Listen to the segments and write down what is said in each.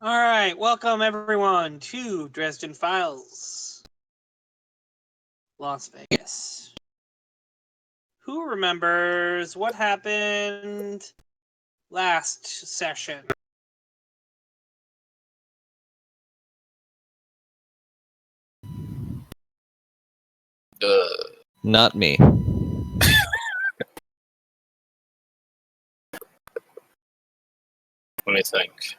All right, welcome everyone to Dresden Files, Las Vegas. Who remembers what happened last session? Not me. Let me think.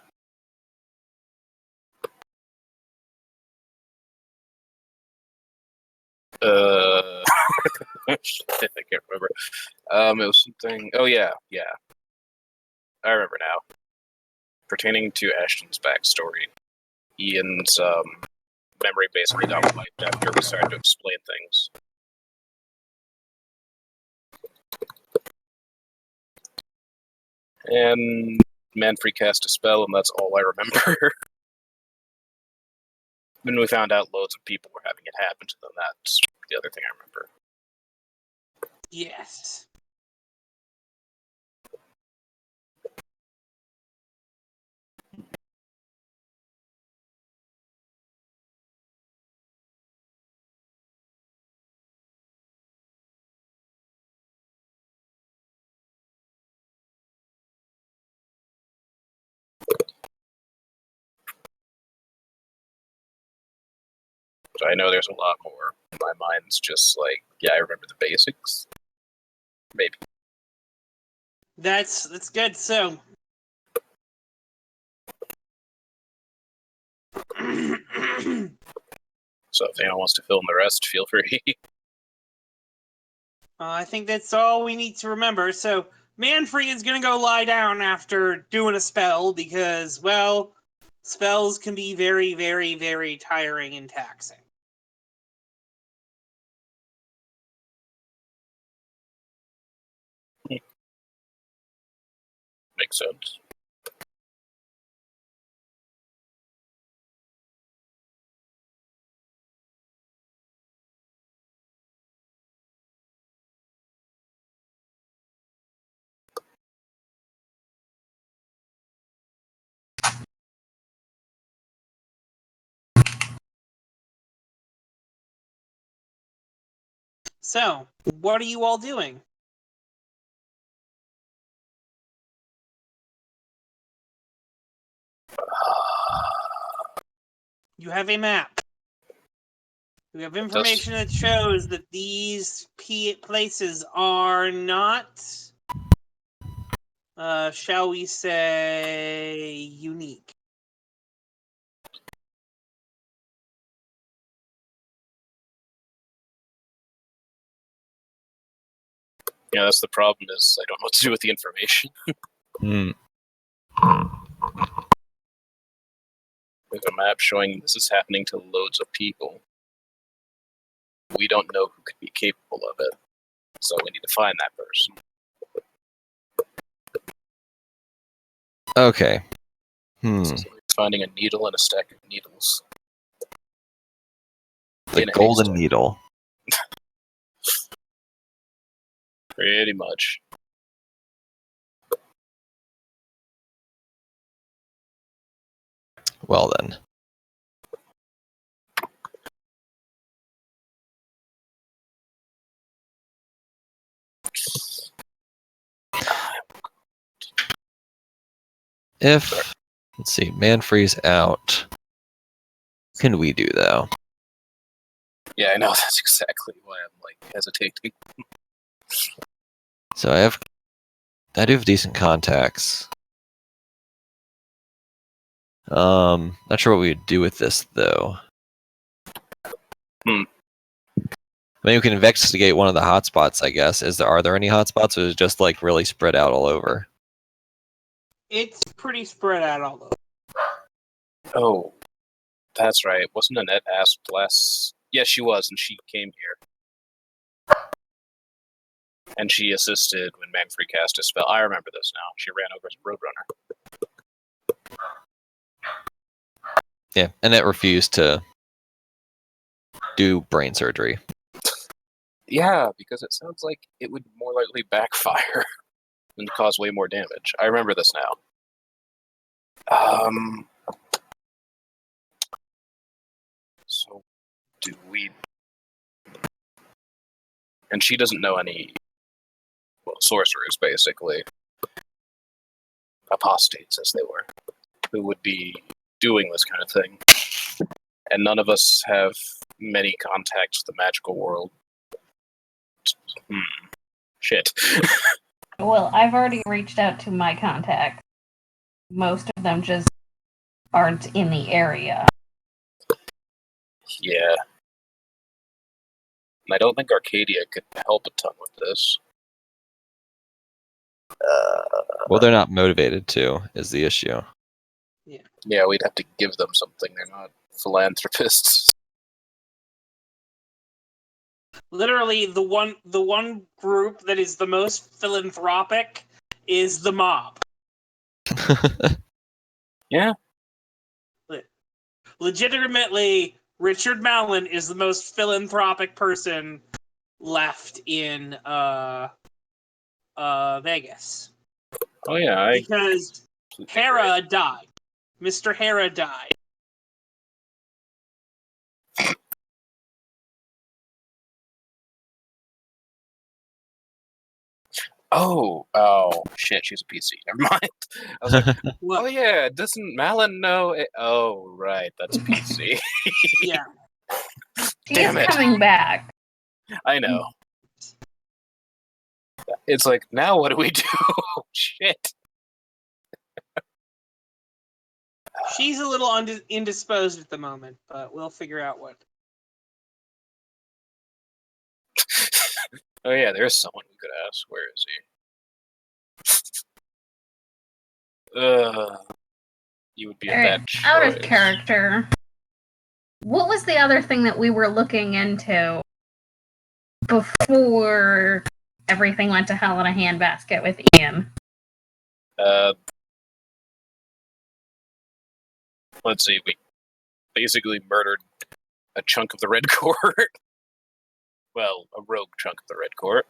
I can't remember. It was something. Oh yeah. I remember now. Pertaining to Ashton's backstory, Ian's memory basically got wiped after we started to explain things. And Manfrey cast a spell, and that's all I remember. When we found out loads of people were having it happen to them, that's the other thing I remember. Yes. So I know there's a lot more. My mind's just like, yeah, I remember the basics. Maybe. That's good. So, So if anyone wants to fill in the rest, feel free. I think that's all we need to remember. So, Manfrey is going to go lie down after doing a spell because, well, spells can be very, very, very tiring and taxing. Makes sense. So, what are you all doing? You have a map. You have information that shows that these places are not, shall we say, unique. Yeah, that's the problem is I don't know what to do with the information. There's a map showing this is happening to loads of people. We don't know who could be capable of it. So we need to find that person. Okay. It's like finding a needle and a stack of needles. The golden needle. Pretty much. Well then. If, let's see, Manfrey's out. What can we do, though? Yeah, I know, that's exactly why I'm, like, hesitating. So I do have decent contacts. Not sure what we would do with this, though. I mean, we can investigate one of the hotspots, I guess. Are there any hotspots, or is it just, like, really spread out all over? It's pretty spread out all over. Oh, that's right. Wasn't Annette asked last... Yeah, she was, and she came here. And she assisted when Manfrey cast a spell. I remember this now. She ran over as Roadrunner. Yeah, Annette refused to do brain surgery. Yeah, because it sounds like it would more likely backfire and cause way more damage. I remember this now. do we... And she doesn't know any sorcerers, basically. Apostates, as they were, who would be doing this kind of thing. And none of us have many contacts with the magical world. Shit. Well, I've already reached out to my contacts. Most of them just aren't in the area. Yeah. And I don't think Arcadia could help a ton with this. Well, they're not motivated to, is the issue. Yeah, we'd have to give them something. They're not philanthropists. Literally, the one group that is the most philanthropic is the mob. Yeah. Legitimately, Richard Mallon is the most philanthropic person left in Vegas. Oh yeah, Because Hera died. Mr. Hera died. Oh shit, she's a PC. Never mind. I was like, oh yeah, doesn't Malin know it? Oh right, that's PC. Yeah. Damn She's it. coming back. I know. It's like, now what do we do? Shit. She's a little indisposed at the moment, but we'll figure out what. Oh yeah, there's someone we could ask. Where is he? You would be a bad choice. Out of character. What was the other thing that we were looking into before everything went to hell in a handbasket with Ian? Let's see. We basically murdered a chunk of the Red Court. Well, a rogue chunk of the Red Court.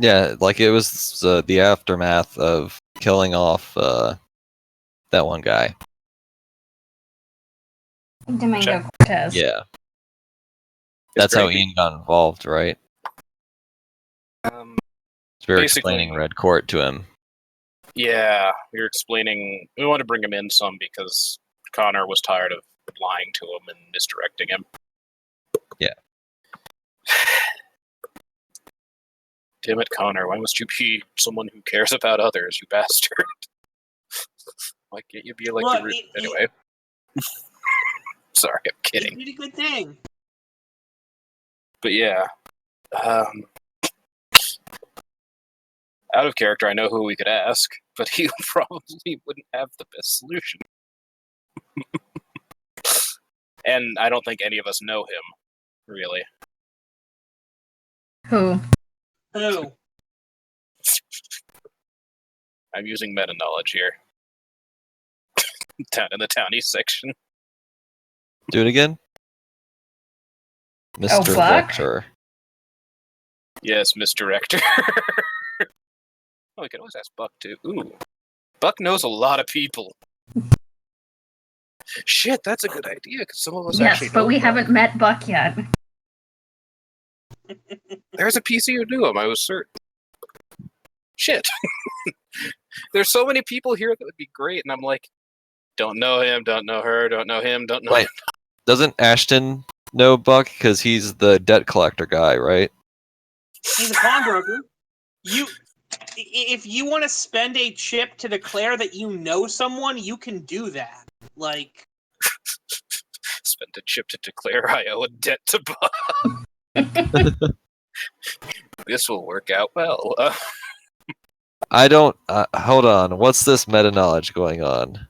Yeah, like it was the aftermath of killing off that one guy. Domingo Cortez. Yeah. That's how Ian got involved, right? So we were explaining Red Court to him. Yeah, we were explaining... We wanted to bring him in some because Connor was tired of lying to him and misdirecting him. Yeah. Damn it, Connor, why must you be someone who cares about others, you bastard? Why can't you be like the... Anyway. Sorry, I'm kidding. He did a good thing. But yeah. Out of character, I know who we could ask, but he probably wouldn't have the best solution. And I don't think any of us know him, really. Who? Who? I'm using meta knowledge here. Down in the townie section. Do it again? Mr. Rector. Yes, Mr. Rector. Oh, we can always ask Buck, too. Ooh. Buck knows a lot of people. Shit, that's a good idea, because some of us actually know Yes, but we Buck. haven't met Buck yet. There's a PC who knew him, I was certain. Shit. There's so many people here that would be great, and I'm like, don't know him, don't know her, don't know him, don't know him. Doesn't Ashton know Buck? Because he's the debt collector guy, right? He's a pawnbroker. If you want to spend a chip to declare that you know someone, you can do that. Like, spend a chip to declare I owe a debt to Buck. This will work out well. I don't... hold on. What's this meta-knowledge going on?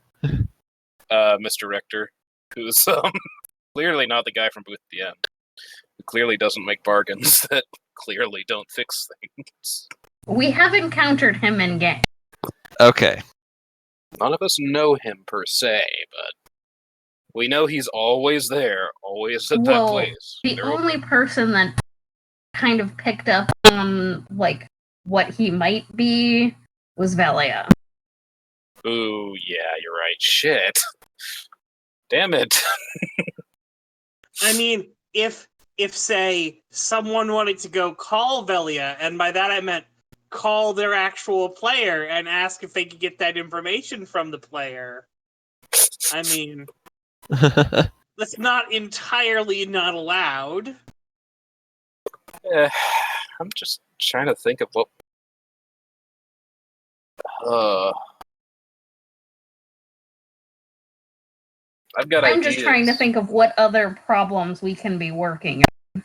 Mr. Rector, who's clearly not the guy from Booth at the End. Who clearly doesn't make bargains that clearly don't fix things. We have encountered him in game. Okay. None of us know him per se, but we know he's always there, always at that place. The only person that kind of picked up on, like, what he might be was Valia. Ooh, yeah, you're right. Shit. Damn it. I mean, if say someone wanted to go call Velia, and by that I meant call their actual player and ask if they could get that information from the player. I mean, that's not entirely not allowed. I'm just trying to think of what. I've got I'm ideas. just trying to think of what other problems we can be working on.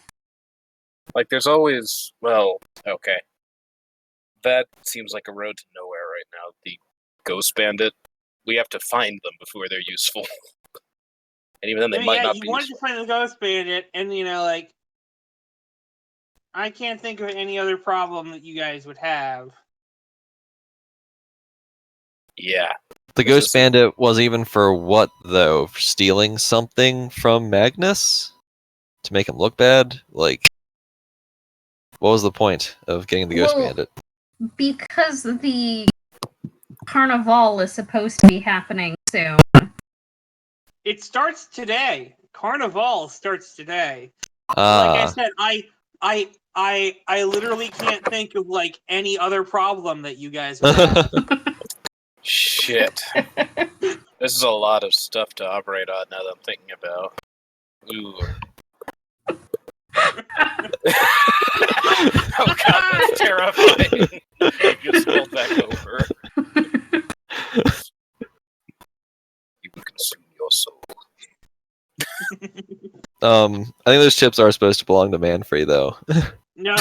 Like, there's always. Well, okay. That seems like a road to nowhere right now. The Ghost Bandit. We have to find them before they're useful. And even then, they might not be you wanted useful. to find the Ghost Bandit, and like, I can't think of any other problem that you guys would have. Yeah. The Ghost Bandit was even for what, though? For stealing something from Magnus? To make him look bad? Like, what was the point of getting the Ghost Bandit? Because the Carnival is supposed to be happening soon. It starts today. Carnival starts today. Like I Ah. said, I literally can't think of like any other problem that you guys would have. Shit. This is a lot of stuff to operate on now that I'm thinking about. Ooh. Oh god, that's terrifying. You scrolled back over. You can consume your soul. I think those chips are supposed to belong to Manfrey, though. No,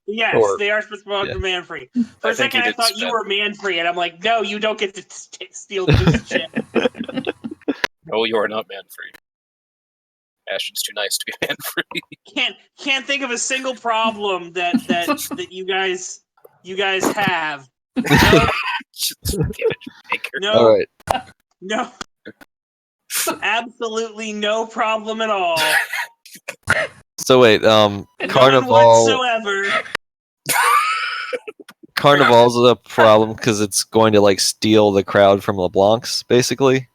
yes, Or- they are supposed to belong to Manfrey. For I a think second, he I did thought you spend- were Manfrey, and I'm like, no, you don't get to steal this chip. No, you are not man-free. Ashton's too nice to be man-free. Can't think of a single problem that you guys have. No, Just get it, Baker. no, All right. no, absolutely no problem at all. So wait, None Carnival. whatsoever. Carnival's a problem because it's going to like steal the crowd from LeBlanc's, basically.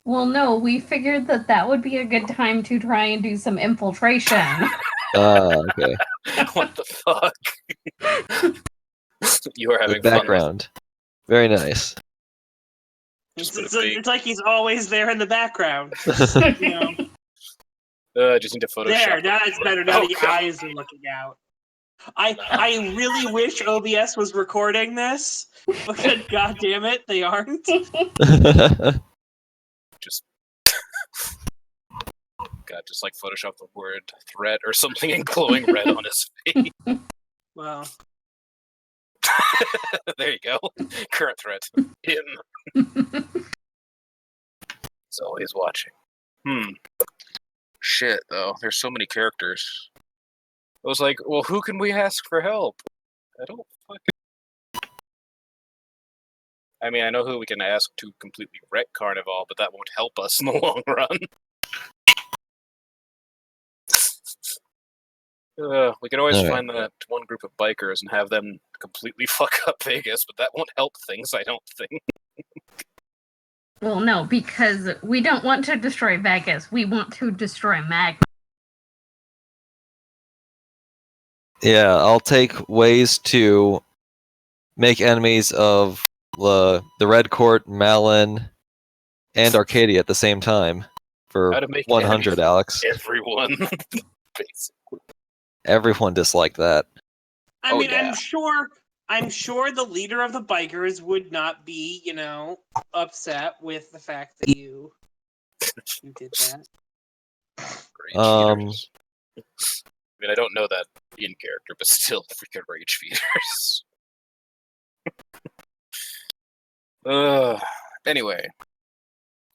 Well, no, we figured that would be a good time to try and do some infiltration. Okay. What the fuck? You are having The fun. background. Very nice. It's like he's always there in the background. You know. I just need to Photoshop. There, now it's better. Now Oh, the God. eyes are looking out. I really wish OBS was recording this, but god damn it, they aren't. Just God, just like Photoshop the word threat or something in glowing red on his face. Well, There you go. Current threat. Him. He's always watching. Shit, though. There's so many characters. I was like, well, who can we ask for help? I don't fucking... I mean, I know who we can ask to completely wreck Carnival, but that won't help us in the long run. We can always find that one group of bikers and have them completely fuck up Vegas, but that won't help things, I don't think. Well, no, because we don't want to destroy Vegas. We want to destroy Magnus. Yeah, I'll take ways to make enemies of the Red Court, Malin, and Arcadia at the same time for How to make 100, Alex. Everyone, basically. Everyone disliked that. I mean, yeah. I'm sure the leader of the bikers would not be, upset with the fact that you did that. Rage feeders. I mean, I don't know that in character, but still, freaking rage feeders. Anyway,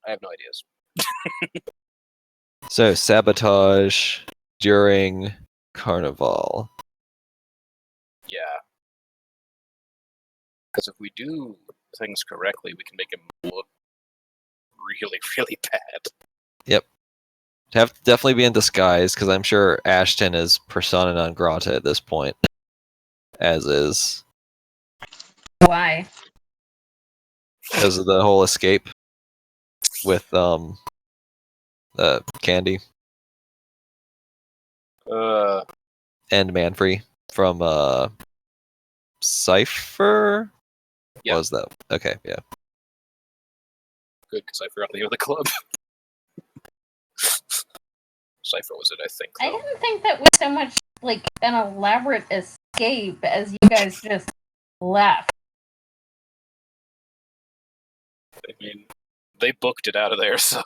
I have no ideas. So, sabotage during Carnival. Yeah. Because if we do things correctly, we can make him look really, really bad. Yep. Have to definitely be in disguise, because I'm sure Ashton is persona non grata at this point. As is. Why? Because of the whole escape with Candy Uh, and Manfrey from Cypher. Yeah. What was that? Okay, yeah. good, because I forgot the name of the club. Cypher was it, I think. I Though. didn't think that was so much like an elaborate escape as you guys just left. I mean, they booked it out of there, so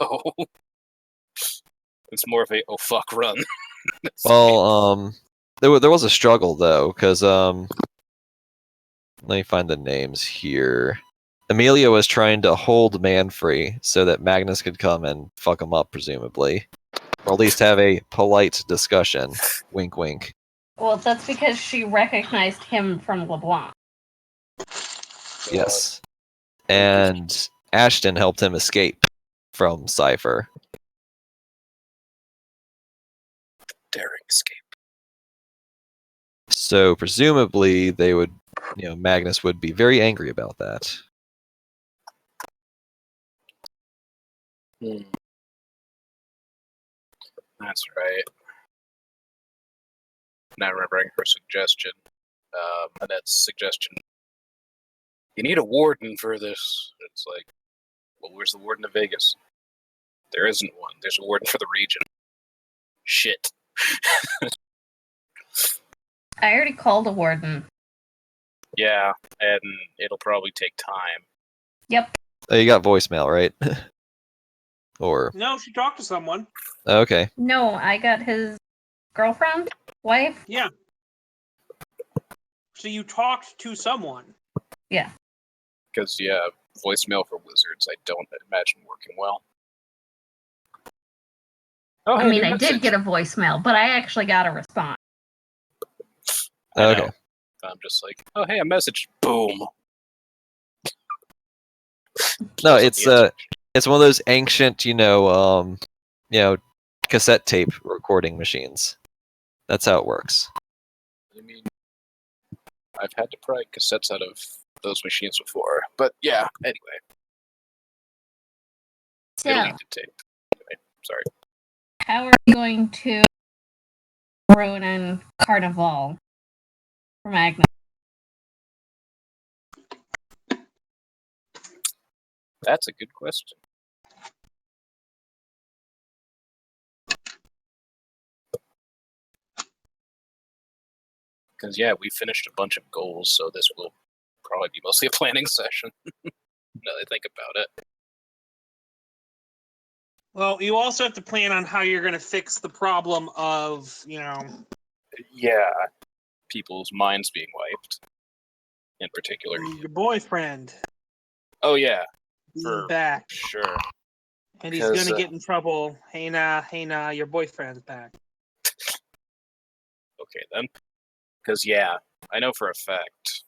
it's more of a oh fuck run. Well, there was a struggle though, because let me find the names here. Amelia was trying to hold Manfrey so that Magnus could come and fuck him up, presumably, or at least have a polite discussion. Wink, wink. Well, that's because she recognized him from LeBlanc. Yes, and Ashton helped him escape from Cypher. Daring escape. So presumably they would, Magnus would be very angry about that. That's right. Now remembering her suggestion, Annette's suggestion. You need a warden for this. It's like, well, where's the warden of Vegas? There isn't one. There's a warden for the region. Shit. I already called a warden. Yeah, and it'll probably take time. Yep. Oh, you got voicemail, right? Or No, she talked to someone. okay. No, I got his girlfriend? Wife? Yeah. So you talked to someone. Yeah. Because, yeah, voicemail for wizards, I don't imagine working well. Oh, I hey, mean, new I did message. get a voicemail, but I actually got a response. I Okay. know. I'm just like, oh, hey, a message. Boom. No, Kills it's the it's one of those ancient, cassette tape recording machines. That's how it works. I mean, I've had to pry cassettes out of those machines before. But yeah, anyway. So, It'll need to tape. Anyway, sorry. how are you going to ruin Carnival for Magnus? That's a good question. Because, yeah, we finished a bunch of goals, so this will probably be mostly a planning session. Now that I think about it. Well, you also have to plan on how you're going to fix the problem of, Yeah, people's minds being wiped, in particular. your boyfriend. Oh, yeah, He's for back. sure. And he's going to Because, get in trouble. Hey, nah, your boyfriend's back. Okay, then. Because, yeah, I know for a fact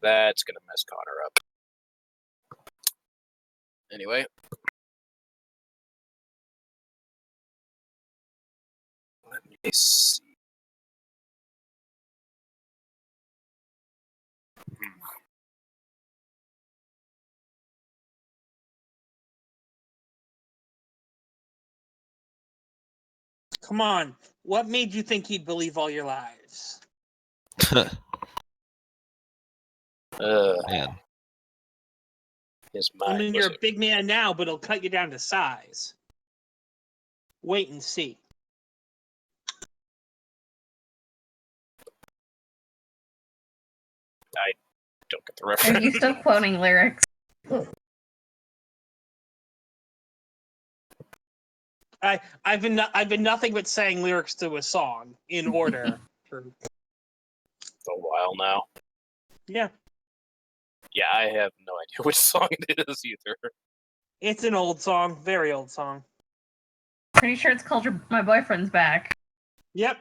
that's going to mess Connor up. Anyway. Let me see. Come on. What made you think he'd believe all your lies? Man. His I mind mean, was you're a big man now, but it'll cut you down to size. Wait and see. I don't get the Are reference. you still quoting lyrics? I've been nothing but saying lyrics to a song in order. For, a while now. yeah, Yeah, I have no idea which song it is either. it's an old song, very old song. Pretty sure it's called My Boyfriend's Back. Yep.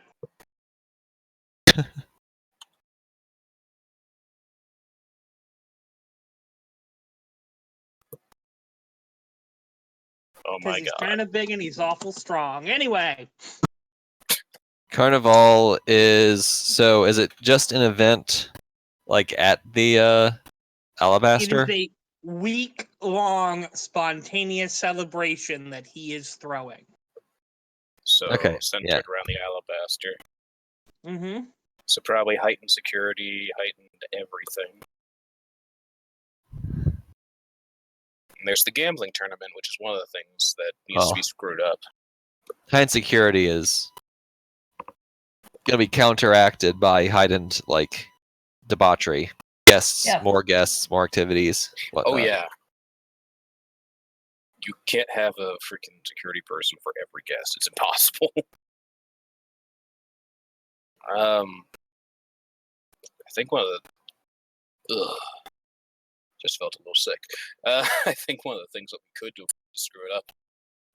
Oh Because my he's god. kind of big and he's awful strong. Anyway, Carnival is it just an event like at the it Alabaster? is a week week-long spontaneous celebration that he is throwing. So Okay, centered yeah. around the alabaster. Mm-hmm. So probably heightened security, heightened everything. And there's the gambling tournament, which is one of the things that needs to be screwed up. Heightened security is gonna be counteracted by heightened debauchery. Guests, Yep. more activities. Whatnot. Oh yeah. You can't have a freaking security person for every guest. It's impossible. I think one of the just felt a little sick. I think one of the things that we could do to screw it up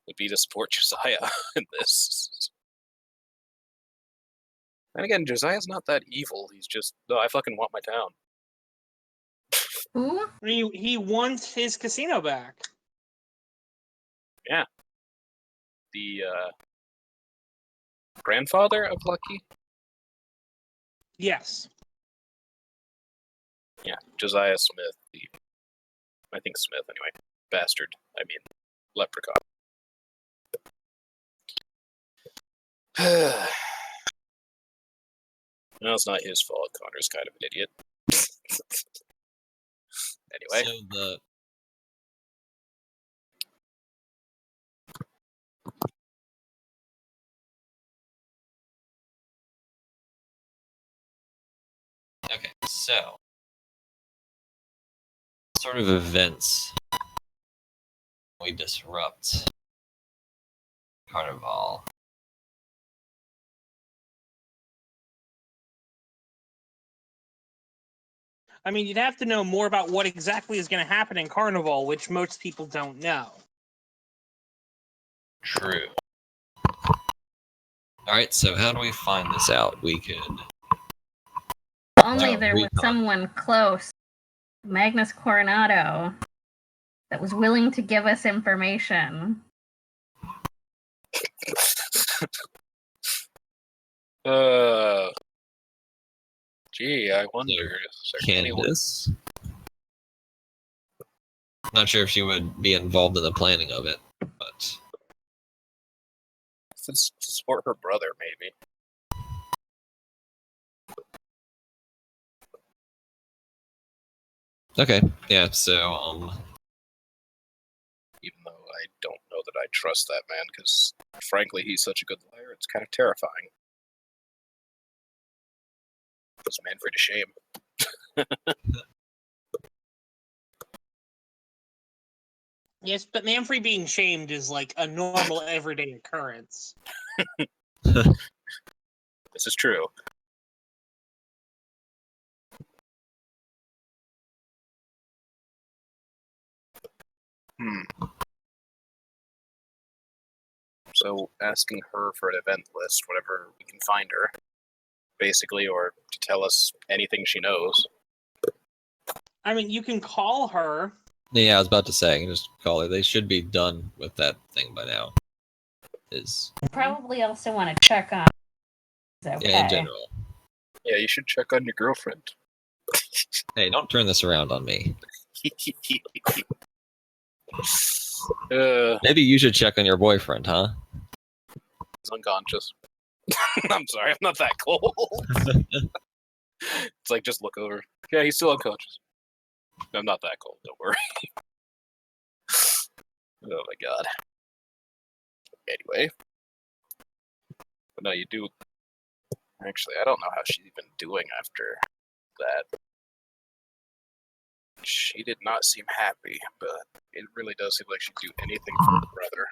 would be to support Josiah in this. And again, Josiah's not that evil. He's just, no, I fucking want my town. Who? He wants his casino back. Yeah. The grandfather of Lucky? Yes. Yeah, Josiah Smith. I think Smith, anyway. Bastard. I mean, leprechaun. No, it's not his fault. Connor's kind of an idiot. Anyway. So the okay, so sort of events we disrupt Carnival. I mean, you'd have to know more about what exactly is going to happen in Carnival, which most people don't know. True. Alright, so how do we find this out? We could Only there was recon. someone close, Magnus Coronado, that was willing to give us information. Gee, I wonder. Is there anyone? Candace. Not sure if she would be involved in the planning of it, but To support her brother, maybe. okay, yeah. So Even though I don't know that I trust that man, because frankly, he's such a good liar, it's kind of terrifying. Puts Manfred to shame. Yes, but Manfred being shamed is like a normal everyday occurrence. This is true. So asking her for an event list, whenever we can find her, basically, or to tell us anything she knows. I mean, you can call her. yeah, I was about to say, just call her. They should be done with that thing by now. Probably also want to check on. Okay. Yeah, in general. Yeah, you should check on your girlfriend. Hey, don't turn this around on me. Maybe you should check on your boyfriend, huh? He's unconscious. I'm sorry, I'm not that cold. It's like, just look over. Yeah, he's still unconscious. I'm not that cold, don't worry. Oh my god. Anyway. But no, you do... Actually, I don't know how she's even doing after that. She did not seem happy, but it really does seem like she'd do anything for her brother.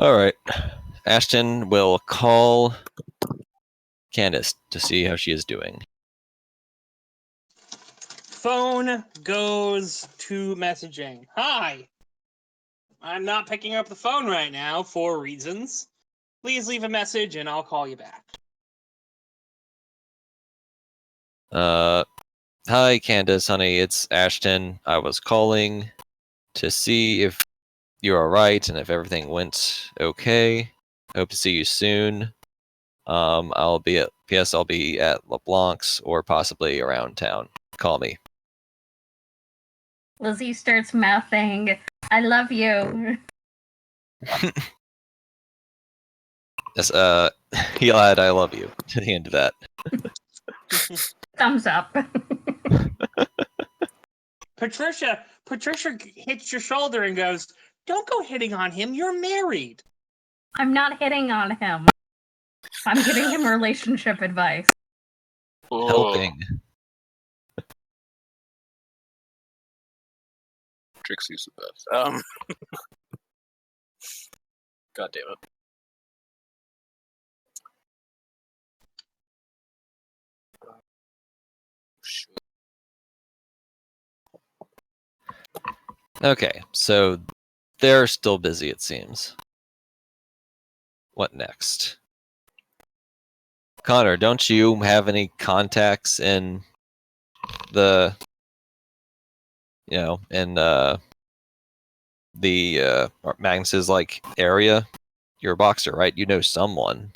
Alright. Ashton will call Candace to see how she is doing. Phone goes to messaging. Hi! I'm not picking up the phone right now for reasons. Please leave a message and I'll call you back. Hi Candace, honey, it's Ashton. I was calling to see if you're alright and if everything went okay. Hope to see you soon. I'll be at LeBlanc's or possibly around town. Call me. Lizzie starts mouthing, "I love you." Yes, he'll add "I love you" to the end of that. Thumbs up. Patricia hits your shoulder and goes, "Don't go hitting on him. You're married." I'm not hitting on him. I'm giving him relationship advice. Helping. Trixie's the best. God damn it. Shoot. Okay, so they're still busy, it seems. What next? Connor, don't you have any contacts in the, Magnus's, like, area? You're a boxer, right? You know someone.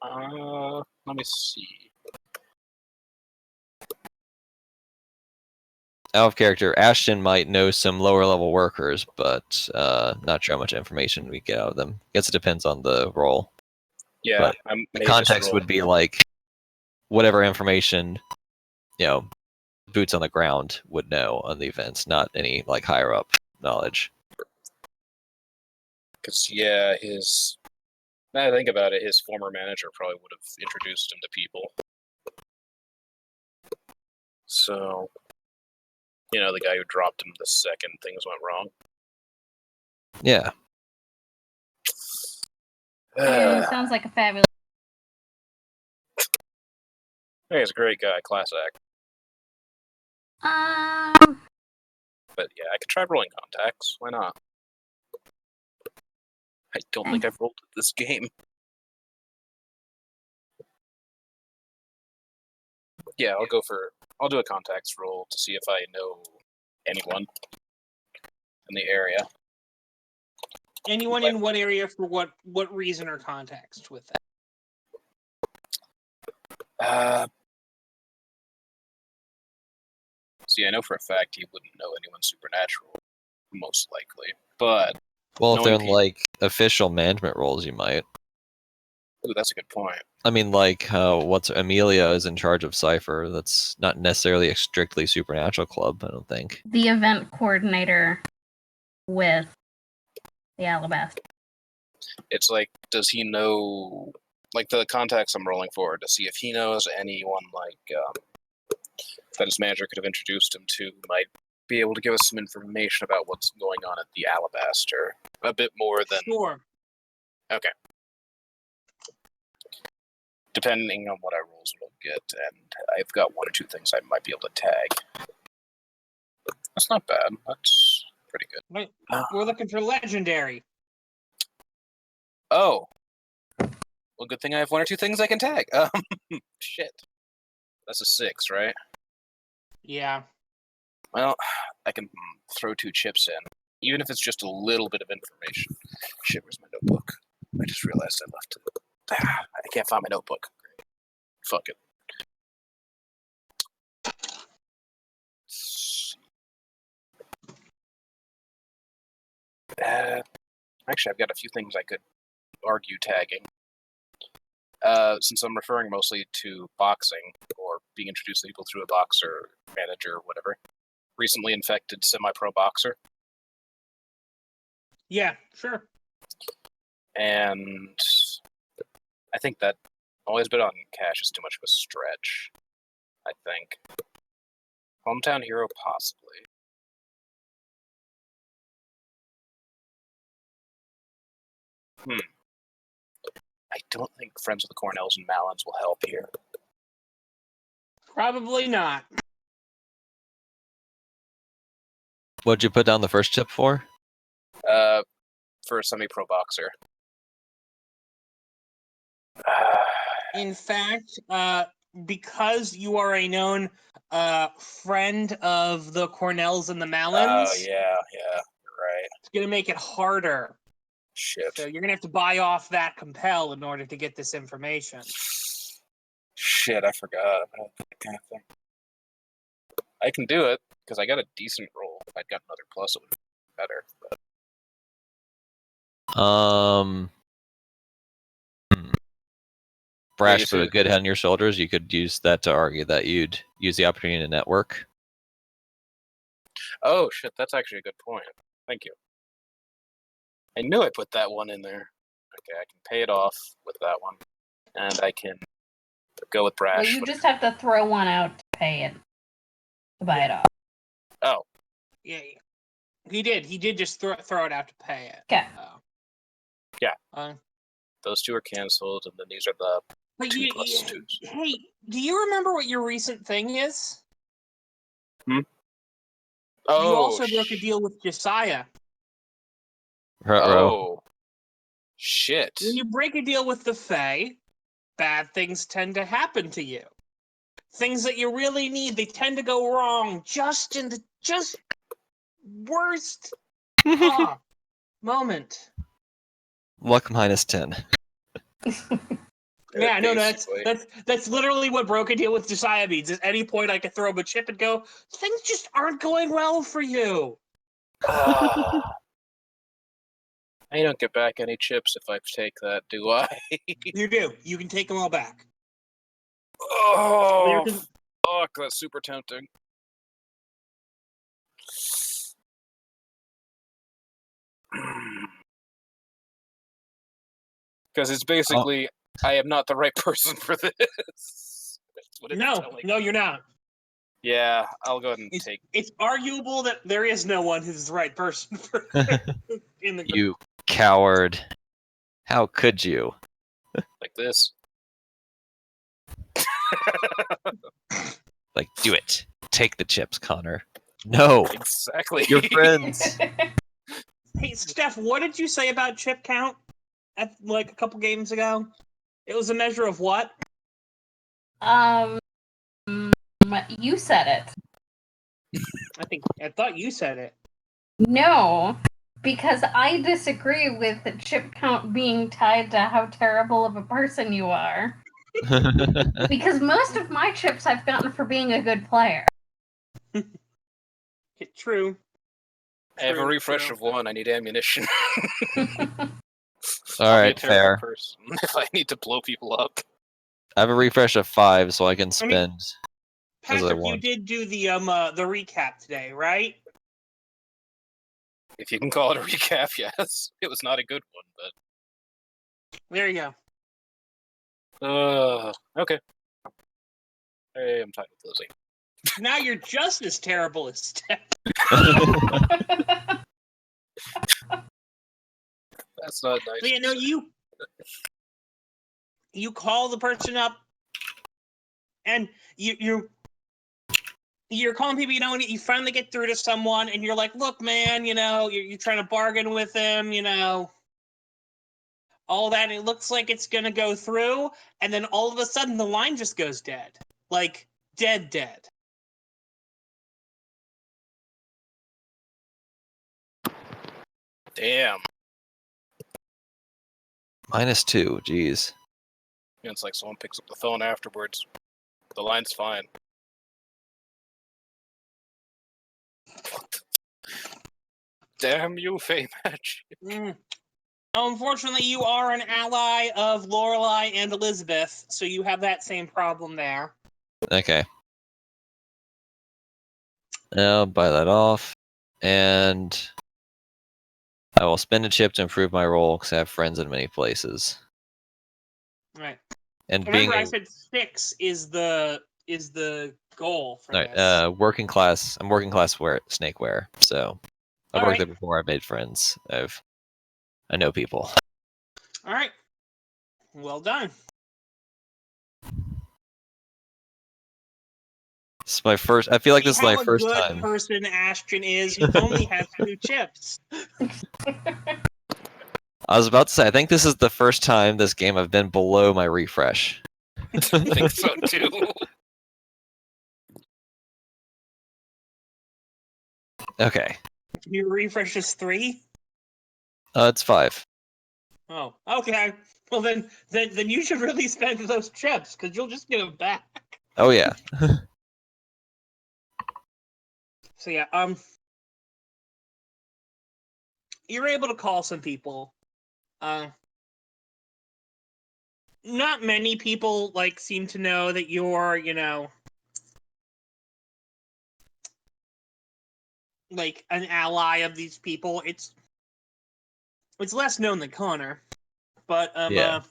Let me see. Out of character, Ashton might know some lower level workers, but not sure how much information we get out of them. Guess it depends on the role. Yeah, But I the may context just roll. would be like whatever information, boots on the ground would know on the events, not any like higher up knowledge. Because, yeah, now that I think about it, his former manager probably would have introduced him to people. So, the guy who dropped him the second things went wrong. Yeah. Sounds like a fabulous. Hey, he's a great guy, class act. But yeah, I could try rolling contacts. Why not? I don't think I've rolled this game. Yeah, I'll do a contacts roll to see if I know anyone in the area. Anyone in what area for what reason or context with that? See, I know for a fact he wouldn't know anyone supernatural, most likely. But Well, if knowing they're in people- like official management roles, you might. Ooh, that's a good point. I mean, like what's Amelia is in charge of Cypher. That's not necessarily a strictly supernatural club, I don't think. The event coordinator with the Alabaster. It's like, does he know, like the contacts I'm rolling for, to see if he knows anyone like that his manager could have introduced him to, who might be able to give us some information about what's going on at the Alabaster. A bit more than... Sure. Okay. Depending on what I rolls, we'll get, and I've got one or two things I might be able to tag. That's not bad. That's pretty good. Right. We're looking for legendary. Oh. Well, good thing I have one or two things I can tag. Shit. That's a 6, right? Yeah. Well, I can throw 2 chips in, even if it's just a little bit of information. Shit, where's my notebook? I just realized I left it. I can't find my notebook. Fuck it. Actually, I've got a few things I could argue tagging. Since I'm referring mostly to boxing, or being introduced to people through a boxer, manager, whatever. Recently infected semi-pro boxer. Yeah, sure. And I think that always bid on cash is too much of a stretch. I think. Hometown hero, possibly. I don't think Friends of the Cornells and Malins will help here. Probably not. What'd you put down the first chip for? For a semi-pro boxer. In fact, because you are a known friend of the Cornells and the Malins, Oh, yeah, you're right. it's going to make it harder. Shit. So you're going to have to buy off that compel in order to get this information. Shit, I forgot about that kind of thing. I can do it because I got a decent roll. If I'd got another plus, it would be better. But... Brash you put a see- good head on your shoulders. You could use that to argue that you'd use the opportunity to network. Oh shit, that's actually a good point. Thank you. I knew I put that one in there. Okay, I can pay it off with that one, and I can go with Brash. Well, you just have to throw one out to pay it, to buy it off. Oh, Yeah, he did. He did just throw it out to pay it. Okay. yeah. Those two are canceled, and then these are the But 2 plus 2s. hey, do you remember what your recent thing is? Oh, You also broke a deal with Josiah. Ruh-roh. Oh, shit. When you break a deal with the Fae, bad things tend to happen to you. Things that you really need, they tend to go wrong just in the worst moment. Luck minus 10. Yeah, no, Basically. that's literally what broke a deal with Josiah means. At any point, I could throw him a chip and go, things just aren't going well for you. I don't get back any chips if I take that, do I? You do. You can take them all back. Oh, There's fuck, that's super tempting. Because it's basically, I am not the right person for this. That's what it's telling. No, you're not. Yeah, I'll go ahead and take. It's arguable that there is no one who's the right person for in the group. You coward. How could you? Like this. Like, do it. Take the chips, Connor. No, Exactly. your friends. Hey, Steph, what did you say about chip count at like a couple games ago? It was a measure of what? You said it. I thought you said it. No, because I disagree with the chip count being tied to how terrible of a person you are. Because most of my chips I've gotten for being a good player. True. I have a True, refresh true. of 1. I need ammunition. All I'll be a right, terrible fair. person if I need to blow people up. I have a refresh of 5, so I can spend as I Patrick, you want. did do the recap today, right? If you can call it a recap, yes. It was not a good one, There you go. but... okay. Hey, I'm tired of Lizzie. Now you're just as terrible as Steph. That's not nice. So, you know, you call the person up, and you're calling people, you know, and you finally get through to someone, and you're like, look, man, you know, you're trying to bargain with them, you know, all that, and it looks like it's going to go through, and then all of a sudden the line just goes dead. Like, dead. Damn. Minus 2, jeez. And it's like someone picks up the phone afterwards. The line's fine. Damn you, Fey Match. Unfortunately, you are an ally of Lorelai and Elizabeth, so you have that same problem there. Okay. I'll buy that off. And I will spend a chip to improve my roll because I have friends in many places. Right. And Remember, I being said 6 is the goal for this. working class, I'm working class snakeware, so I've All worked right. there before. I've made friends. I know people. All right. Well done. This is my first. I feel like this is my How a first good time. person Ashton is who only has 2 chips. I was about to say, I think this is the first time this game I've been below my refresh. I think so too. Okay. Your refresh is 3? It's 5. Oh, okay. Well, then you should really spend those chips because you'll just get them back. Oh yeah. So yeah, you're able to call some people. Not many people seem to know that you're, an ally of these people. It's less known than Connor, but Yeah.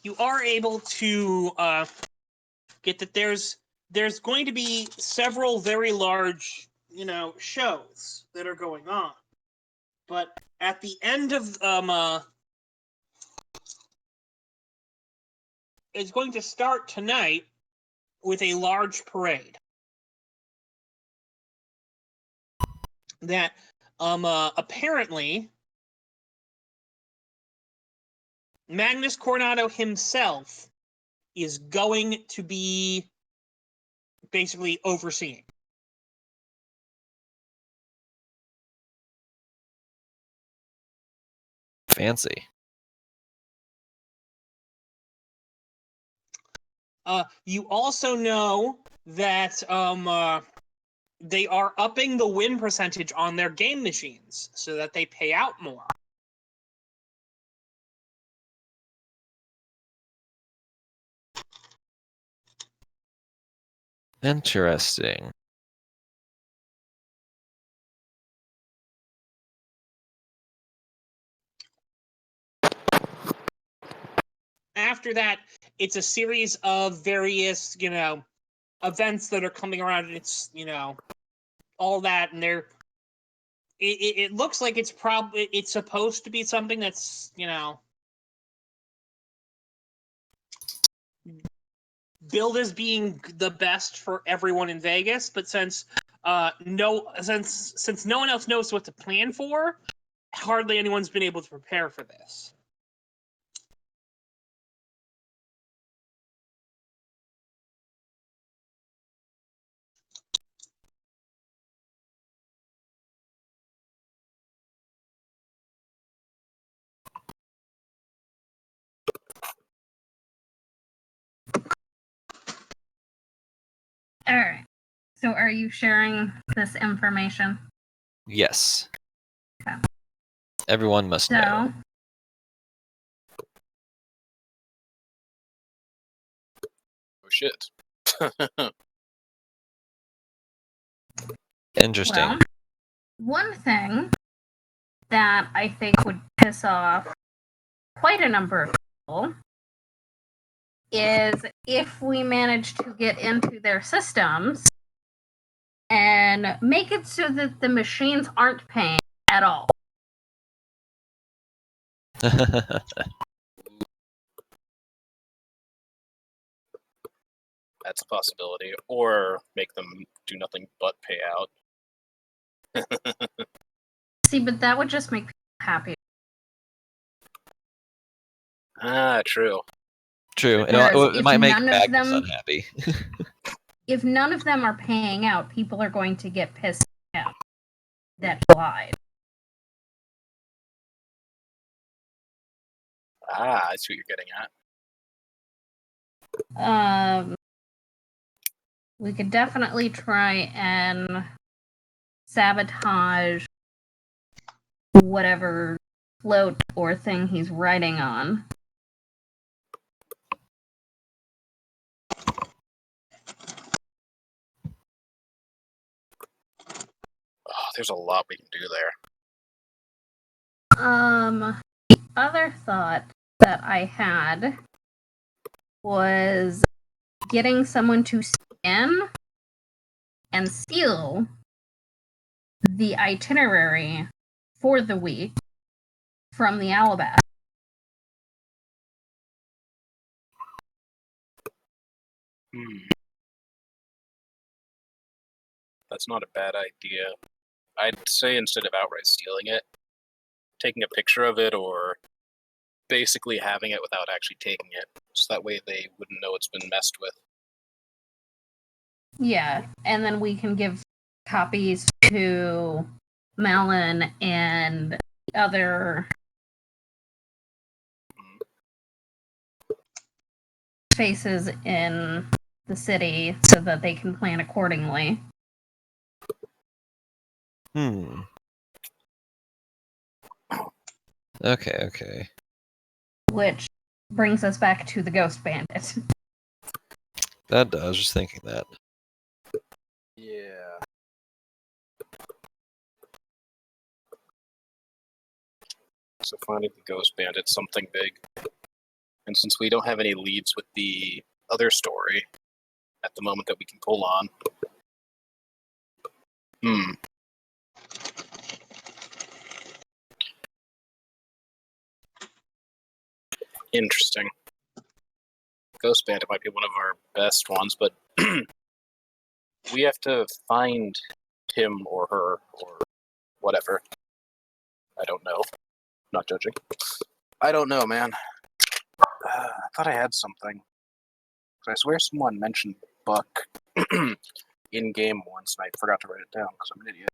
you are able to get that there's going to be several very large, shows that are going on. But at the end of it's going to start tonight with a large parade that apparently Magnus Coronado himself is going to be basically overseeing. Fancy. You also know that they are upping the win percentage on their game machines so that they pay out more. Interesting. After that, it's a series of various, events that are coming around, and it's, all that, and it looks like it's supposed to be something that's, billed as being the best for everyone in Vegas, but since no one else knows what to plan for, hardly anyone's been able to prepare for this. All right. So are you sharing this information? Yes. Okay. Everyone must know. Oh shit. Interesting. Well, one thing that I think would piss off quite a number of people is if we manage to get into their systems and make it so that the machines aren't paying at all. That's a possibility. Or make them do nothing but pay out. See, but that would just make people happy. Ah, true. True. Whereas It might make none of Magnus them- unhappy. If none of them are paying out, people are going to get pissed at that lied. Ah, I see what you're getting at. We could definitely try and sabotage whatever float or thing he's riding on. Oh, there's a lot we can do there. The other thought that I had was getting someone to scan and steal the itinerary for the week from the Alabaster. That's not a bad idea. I'd say instead of outright stealing it, taking a picture of it or basically having it without actually taking it. So that way they wouldn't know it's been messed with. Yeah, and then we can give copies to Malin and other faces in the city so that they can plan accordingly. Hmm. Okay. Which brings us back to the Ghost Bandit. That does. Just thinking that. Yeah. So finding the Ghost Bandit's something big. And since we don't have any leads with the other story at the moment that we can pull on. Interesting. Ghost Bandit might be one of our best ones, but we have to find him or her or whatever. I don't know. Not judging. I don't know, man. I thought I had something. I swear someone mentioned Buck in game once, and I forgot to write it down because I'm an idiot.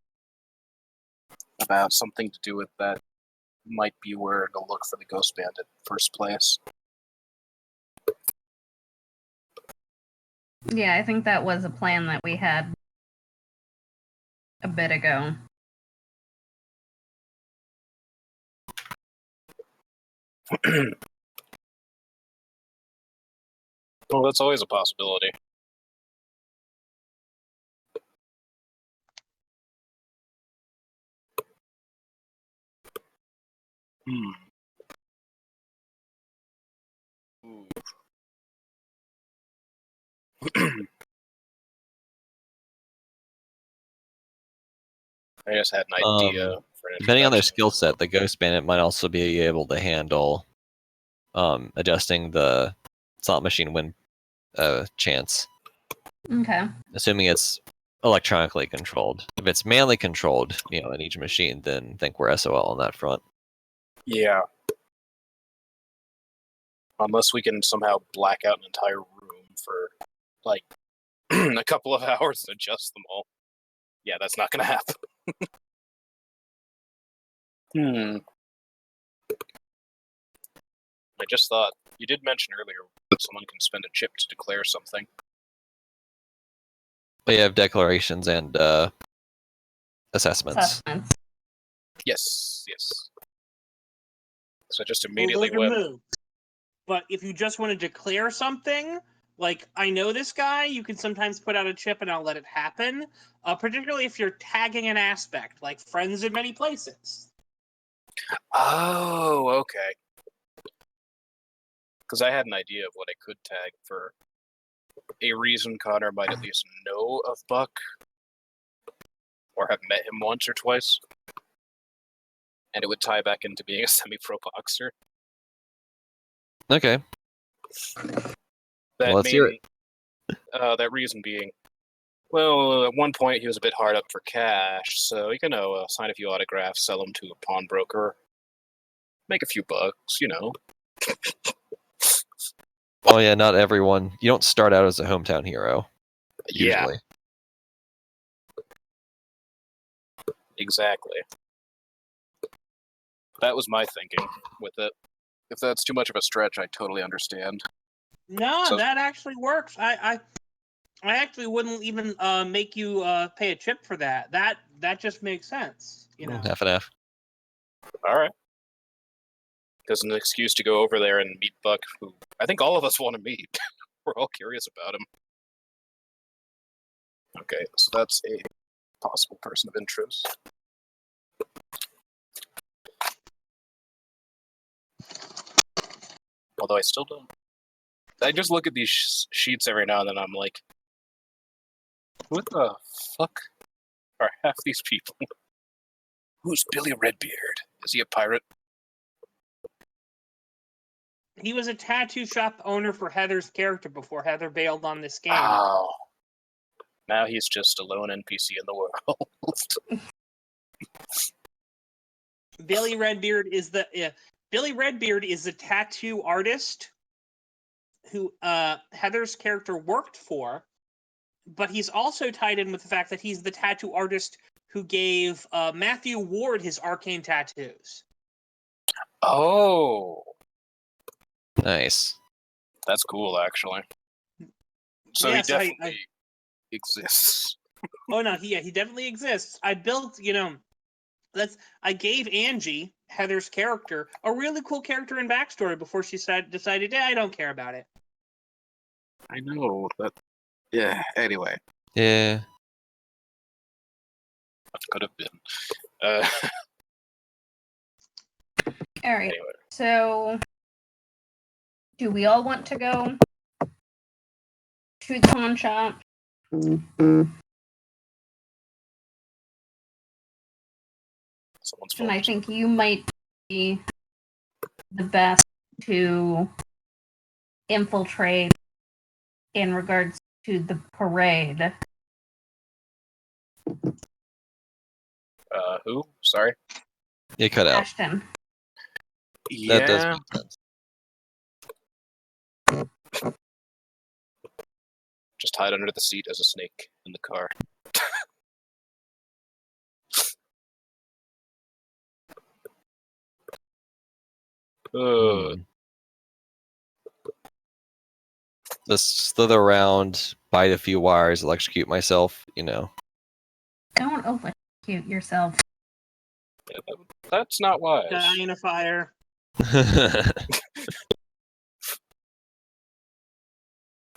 About something to do with that might be where to look for the Ghost Bandit first place. Yeah, I think that was a plan that we had a bit ago. Well, that's always a possibility. Ooh. I just had an idea for an Depending on their introduction. skill set, the Ghost Bandit might also be able to handle adjusting the slot machine win chance, Okay. assuming it's electronically controlled. If it's manually controlled, in each machine, then I think we're SOL on that front. Yeah. Unless we can somehow black out an entire room for, like, a couple of hours and adjust them all. Yeah, that's not going to happen. I just thought, you did mention earlier that someone can spend a chip to declare something. They have declarations and assessments. Yes. So I just Well, immediately those are went, moves. But if you just want to declare something, like, I know this guy, you can sometimes put out a chip and I'll let it happen. Particularly if you're tagging an aspect, like friends in many places. oh, okay. Because I had an idea of what I could tag for a reason Connor might at least know of Buck, or have met him once or twice. And it would tie back into being a semi-pro boxer. Okay. That Let's hear it. That reason being, well, at one point he was a bit hard up for cash, so you can sign a few autographs, sell them to a pawnbroker, make a few bucks, Oh yeah, not everyone. You don't start out as a hometown hero. Yeah, Usually. exactly. That was my thinking with it. If that's too much of a stretch, I totally understand. No, So- that actually works. I actually wouldn't even make you pay a chip for that. That just makes sense. Half and half. All right. There's an excuse to go over there and meet Buck, who I think all of us want to meet. We're all curious about him. Okay, so that's a possible person of interest. Although I still don't. I just look at these sheets every now and then. I'm like, what the fuck are half these people? Who's Billy Redbeard? Is he a pirate? He was a tattoo shop owner for Heather's character before Heather bailed on this game. Oh. Now he's just a lone NPC in the world. Billy Redbeard is the tattoo artist who Heather's character worked for, but he's also tied in with the fact that he's the tattoo artist who gave Matthew Ward his arcane tattoos. Oh. Nice. That's cool, actually. So Yes, he definitely exists. Oh no, he definitely exists. I built, I gave Angie, Heather's character, a really cool character and backstory before she decided, I don't care about it. I know, but yeah. Anyway, Yeah. that could have been. Uh, All right. anyway, So, do we all want to go to the pawn shop? someone's And I fault. think you might be the best to infiltrate in regards to the parade. Who? Sorry. You cut out. Ashton. That does Yeah. make sense. Just hide under the seat as a snake in the car. Hmm. Just slither around, bite a few wires, electrocute myself, Don't electrocute yourself. Yeah, that's not wise. Die in a fire. I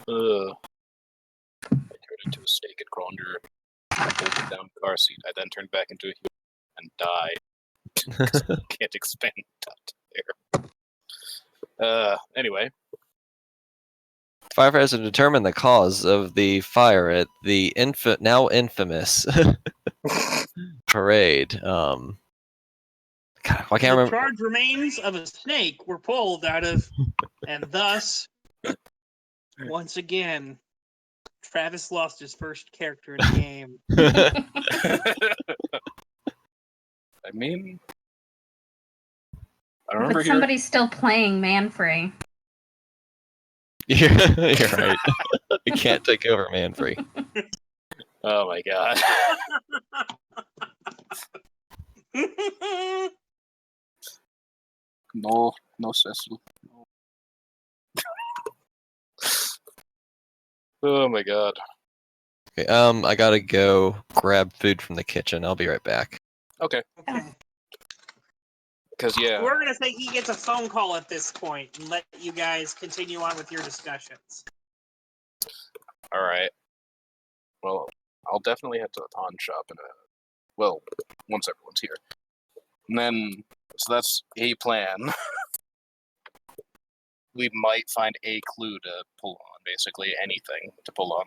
turned into a snake and crawled under a folded down car seat. I then turned back into a human and died. Can't expand that there. Anyway. Firefighters have determined the cause of the fire at the now infamous parade. God, I can't The remember. charred remains of a snake were pulled out of, and thus, once again, Travis lost his first character in the game. I mean, I remember But somebody's still playing Manfrey. You're right. I can't take over Manfrey. Oh my god. No, Cecil. No. Oh my god. Okay, I gotta go grab food from the kitchen. I'll be right back. Okay. Okay. Because, yeah. We're going to say he gets a phone call at this point and let you guys continue on with your discussions. Alright. Well, I'll definitely head to the pawn shop once everyone's here. And then, so that's a plan. We might find a clue to pull on, basically anything to pull on.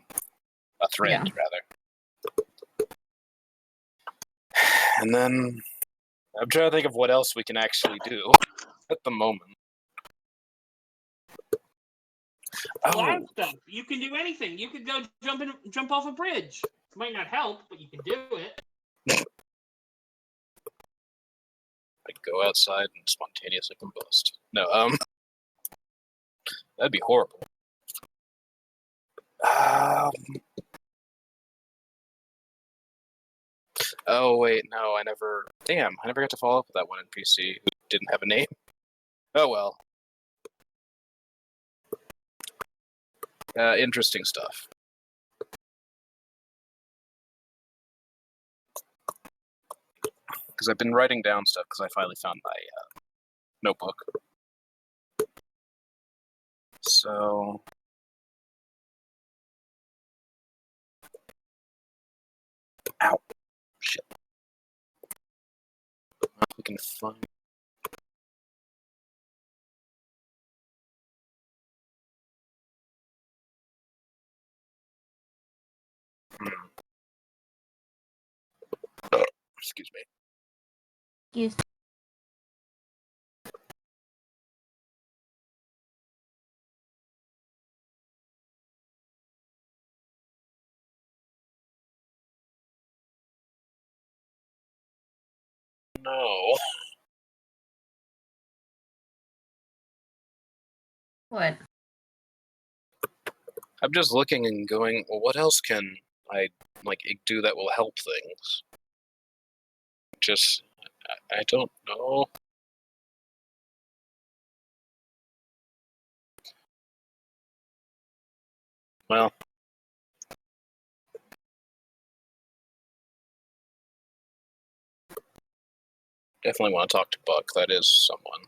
A thread, rather. And then, I'm trying to think of what else we can actually do at the moment. A lot of stuff. You can do anything. You could go jump off a bridge. It might not help, but you can do it. I'd go outside and spontaneously combust. No, that'd be horrible. Oh wait, no, I never got to follow up with that one NPC who didn't have a name. Oh well. Interesting stuff. Because I've been writing down stuff because I finally found my notebook. So... Ow. Shit. We can find... Excuse me. Excuse No. what? I'm just looking and going, well, what else can I do that will help things? Just, I don't know. Well, Definitely want to talk to Buck. That is someone.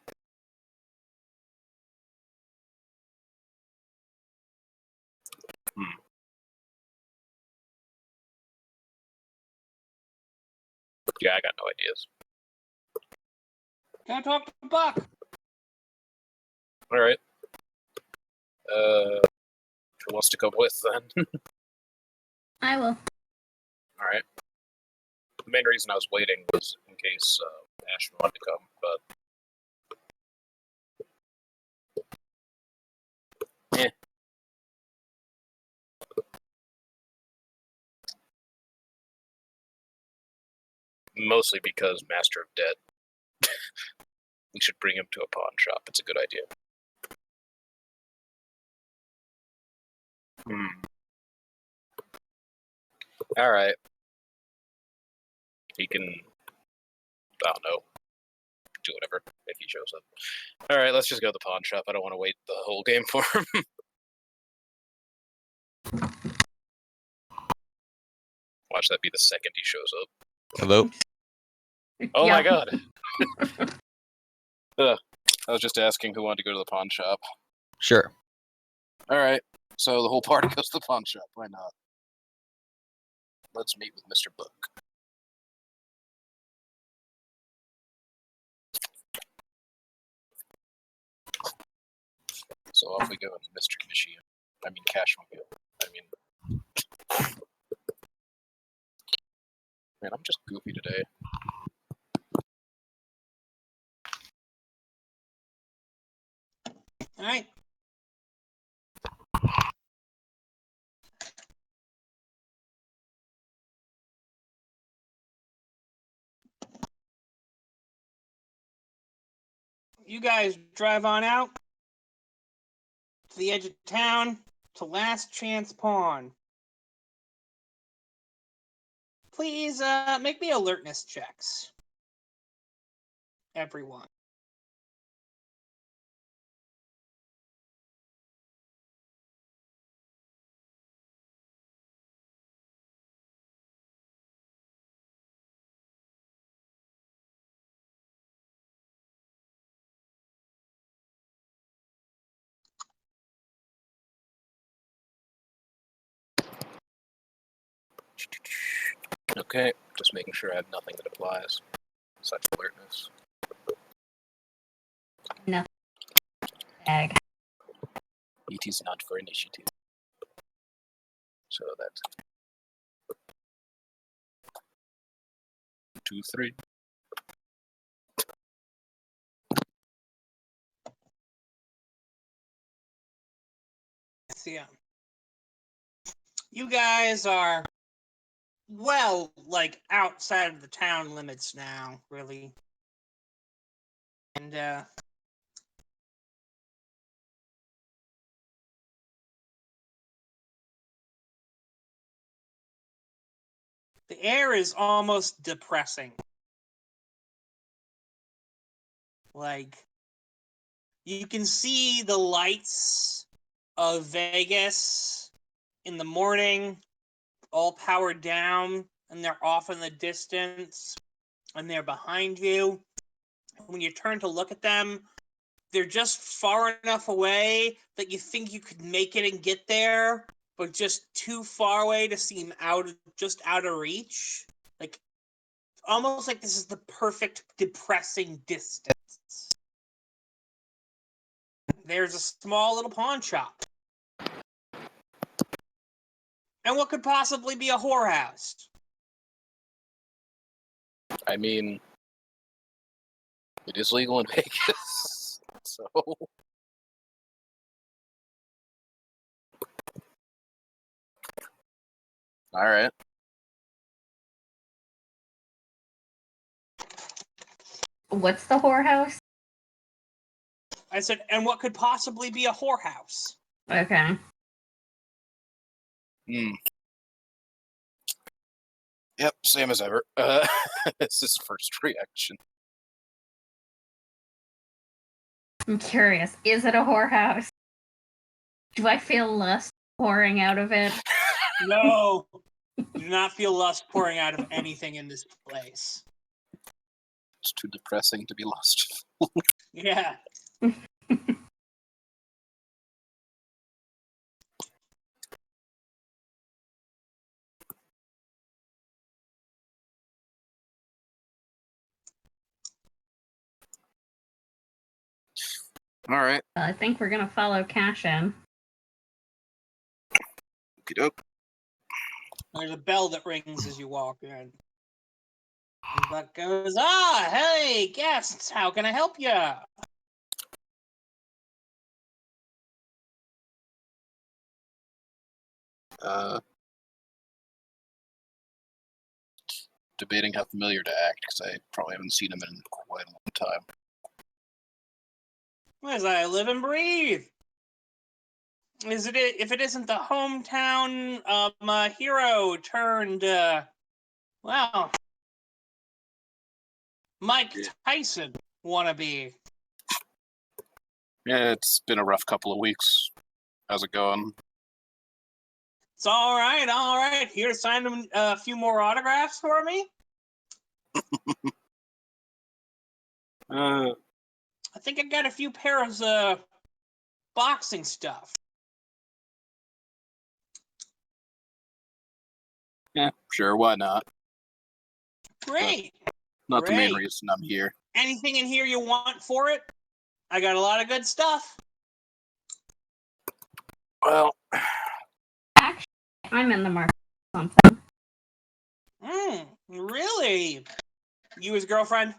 Yeah, I got no ideas. Gotta talk to Buck. All right. Who wants to come with then? I will. All right. The main reason I was waiting was in case Ash wanted to come, but mostly because Master of Debt. We should bring him to a pawn shop. It's a good idea. All right. He can, I don't know, do whatever if he shows up. All right, let's just go to the pawn shop. I don't want to wait the whole game for him. Watch that be the second he shows up. Hello? Oh Yeah. my god. I was just asking who wanted to go to the pawn shop. Sure. All right, so the whole party goes to the pawn shop. Why not? Let's meet with Mr. Book. So off we go in Mr. Machine. I mean, Cashmobile. I mean, man, I'm just goofy today. All right. You guys drive on out to the edge of town to Last Chance Pawn. Please make me alertness checks. Everyone. Okay, just making sure I have nothing that applies. Such alertness. Nothing. Bag. It is not for initiative. So that's 2, 3. So yeah. You guys are well, like outside of the town limits now, really. And the air is almost depressing. Like, you can see the lights of Vegas in the morning, all powered down, and they're off in the distance, and they're behind you. When you turn to look at them, they're just far enough away that you think you could make it and get there, but just too far away to seem out of reach. Like, almost like this is the perfect depressing distance. There's a small little pawn shop. And what could possibly be a whorehouse? I mean, it is legal in Vegas, so. Alright. What's the whorehouse? I said, and what could possibly be a whorehouse? Okay. Yep, same as ever. It's his first reaction. I'm curious. Is it a whorehouse? Do I feel lust pouring out of it? No. Do not feel lust pouring out of anything in this place. It's too depressing to be lost. Yeah. All right. I think we're gonna follow Cash in. Okey doke. There's a bell that rings as you walk in. And Buck goes, "Ah, hey, guests, how can I help you?" Debating how familiar to act because I probably haven't seen him in quite a long time. As I live and breathe. Is it if it isn't the hometown hero turned well, Mike Tyson wannabe? Yeah, it's been a rough couple of weeks. How's it going? It's all right, all right. Here to sign a few more autographs for me. Uh, I think I got a few pairs of boxing stuff. yeah, sure, why not? Great. Not the main Great. reason I'm here. Anything in here you want for it? I got a lot of good stuff. Well, Actually, I'm in the market for something. Really? You his girlfriend?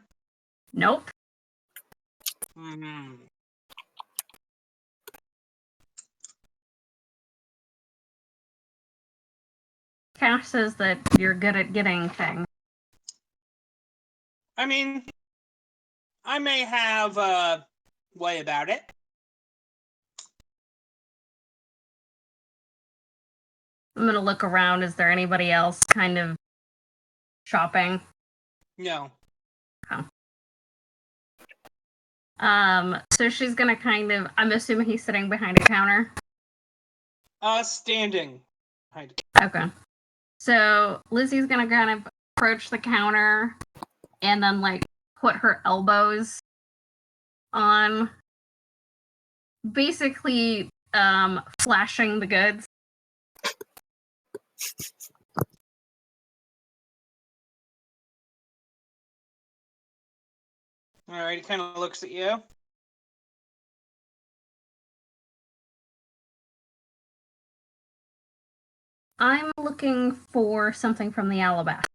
Nope. Hmm. Cash says that you're good at getting things. I mean, I may have a way about it. I'm gonna look around. Is there anybody else kind of shopping? No. So she's gonna kind of, I'm assuming he's sitting behind a counter. Standing. Okay. So Lizzie's gonna kind of approach the counter and then like put her elbows on, basically flashing the goods. All right, he kind of looks at you. I'm looking for something from the alabaster.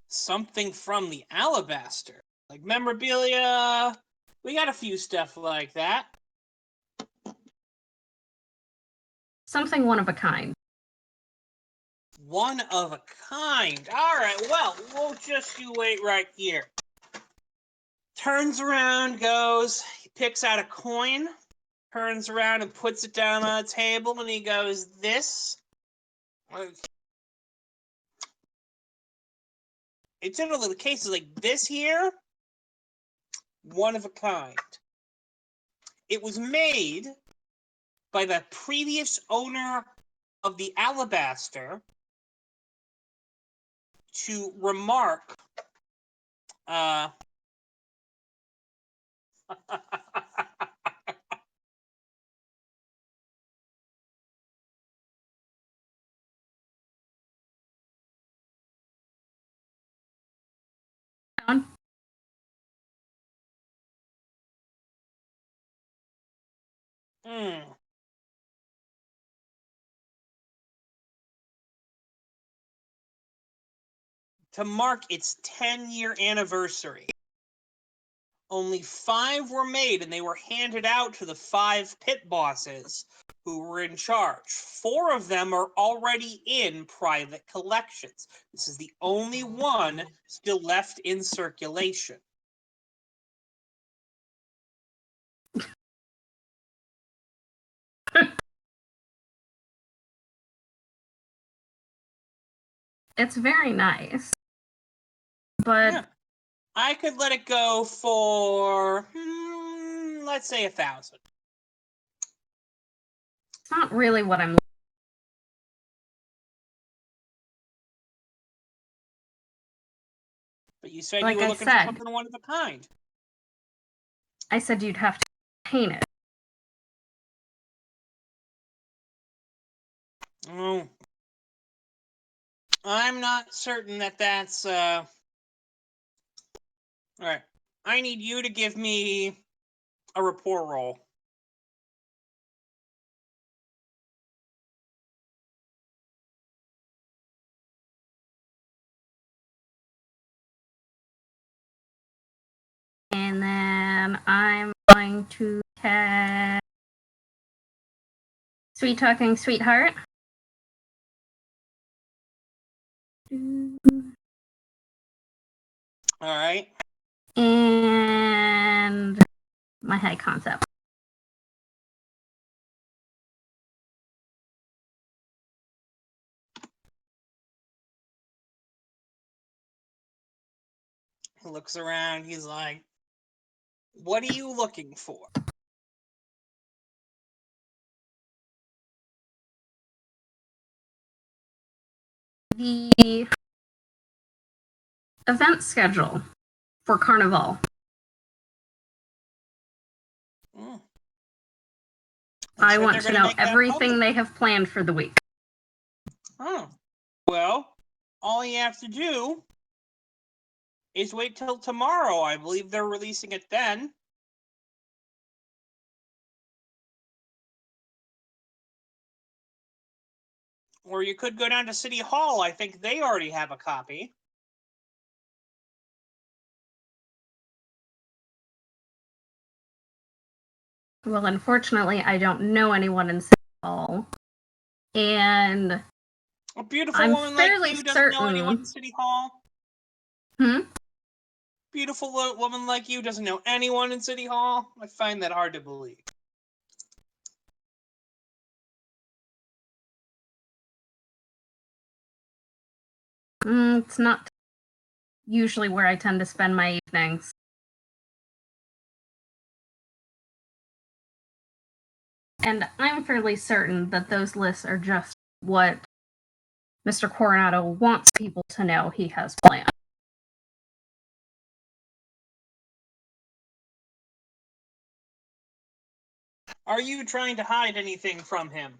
Something from the alabaster. Like memorabilia. We got a few stuff like that. Something one of a kind. One of a kind. All right, well, we'll just you wait right here. Turns around, goes, he picks out a coin, turns around and puts it down on the table, and he goes, "This." It's in a little case like this here. One of a kind. It was made by the previous owner of the alabaster to remark Down. to mark its 10-year anniversary. Only 5 were made, and they were handed out to the 5 pit bosses who were in charge. 4 of them are already in private collections. This is the only one still left in circulation. It's very nice. But Yeah. I could let it go for, let's say 1,000. it's not really what I'm. But you said Like you were I looking said. for something one of a kind. I said you'd have to paint it. Oh. I'm not certain that that's, Alright. I need you to give me a rapport roll. And then I'm going to cast Sweet Talking Sweetheart. Alright. And my high concept. He looks around, he's like, what are you looking for? The event schedule for Carnival. Hmm. I Said want they're to gonna know make that everything public. they have planned for the week. Huh. Well, all you have to do is wait till tomorrow. I believe they're releasing it then. Or you could go down to City Hall. I think they already have a copy. Well, unfortunately, I don't know anyone in City Hall. And A beautiful I'm woman like fairly you doesn't know anyone in certain. City Hall. Beautiful woman like you doesn't know anyone in City Hall. I find that hard to believe. It's not usually where I tend to spend my evenings. And I'm fairly certain that those lists are just what Mr. Coronado wants people to know he has planned. Are you trying to hide anything from him?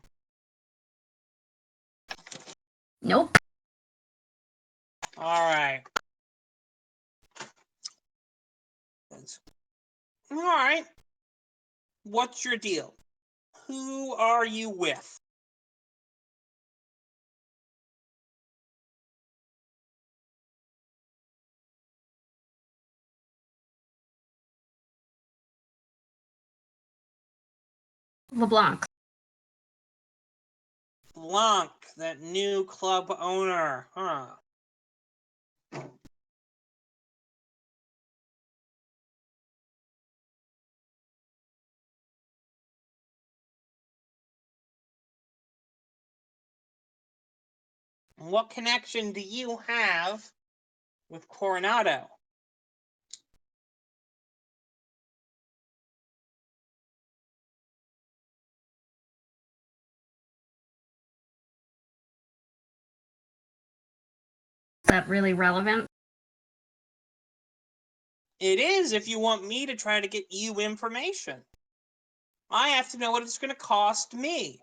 Nope. All right. All right. What's your deal? Who are you with? LeBlanc. Blanc, that new club owner, huh? What connection do you have with Coronado? Is that really relevant? It is if you want me to try to get you information. I have to know what it's going to cost me.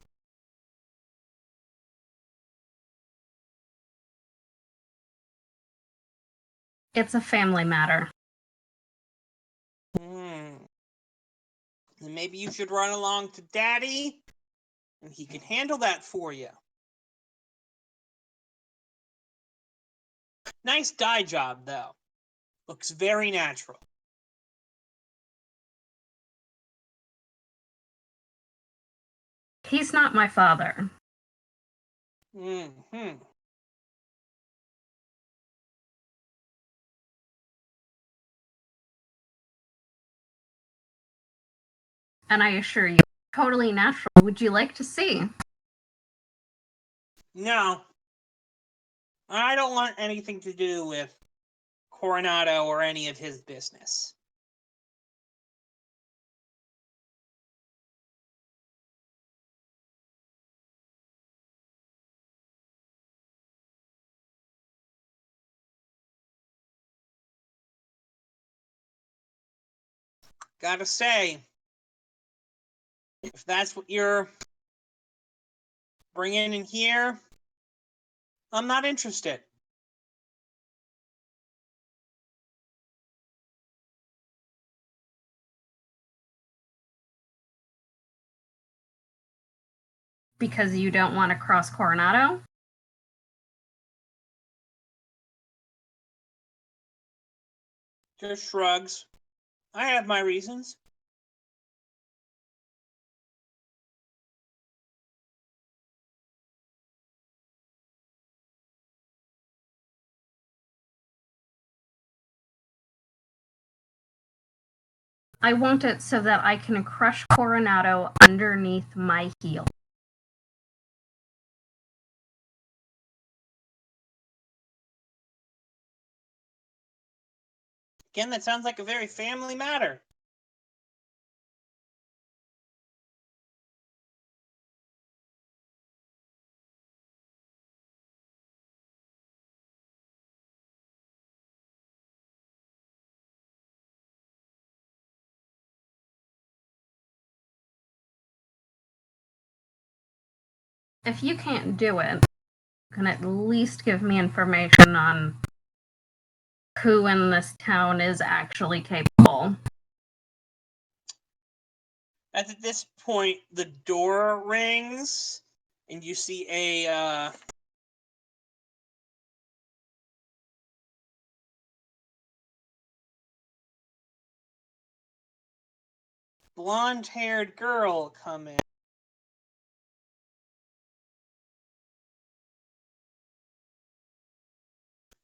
It's a family matter. Then maybe you should run along to Daddy, and he can handle that for you. Nice dye job, though. Looks very natural. He's not my father. Hmm. And I assure you, totally natural. Would you like to see? No. I don't want anything to do with Coronado or any of his business. gotta say, if that's what you're bringing in here, I'm not interested. Because you don't want to cross Coronado? Just shrugs. I have my reasons. I want it so that I can crush Coronado underneath my heel. Again, that sounds like a very family matter. If you can't do it, you can at least give me information on who in this town is actually capable. At this point, the door rings, and you see a blonde-haired girl come in.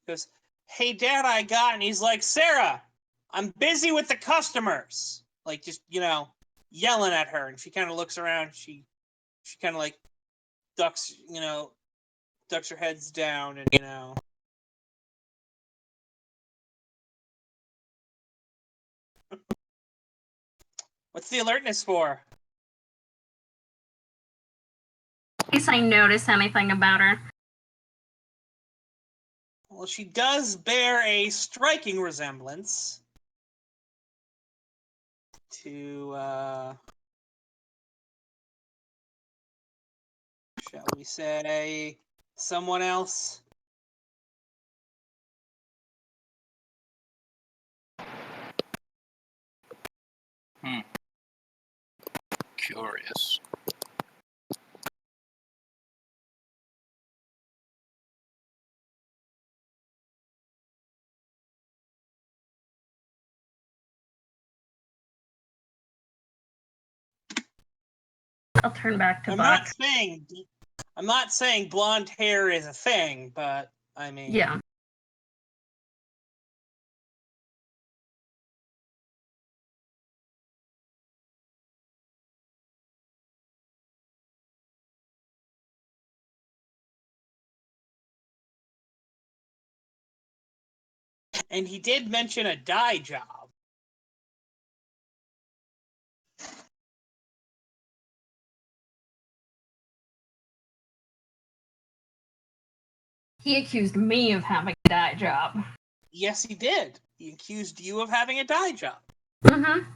Goes, "Hey, Dad, I got," and he's like, "Sarah, I'm busy with the customers." Like, just yelling at her, and she kind of looks around. She kind of like ducks, ducks her heads down, and what's the alertness for? In case I notice anything about her. Well, she does bear a striking resemblance to, shall we say, someone else. Curious. I'll turn back to I'm Buck. not saying blonde hair is a thing, but I mean, Yeah. and he did mention a dye job. He accused me of having a dye job. Yes, he did. He accused you of having a dye job. Mm-hmm.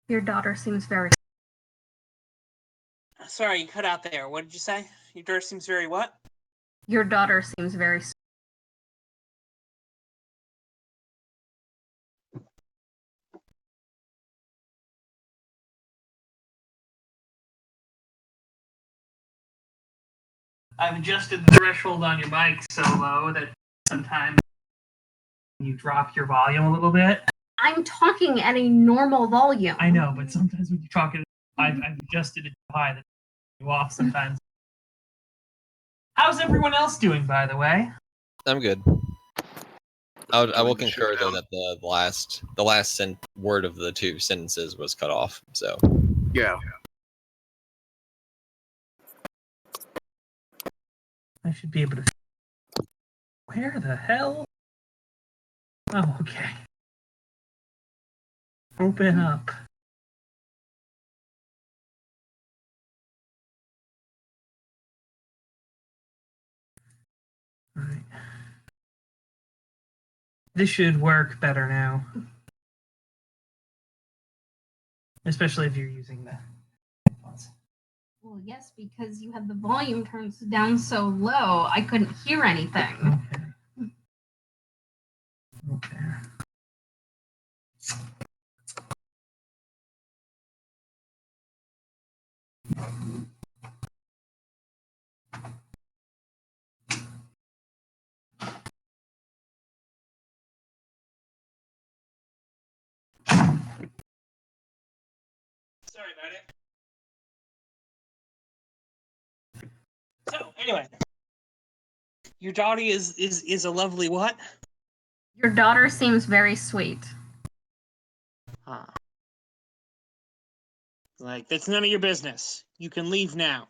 Your daughter seems very... Sorry, you cut out there. What did you say? Your daughter seems very what? Your daughter seems very... I've adjusted the threshold on your mic so low that sometimes you drop your volume a little bit. I'm talking at a normal volume. I know, but sometimes when you talk it, I've adjusted it too high that you off sometimes. How's everyone else doing, by the way? I'm good. I will Enjoying the concur though showdown. that the last word of the two sentences was cut off. So Yeah. I should be able to. Where the hell? Oh, okay. Open up. Right. This should work better now. Especially if you're using the headphones. Well, yes, because you had the volume turned down so low, I couldn't hear anything. Okay. Sorry about it. So anyway, your daughter is a lovely what? Your daughter seems very sweet. Huh. Like, that's none of your business. You can leave now.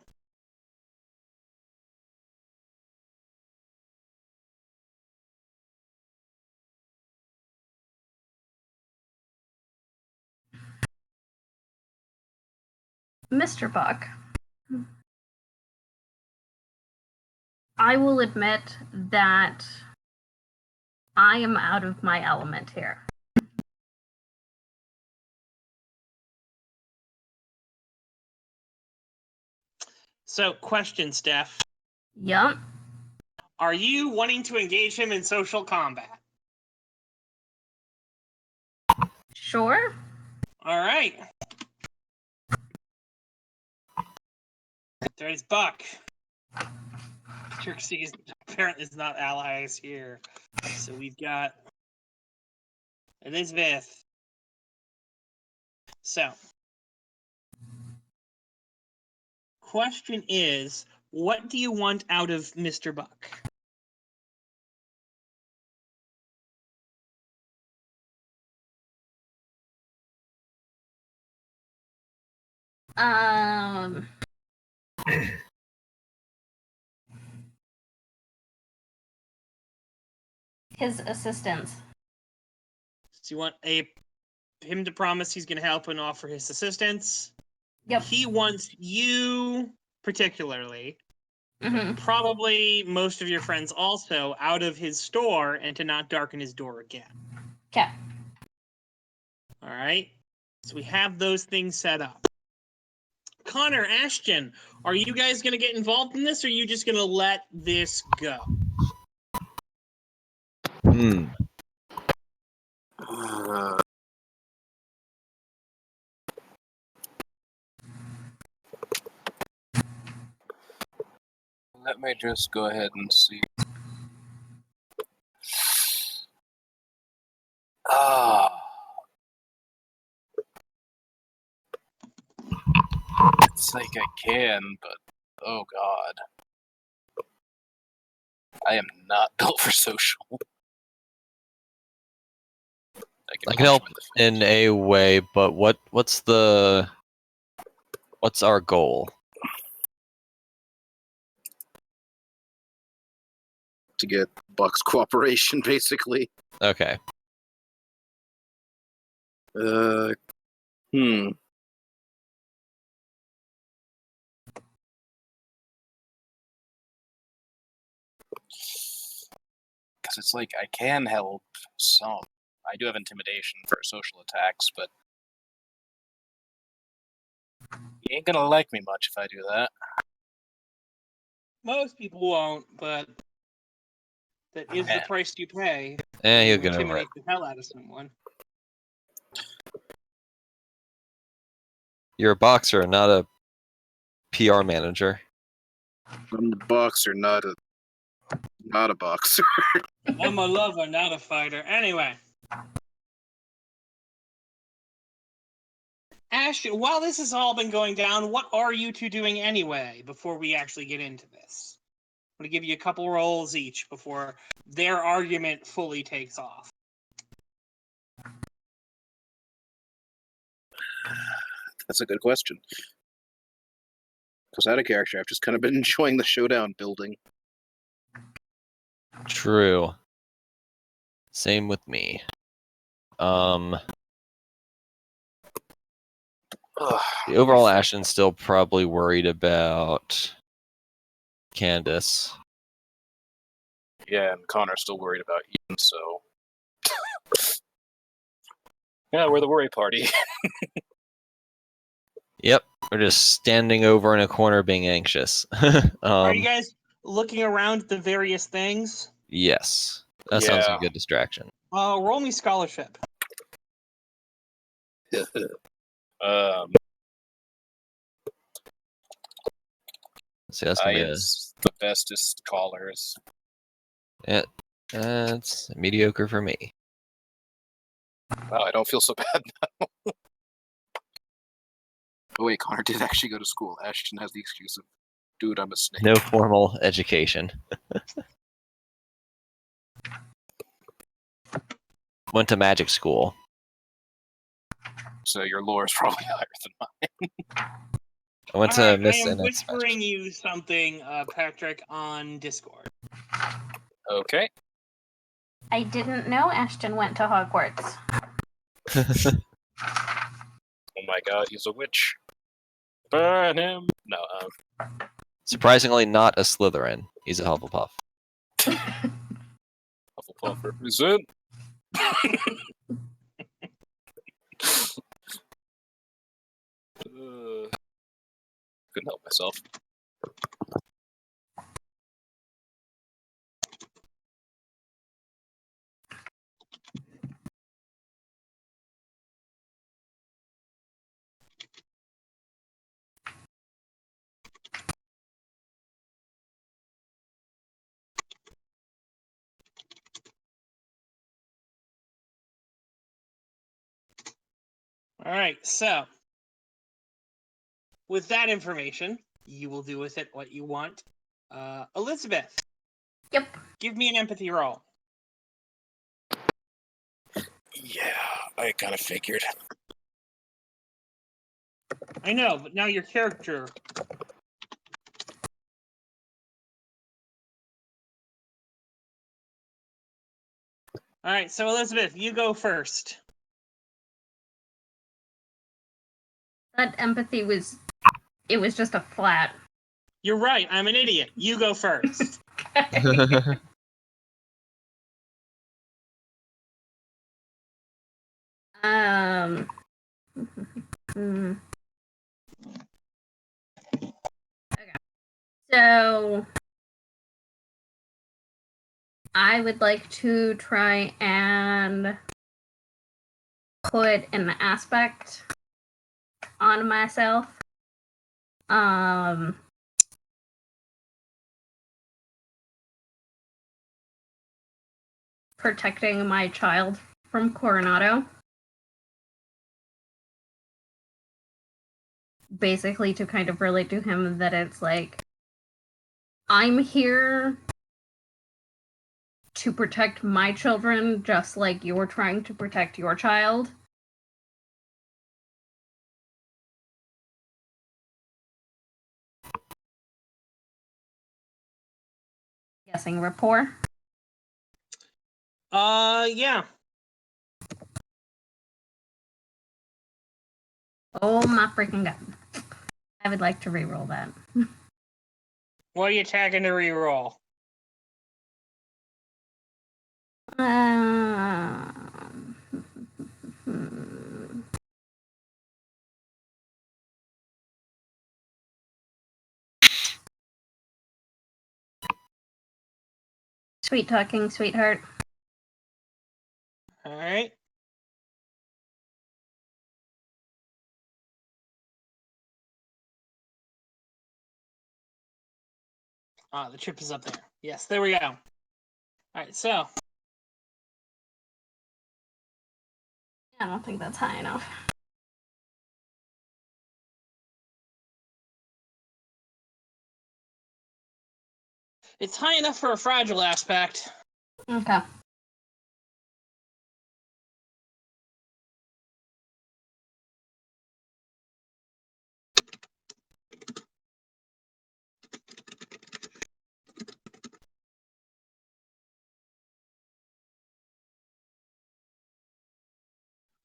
Mr. Buck, I will admit that I am out of my element here. So, question, Steph. Yup. Are you wanting to engage him in social combat? Sure. All right. There's Buck. Trixie's apparently is not allies here. So we've got Elizabeth. So, question is, what do you want out of Mr. Buck? His assistance. So you want him to promise he's going to help and offer his assistance? Yep. He wants you particularly, Mm-hmm. probably most of your friends also, out of his store and to not darken his door again. Okay. All right? So we have those things set up. Connor, Ashton, are you guys going to get involved in this, or are you just going to let this go? Let me just go ahead and see. Ah. It's like I can, but oh god. I am not built for social. I can help in a way, but what's our goal? To get Buck's cooperation, basically. Okay. Because it's like I can help some. I do have intimidation for social attacks, but you ain't gonna like me much if I do that. Most people won't, but that is the price you pay. He'll You get over it. intimidate the hell out of someone. You're a boxer, not a PR manager. I'm the boxer, not a boxer. I'm a lover, not a fighter. Anyway. Ash, while this has all been going down, what are you two doing anyway before we actually get into this? I'm going to give you a couple rolls each before their argument fully takes off. That's a good question. Because out of character, I've just kind of been enjoying the showdown building. True. Same with me. The overall Ashton's still probably worried about Candace. Yeah, and Connor's still worried about Ian, so... yeah, we're the worry party. Yep, we're just standing over in a corner being anxious. Are you guys looking around at the various things? Yes, that sounds like a Yeah. good distraction. Roll me scholarship. See, that's gonna be a... Ian's the bestest callers. Yeah, that's mediocre for me. Wow, I don't feel so bad. Oh wait, Connor did actually go to school. Ashton has the excuse of, dude, I'm a snake. No formal education. Went to magic school. So your lore is probably higher than mine. I went All to right, Miss I am Annette's magic whispering you something, Patrick, on Discord. Okay. I didn't know Ashton went to Hogwarts. school. Oh my god, he's a witch. Burn him! No, Surprisingly, not a Slytherin. He's a Hufflepuff. Hufflepuff represent. Couldn't help myself. All right, so with that information, you will do with it what you want. Elizabeth. Yep. Give me an empathy roll. Yeah, I kind of figured. I know, but now your character. All right, so Elizabeth, you go first. That empathy was... it was just a flat. You're right, I'm an idiot. You go first. hmm. Okay. So I would like to try and put an aspect on myself. Protecting my child from Coronado. Basically to kind of relate to him that it's like, I'm here to protect my children just like you're trying to protect your child. Guessing rapport. Yeah. Oh my freaking god. I would like to re-roll that. What are you tagging to reroll? Sweet talking, sweetheart. All right. The chip is up there. Yes, there we go. All right, so I don't think that's high enough. it's high enough for a fragile aspect. Okay.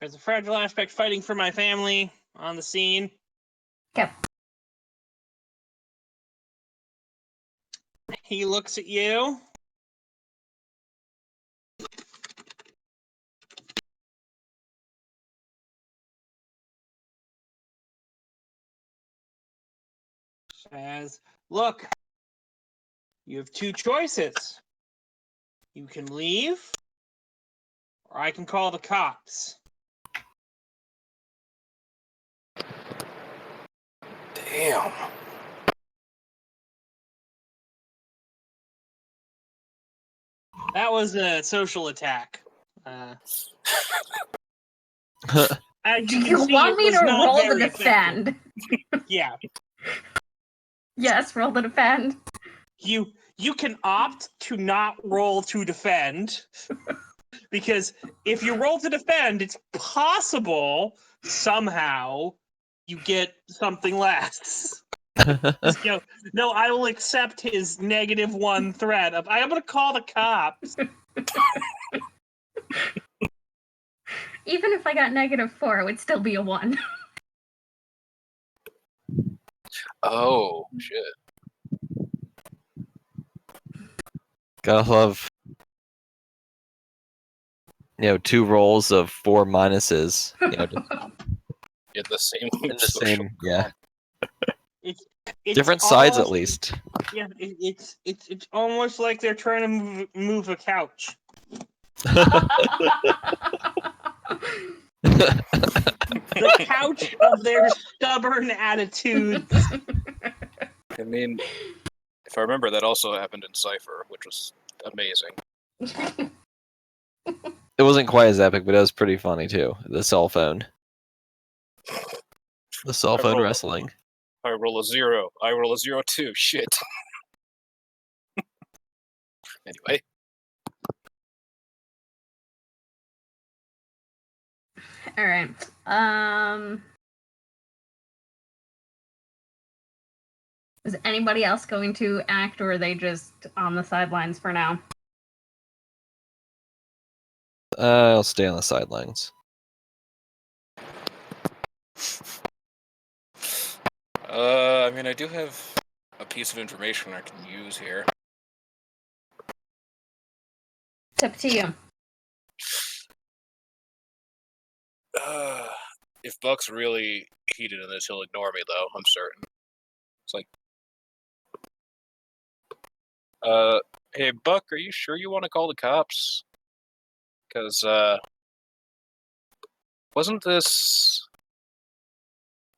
There's a fragile aspect fighting for my family on the scene. Okay. He looks at you. As, look, you have two choices. You can leave, or I can call the cops. Damn. That was a social attack. As Do you you can see, want it me was to not roll to very effective. defend? Yeah. Yes, roll to defend. You can opt to not roll to defend, because if you roll to defend, it's possible somehow you get something less. Just go, no, I will accept his -1 threat of I'm gonna call the cops. Even if I got -4, it would still be a 1. Oh shit! Gotta love, 2 rolls of 4 minuses. In the same In the social same, yeah. It's Different sides at almost- least. Yeah, it's almost like they're trying to move a couch. The couch of their stubborn attitudes. I mean, if I remember, that also happened in Cypher, which was amazing. It wasn't quite as epic, but it was pretty funny too. The cell phone. The cell phone roll- wrestling. I roll a 0. I roll a 0 too. Shit. Anyway, All right. Is anybody else going to act, or are they just on the sidelines for now? I'll stay on the sidelines. I mean, I do have a piece of information I can use here. It's up to you. If Buck's really heated in this, he'll ignore me, though. I'm certain. It's like, hey, Buck, are you sure you want to call the cops? Because, wasn't this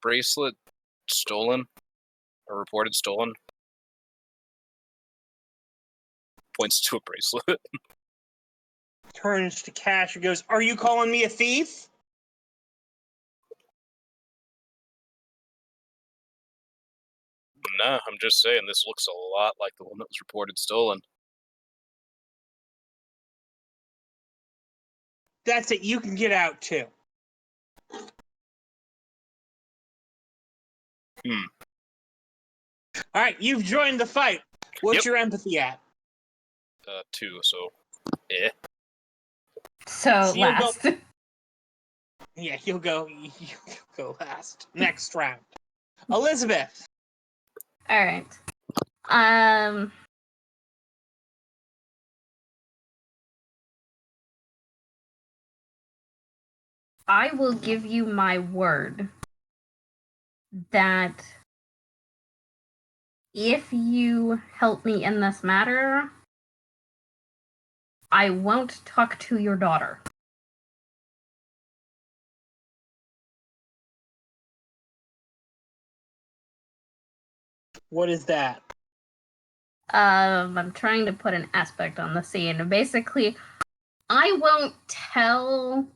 bracelet stolen? Or reported stolen? Points to a bracelet. Turns to Cash and goes, "Are you calling me a thief?" Nah, I'm just saying, this looks a lot like the one that was reported stolen. That's it. You can get out too. All right, you've joined the fight. What's Yep. your empathy at? 2, so, eh. So you'll go- last. Yeah, you'll go last. Next round. Elizabeth. All right. I will give you my word that if you help me in this matter, I won't talk to your daughter. What is that? I'm trying to put an aspect on the scene. Basically, I won't tell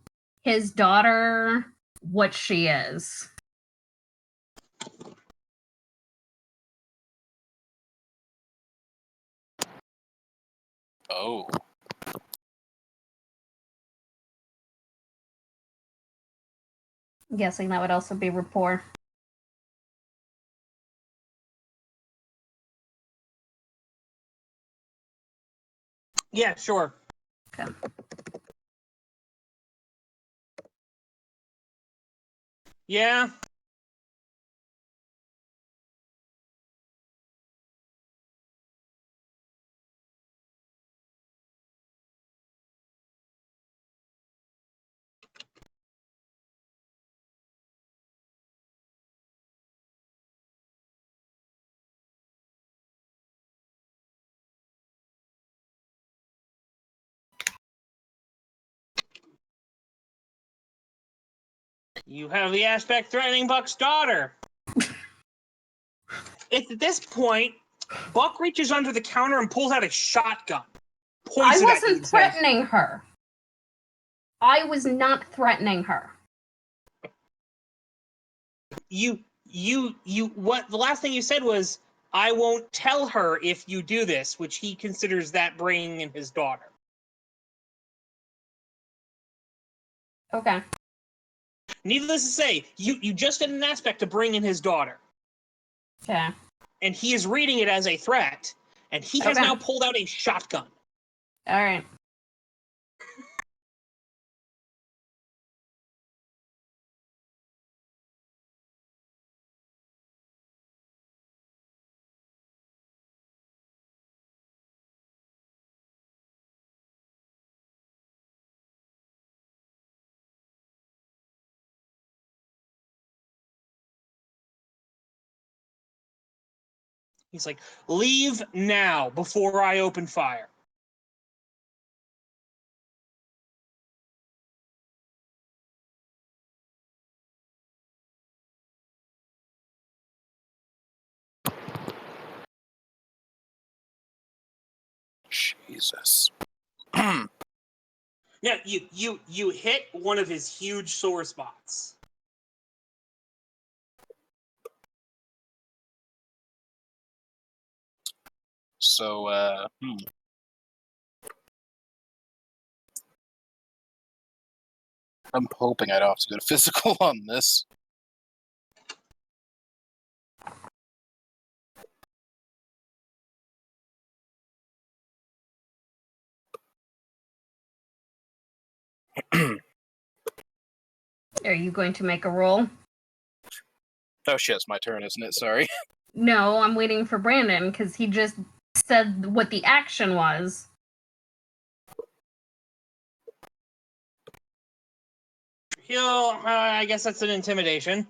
his daughter what she is. Oh. I'm guessing that would also be rapport. Yeah, sure. Okay. Yeah. You have the aspect threatening Buck's daughter. It's at this point, Buck reaches under the counter and pulls out a shotgun. I Points it at you wasn't and says, threatening her. I was not threatening her. What the last thing you said was, I won't tell her if you do this, which he considers that bringing in his daughter. Okay. Needless to say, you just did an aspect to bring in his daughter. Okay. And he is reading it as a threat, and he has Okay. now pulled out a shotgun. All right. He's like, leave now before I open fire. Jesus. Yeah, you hit one of his huge sore spots. So, I'm hoping I don't have to go to physical on this. Are you going to make a roll? Oh shit, it's my turn, isn't it? Sorry. No, I'm waiting for Brandon because he just said what the action was. I guess that's an intimidation.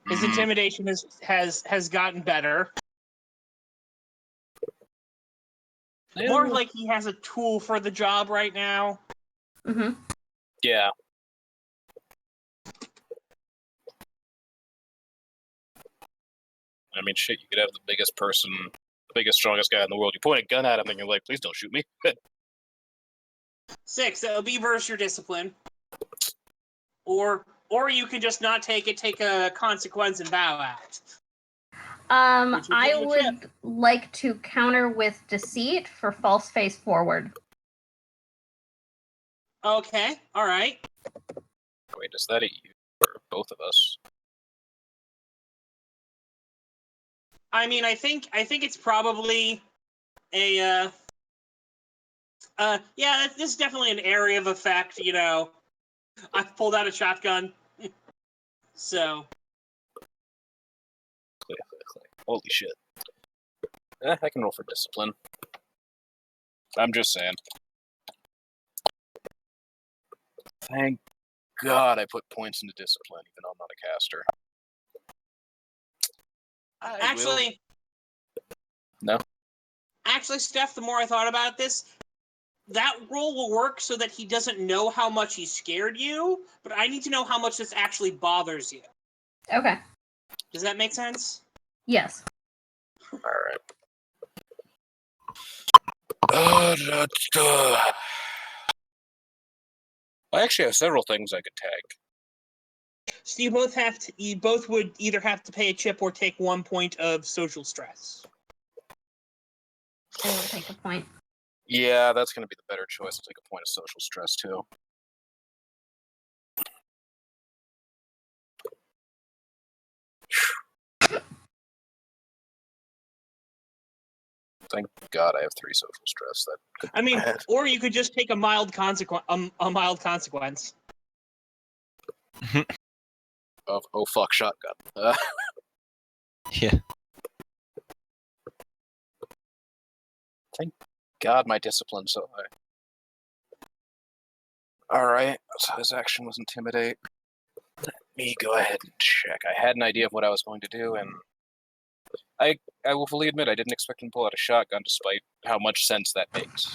His intimidation has gotten better. More like he has a tool for the job right now. Mm-hmm. Yeah. I mean, shit, you could have the biggest person, the biggest, strongest guy in the world. You point a gun at him and you're like, please don't shoot me. 6, that'll be versus your discipline. Or you can just not take it, take a consequence and bow out. Which would I give you a would chip. like to counter with deceit for false face forward. Okay, alright. Wait, is that a you or both of us? I mean, I think it's probably a yeah, this is definitely an area of effect, you know. I've pulled out a shotgun. So Holy shit. I can roll for discipline. I'm just saying. Thank God I put points into discipline, even though I'm not a caster. actually No? Actually, Steph, the more I thought about this, that roll will work so that he doesn't know how much he scared you, but I need to know how much this actually bothers you. Okay. Does that make sense? Yes. Alright. I actually have several things I could tag. So you both would either have to pay a chip or take 1 point of social stress. I will take a point. Yeah, that's going to be the better choice. I'll take a point of social stress, too. Thank God I have 3 social stress. That I mean, or you could just take a mild consequence. of oh fuck shotgun. Yeah. Thank God my discipline's so high. Alright, so his action was intimidate. Let me go ahead and check. I had an idea of what I was going to do, and I will fully admit I didn't expect him to pull out a shotgun despite how much sense that makes.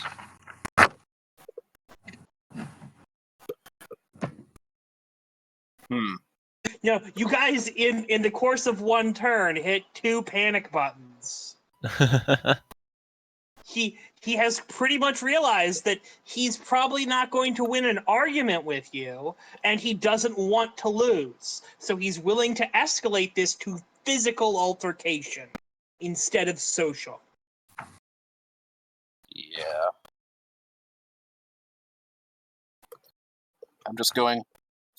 You know, you guys in the course of one turn hit 2 panic buttons. He has pretty much realized that he's probably not going to win an argument with you, and he doesn't want to lose. So he's willing to escalate this to physical altercation instead of social. Yeah. I'm just going,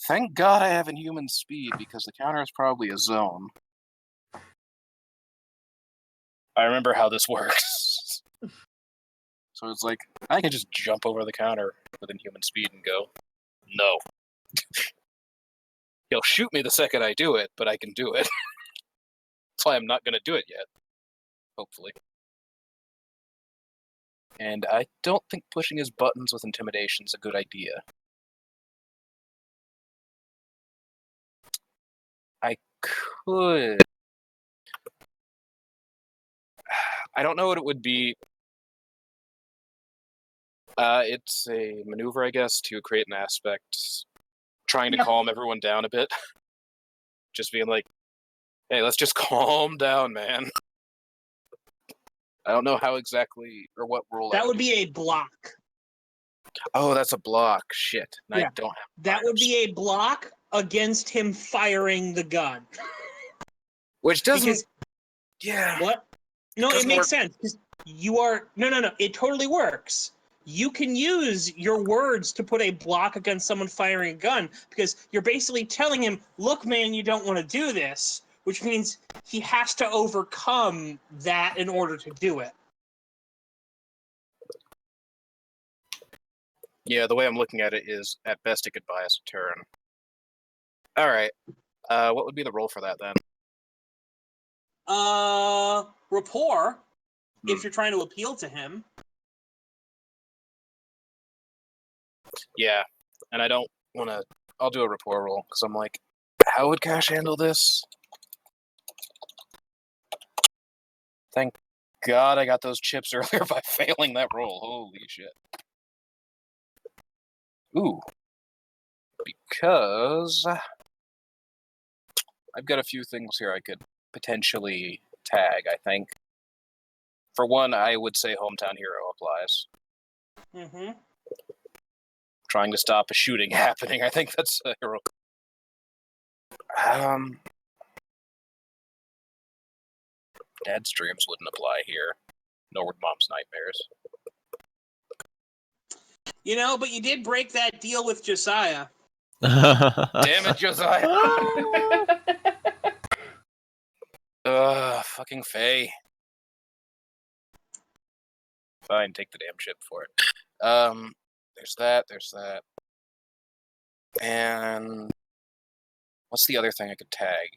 thank God I have inhuman speed, because the counter is probably a zone. I remember how this works. So it's like, I can just jump over the counter with inhuman speed and go, no. He'll shoot me the second I do it, but I can do it. That's why I'm not going to do it yet. Hopefully. And I don't think pushing his buttons with intimidation is a good idea. I could... I don't know what it would be. It's a maneuver, I guess, to create an aspect, trying to calm everyone down a bit. Just being like, hey, let's just calm down, man. I don't know how exactly, or what rule That would be a block. Oh, that's a block. Shit. Yeah. I don't have That would be a block against him firing the gun. Which doesn't... Because, yeah. what? No, it doesn't makes work. sense. Because you are... No. It totally works. You can use your words to put a block against someone firing a gun, because you're basically telling him, look, man, you don't want to do this, which means he has to overcome that in order to do it. Yeah, the way I'm looking at it is, at best, it could buy us a turn. Alright. What would be the roll for that, then? Rapport, if you're trying to appeal to him. Yeah, and I don't want to... I'll do a rapport roll, because I'm like, how would Cash handle this? Thank God I got those chips earlier by failing that roll. Holy shit. Ooh. Because... I've got a few things here I could potentially tag, I think. For one, I would say Hometown Hero applies. Mm-hmm. Trying to stop a shooting happening. I think that's a hero. Dad's dreams wouldn't apply here. Nor would Mom's nightmares. You know, but you did break that deal with Josiah. Damn it, Josiah! Fucking Faye. Fine, take the damn chip for it. There's that. And what's the other thing I could tag?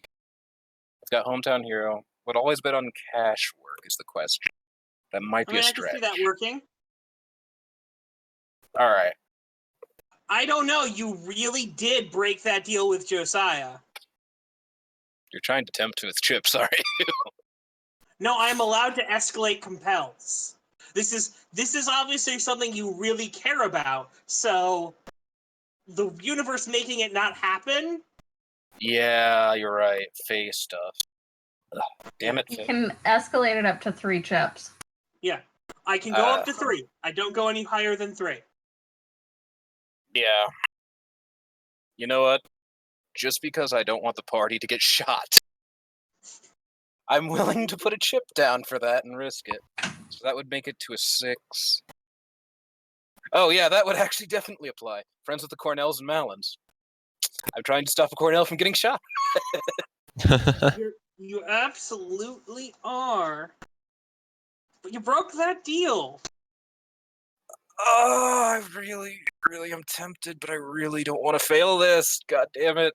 I've got Hometown Hero. Would always bet on cash work is the question. That might be a I stretch. can see that working. Alright. I don't know. You really did break that deal with Josiah. You're trying to tempt with chips, are you? No, I'm allowed to escalate compels. This is obviously something you really care about, so the universe making it not happen. Yeah, you're right. Faye stuff. Ugh, damn it, You Faye. can escalate it up to 3 chips. Yeah. I can go up to 3. I don't go any higher than 3. Yeah. You know what? Just because I don't want the party to get shot, I'm willing to put a chip down for that and risk it. So that would make it to a 6. Oh yeah, that would actually definitely apply. Friends with the Cornells and Malins. I'm trying to stop a Cornell from getting shot. You absolutely are. But you broke that deal. Oh, I really am tempted, but I really don't want to fail this. God damn it.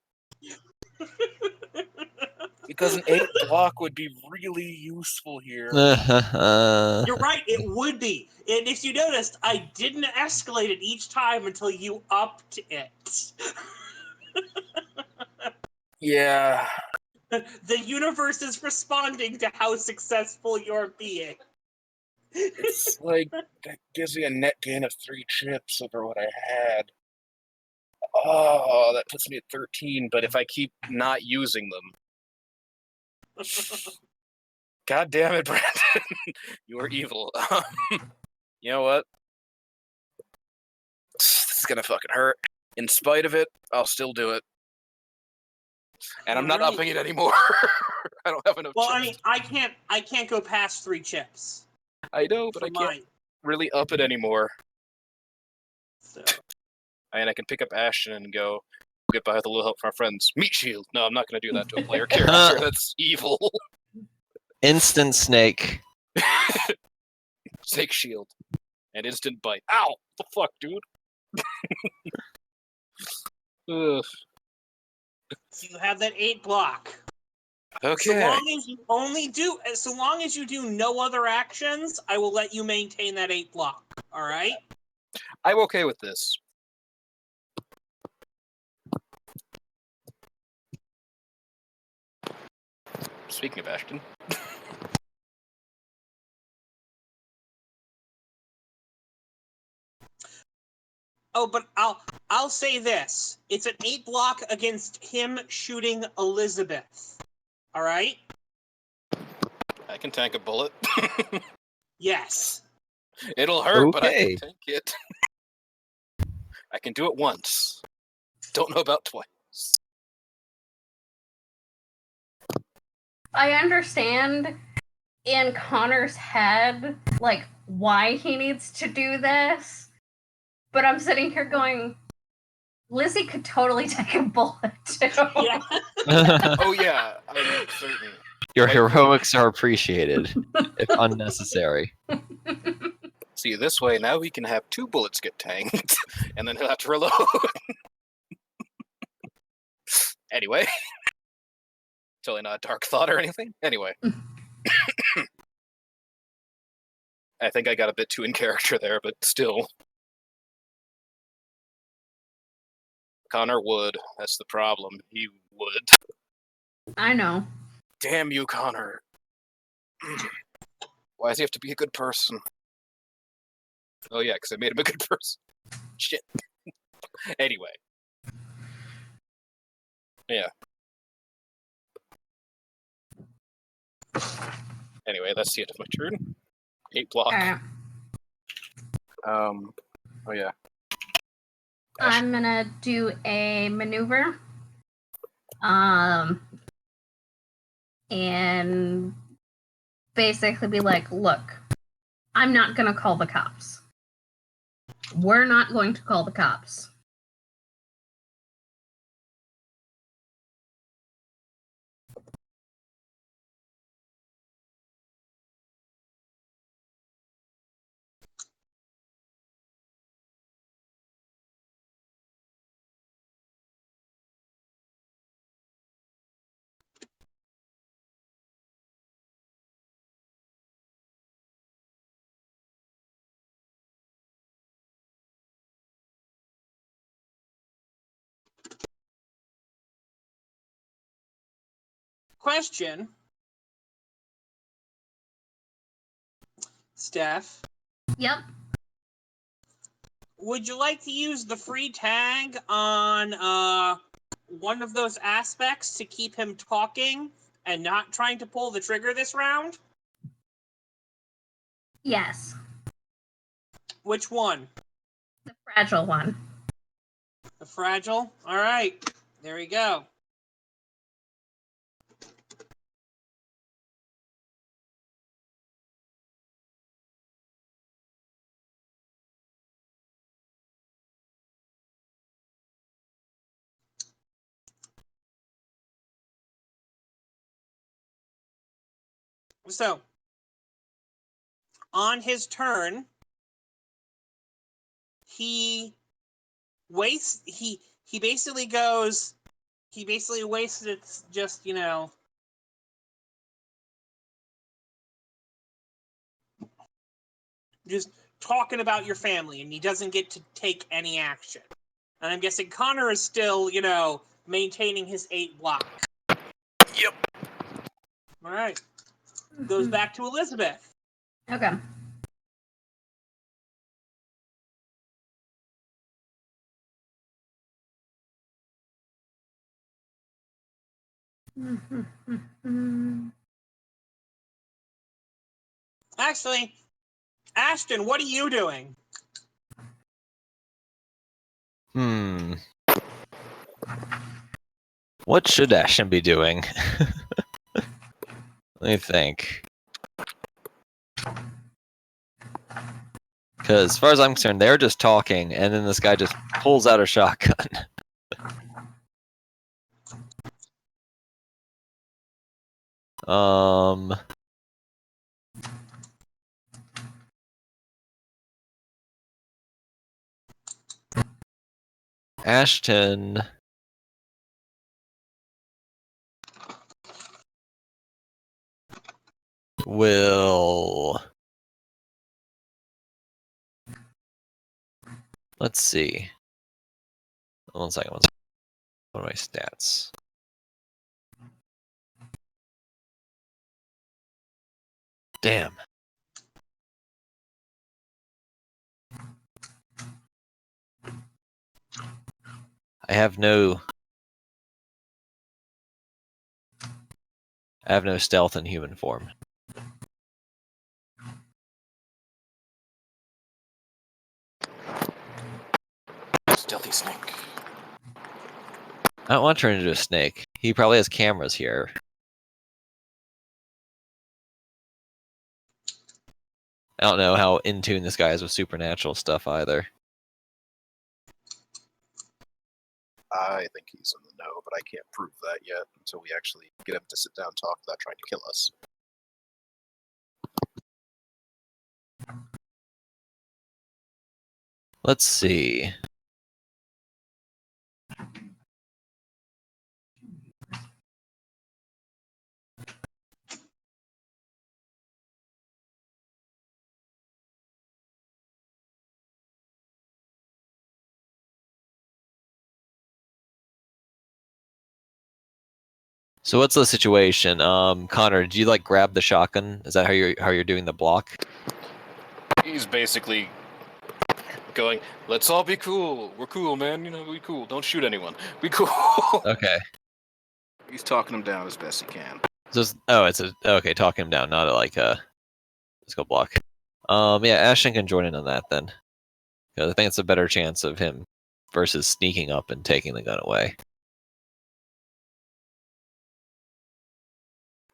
Because an 8 block would be really useful here. You're right, it would be. And if you noticed, I didn't escalate it each time until you upped it. Yeah. The universe is responding to how successful you're being. It's like, that gives me a net gain of 3 chips over what I had. Oh, that puts me at 13, but if I keep not using them... God damn it, Brandon. You are evil. You know what? This is gonna fucking hurt. In spite of it, I'll still do it. And I'm not upping it anymore. I don't have enough Well, chips. I mean, I can't go past 3 chips. I know, but for I can't mine. really up it anymore. So. And I can pick up Ashton and go get by with a little help from our friends. Meat shield. No, I'm not going to do that to a player character. That's evil. Instant snake. Snake shield. And instant bite. Ow! What the fuck, dude? Ugh. So you have that 8 block. Okay. So long as you do no other actions, I will let you maintain that 8 block. All right? I'm okay with this. Speaking of Ashton. Oh, but I'll say this. It's an 8 block against him shooting Elizabeth. All right? I can tank a bullet. Yes. It'll hurt, but I Okay. can tank it. I can do it once. Don't know about twice. I understand in Connor's head, like, why he needs to do this, but I'm sitting here going, Lizzie could totally take a bullet, too. Yeah. Oh yeah, I'm certain. Your Wait. heroics are appreciated, if unnecessary. See, this way now we can have 2 bullets get tanked, and then he'll have to reload. Anyway. Totally not a dark thought or anything. Anyway. I think I got a bit too in character there, but still. Connor would. That's the problem. He would. I know. Damn you, Connor. Why does he have to be a good person? Oh yeah, because I made him a good person. Shit. Anyway. Yeah. Anyway, that's the end of my turn. 8 block. Alright. Oh yeah. I'm gonna do a maneuver. And basically be like, look, I'm not gonna call the cops. We're not going to call the cops. Question. Steph, Yep. would you like to use the free tag on one of those aspects to keep him talking and not trying to pull the trigger this round? Yes. Which one? The fragile one. The fragile? All right. There we go. So, on his turn, he wastes he basically goes he basically wasted just, just talking about your family, and he doesn't get to take any action. And I'm guessing Connor is still, maintaining his 8 block. Yep. All right. Goes back to Elizabeth. Okay. Actually, Ashton, what are you doing? What should Ashton be doing? Let me think. Because as far as I'm concerned, they're just talking, and then this guy just pulls out a shotgun. Ashton will... Let's see. One second. What are my stats? Damn. I have no stealth in human form. Stealthy snake. I don't want to turn into a snake. He probably has cameras here. I don't know how in tune this guy is with supernatural stuff either. I think he's in the know, but I can't prove that yet until we actually get him to sit down and talk without trying to kill us. Let's see. So what's the situation? Connor, did you like grab the shotgun? Is that how you're doing the block? He's basically going, let's all be cool. We're cool, man. You know, we cool. Don't shoot anyone. We cool. Okay. He's talking him down as best he can. Just okay. Talk him down, not like let's go block. Yeah, Ashton can join in on that then, because I think it's a better chance of him versus sneaking up and taking the gun away.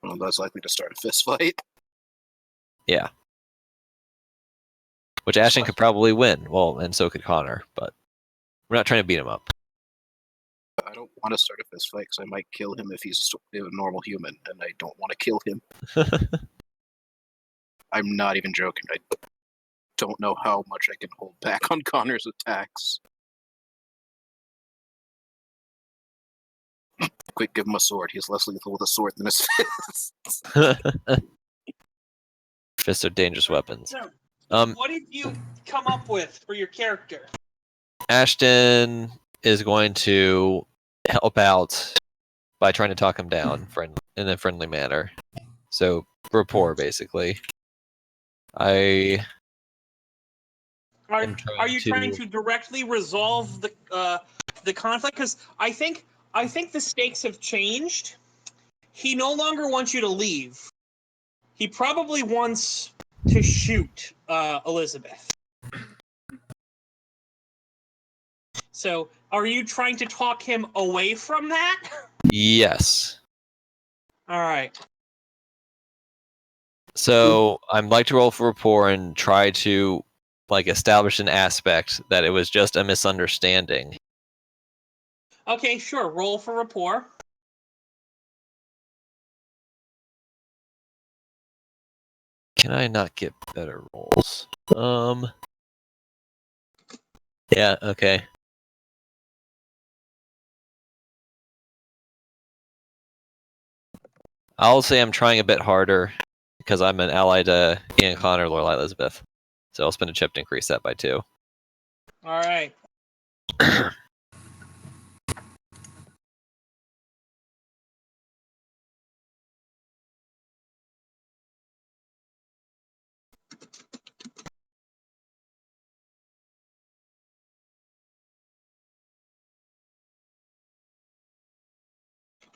Well, less likely to start a fist fight. Yeah. Which Ashton could probably win. Well, and so could Connor, but we're not trying to beat him up. I don't want to start a fist fight because I might kill him if he's a normal human, and I don't want to kill him. I'm not even joking. I don't know how much I can hold back on Connor's attacks. Quick, give him a sword. He's less lethal with a sword than his fists. Fists are dangerous weapons. So, what did you come up with for your character? Ashton is going to help out by trying to talk him down in a friendly manner. So rapport, basically. Are you trying to directly resolve the conflict? Because I think the stakes have changed. He no longer wants you to leave. He probably wants to shoot Elizabeth. So, are you trying to talk him away from that? Yes. All right. So I'd like to roll for rapport and try to establish an aspect that it was just a misunderstanding. Okay, sure. Roll for rapport. Can I not get better rolls? Yeah, okay. I'll say I'm trying a bit harder because I'm an ally to Ian Connor, Lorelei Elizabeth. So I'll spend a chip to increase that by 2. All right.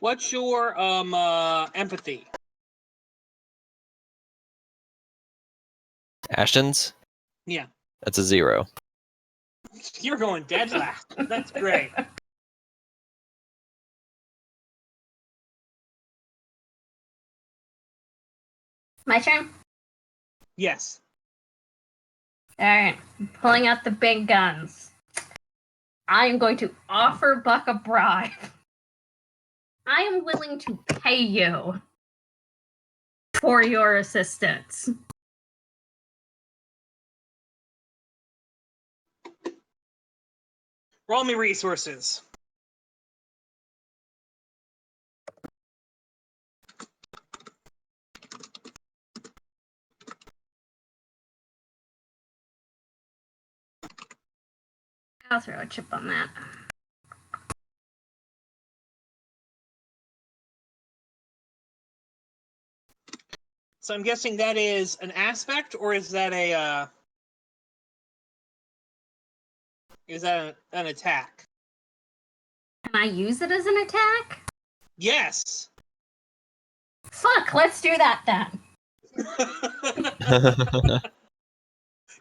What's your empathy? Ashton's? Yeah. That's a 0. You're going dead last. That's great. My turn? Yes. Alright, pulling out the big guns. I am going to offer Buck a bribe. I am willing to pay you for your assistance. Roll me resources. I'll throw a chip on that. So I'm guessing that is an aspect, or is that an attack? Can I use it as an attack? Yes. Fuck, let's do that then.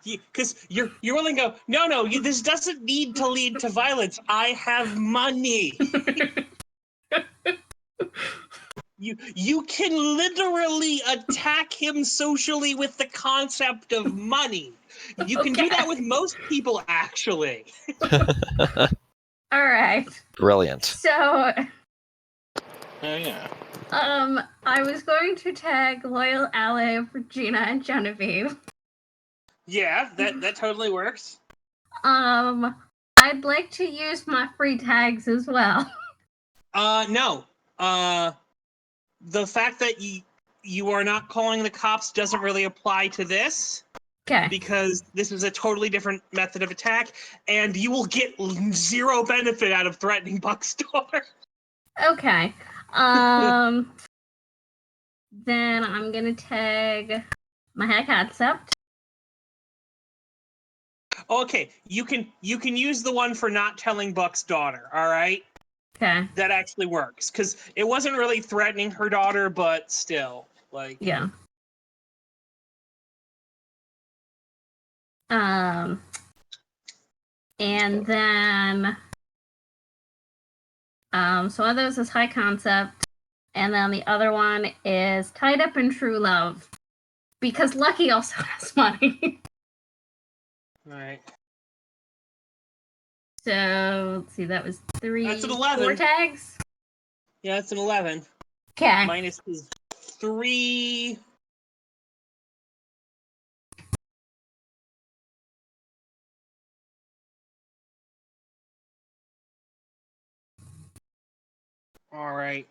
Because you're willing to go, no, this doesn't need to lead to violence. I have money. You can literally attack him socially with the concept of money. You can do that with most people, actually. All right. Brilliant. So, Oh yeah. I was going to tag loyal ally of Regina and Genevieve. Yeah, that totally works. I'd like to use my free tags as well. No. The fact that you are not calling the cops doesn't really apply to this. Okay. Because this is a totally different method of attack, and you will get 0 benefit out of threatening Buck's daughter. Okay. Then I'm gonna tag my hack concept. Okay, you can use the one for not telling Buck's daughter, all right? Okay. That actually works, because it wasn't really threatening her daughter, but still, like... Yeah. And then, so one of those is high concept, and then the other one is tied up in true love, because Lucky also has money. All right. So let's see, that was 3. That's an 11. 4 tags. Yeah, that's an 11. Okay. Minus is 3... All right.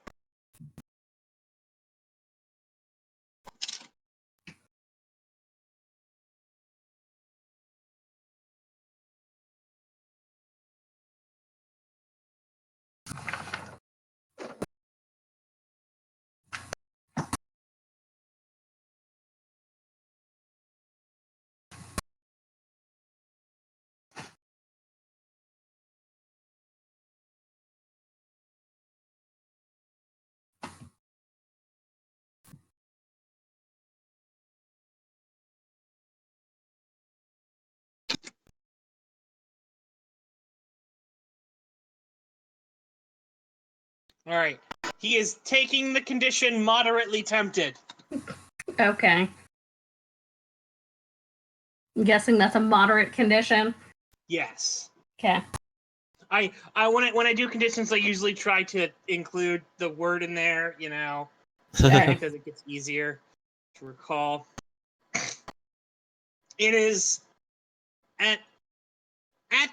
All right. He is taking the condition moderately tempted. Okay. I'm guessing that's a moderate condition. Yes. Okay. I when I do conditions, I usually try to include the word in there, you know, because it gets easier to recall. It is at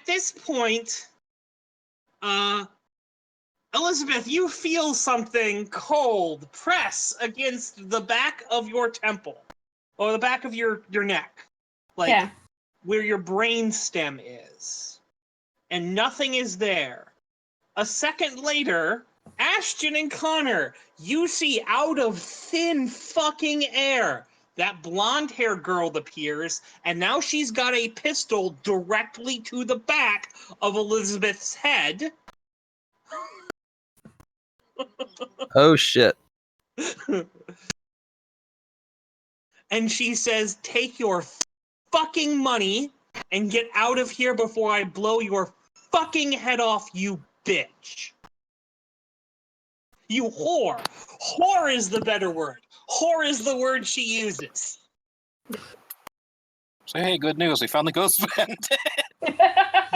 this point, Elizabeth, you feel something cold press against the back of your temple, or the back of your neck, like Yeah. where your brain stem is, and nothing is there. A second later, Ashton and Connor, you see out of thin fucking air, that blonde-haired girl appears, and now she's got a pistol directly to the back of Elizabeth's head. Oh shit. And she says, take your fucking money and get out of here before I blow your fucking head off, you bitch. You whore. Whore is the better word. Whore is the word she uses. So hey, good news. We found the ghost vent.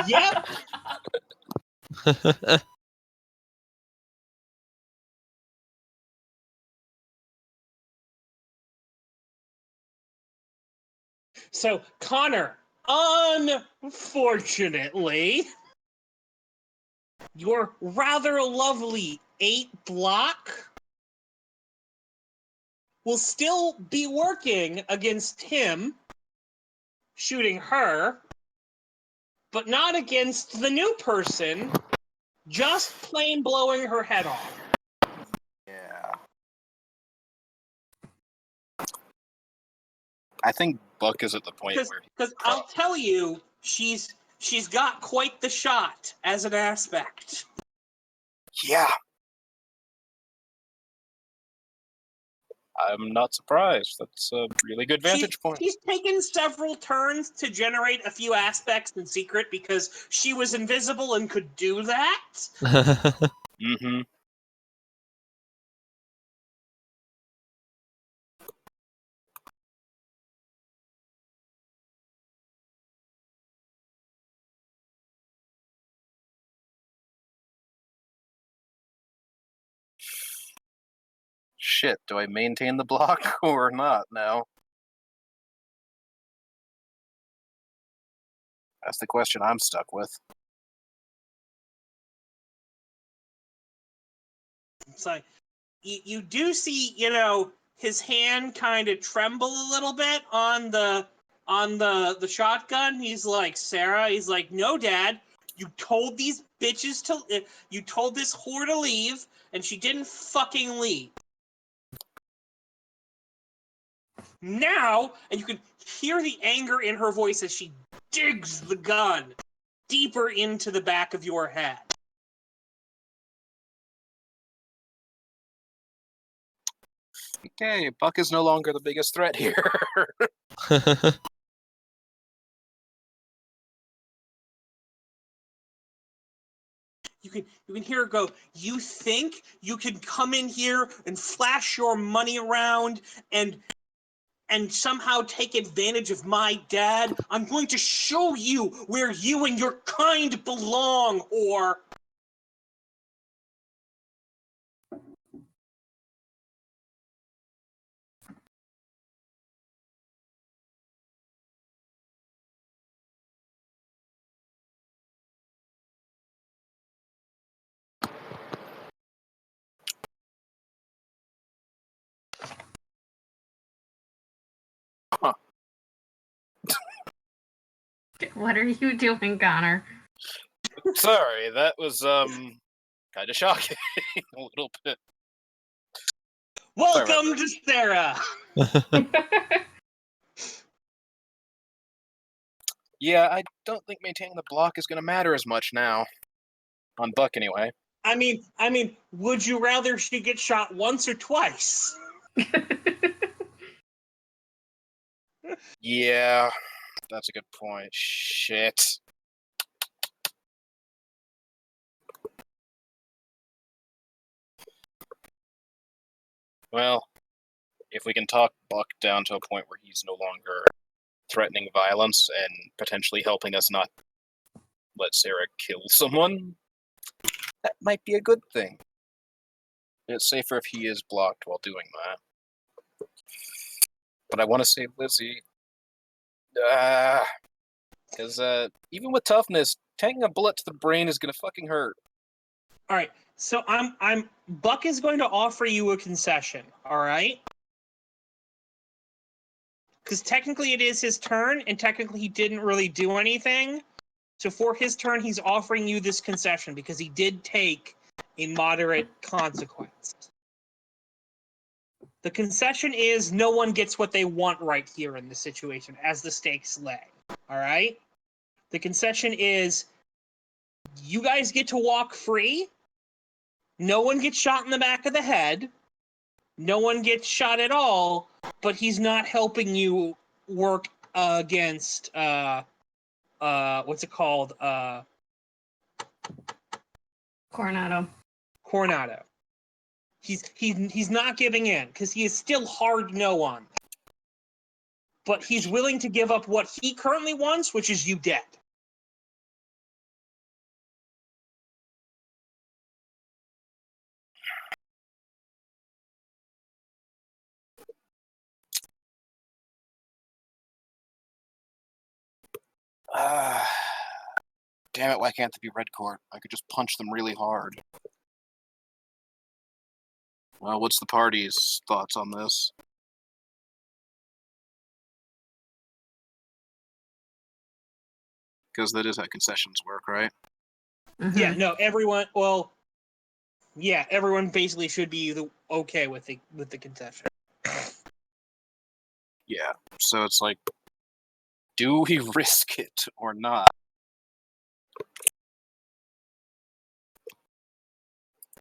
Yep. So, Connor, unfortunately, your rather lovely 8 block will still be working against him, shooting her, but not against the new person, just plain blowing her head off. Yeah. I think Buck is at the point where Because I'll tell you, she's got quite the shot as an aspect. yeah. I'm not surprised. That's a really good vantage point. She's taken several turns to generate a few aspects in secret because she was invisible and could do that. Mm-hmm. Shit, do I maintain the block or not now? That's the question I'm stuck with. So you do see, his hand kind of tremble a little bit on the shotgun. He's like, Sarah, he's like, no, Dad, you told these bitches you told this whore to leave, and she didn't fucking leave. Now, and you can hear the anger in her voice as she digs the gun deeper into the back of your head. Okay, Buck is no longer the biggest threat here. You can hear her go, you think you can come in here and flash your money around and somehow take advantage of my dad? I'm going to show you where you and your kind belong, or... Huh. What are you doing, Connor? Sorry, that was kind of shocking a little bit. Welcome to Sarah! Yeah, I don't think maintaining the block is going to matter as much now. On Buck, anyway. I mean, would you rather she get shot once or twice? Yeah, that's a good point. Shit. Well, if we can talk Buck down to a point where he's no longer threatening violence and potentially helping us not let Sarah kill someone, that might be a good thing. It's safer if he is blocked while doing that. But I want to save Lizzie. Because even with toughness, taking a bullet to the brain is going to fucking hurt. All right, so Buck is going to offer you a concession, all right? Because technically it is his turn, and technically he didn't really do anything. So for his turn, he's offering you this concession because he did take a moderate consequence. The concession is no one gets what they want right here in this situation, as the stakes lay. All right? The concession is you guys get to walk free. No one gets shot in the back of the head. No one gets shot at all, but he's not helping you work against what's it called? Coronado. Coronado. He's not giving in because he is still hard no on. But he's willing to give up what he currently wants, which is you dead. Damn it, why can't they be red court? I could just punch them really hard. Well, what's the party's thoughts on this? Because that is how concessions work, right? Mhm. Yeah, no, everyone. Well, yeah, everyone basically should be okay with the concession. Yeah. So it's like, do we risk it or not?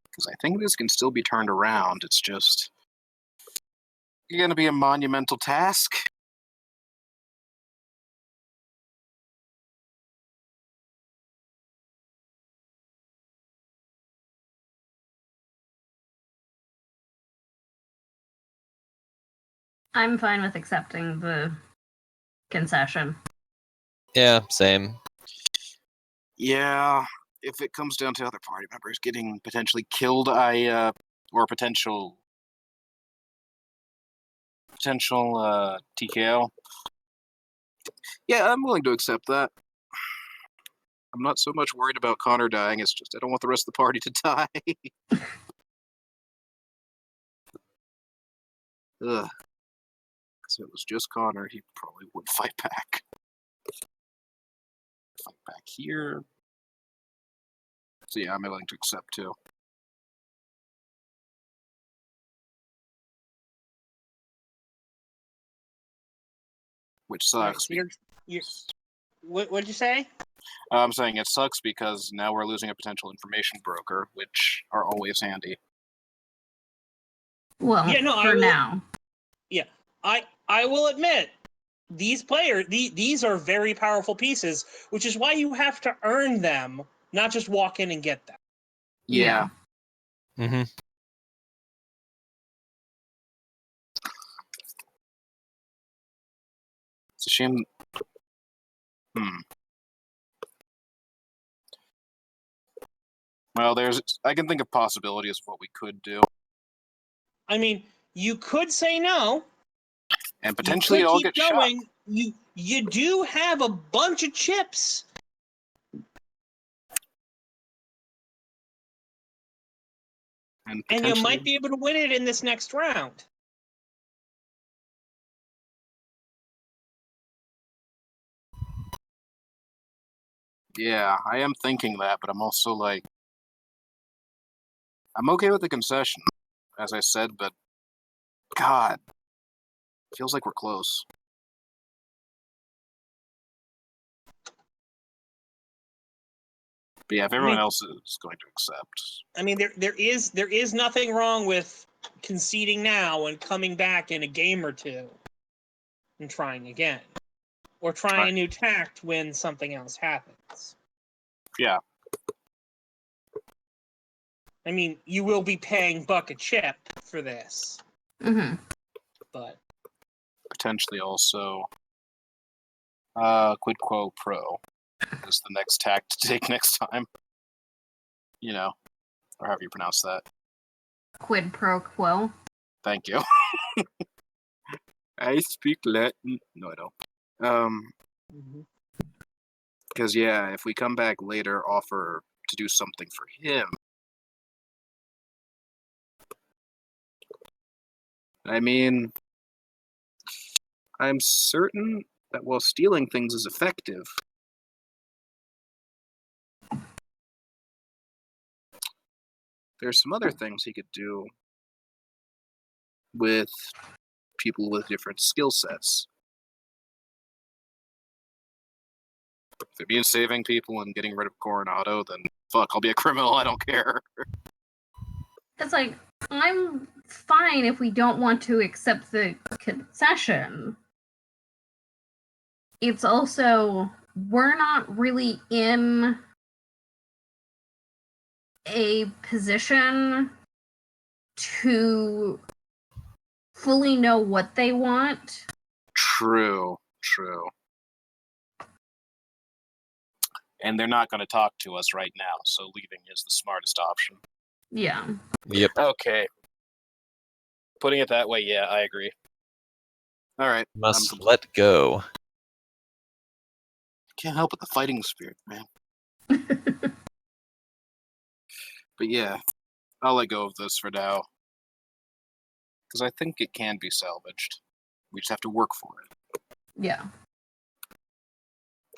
Because I think this can still be turned around. It's just going to be a monumental task. I'm fine with accepting the concession. Yeah, same. Yeah, if it comes down to other party members getting potentially killed, or potential TKO. Yeah, I'm willing to accept that. I'm not so much worried about Connor dying, it's just I don't want the rest of the party to die. Ugh. If it was just Connor, he probably would fight back. Fight back here. So yeah, I'm willing to accept too. Which Right, sucks. so what'd you say? I'm saying it sucks because now we're losing a potential information broker, which are always handy. Well, Yeah, no, for now. Yeah, I will admit these players these are very powerful pieces, which is why you have to earn them, not just walk in and get them. Yeah. Mm-hmm. It's a shame. Well, I can think of possibilities of what we could do. I mean, you could say no. And You potentially could all keep get shot. going. You do have a bunch of chips. And you might be able to win it in this next round. Yeah, I am thinking that, but I'm also like, I'm okay with the concession, as I said, but God, feels like we're close. But yeah, if everyone else is going to accept. I mean, there is nothing wrong with conceding now and coming back in a game or two and trying again. Or trying a new tact when something else happens. Yeah. I mean, you will be paying Buck a chip for this. Mm-hmm. But potentially also quid quo pro is the next tact to take next time. You know, or however you pronounce that. Quid pro quo. Thank you. I speak Latin. No, I don't. Because yeah, if we come back later, offer to do something for him. I mean, I'm certain that while stealing things is effective, there's some other things he could do with people with different skill sets. If it means saving people and getting rid of Coronado, then fuck, I'll be a criminal, I don't care. It's like, I'm fine if we don't want to accept the concession. It's also, we're not really in a position to fully know what they want. True. And they're not going to talk to us right now, so leaving is the smartest option. Yeah. Yep. Okay. Putting it that way, yeah, I agree. All right. Must let go. Can't help with the fighting spirit, man. But yeah, I'll let go of this for now. Because I think it can be salvaged. We just have to work for it. Yeah.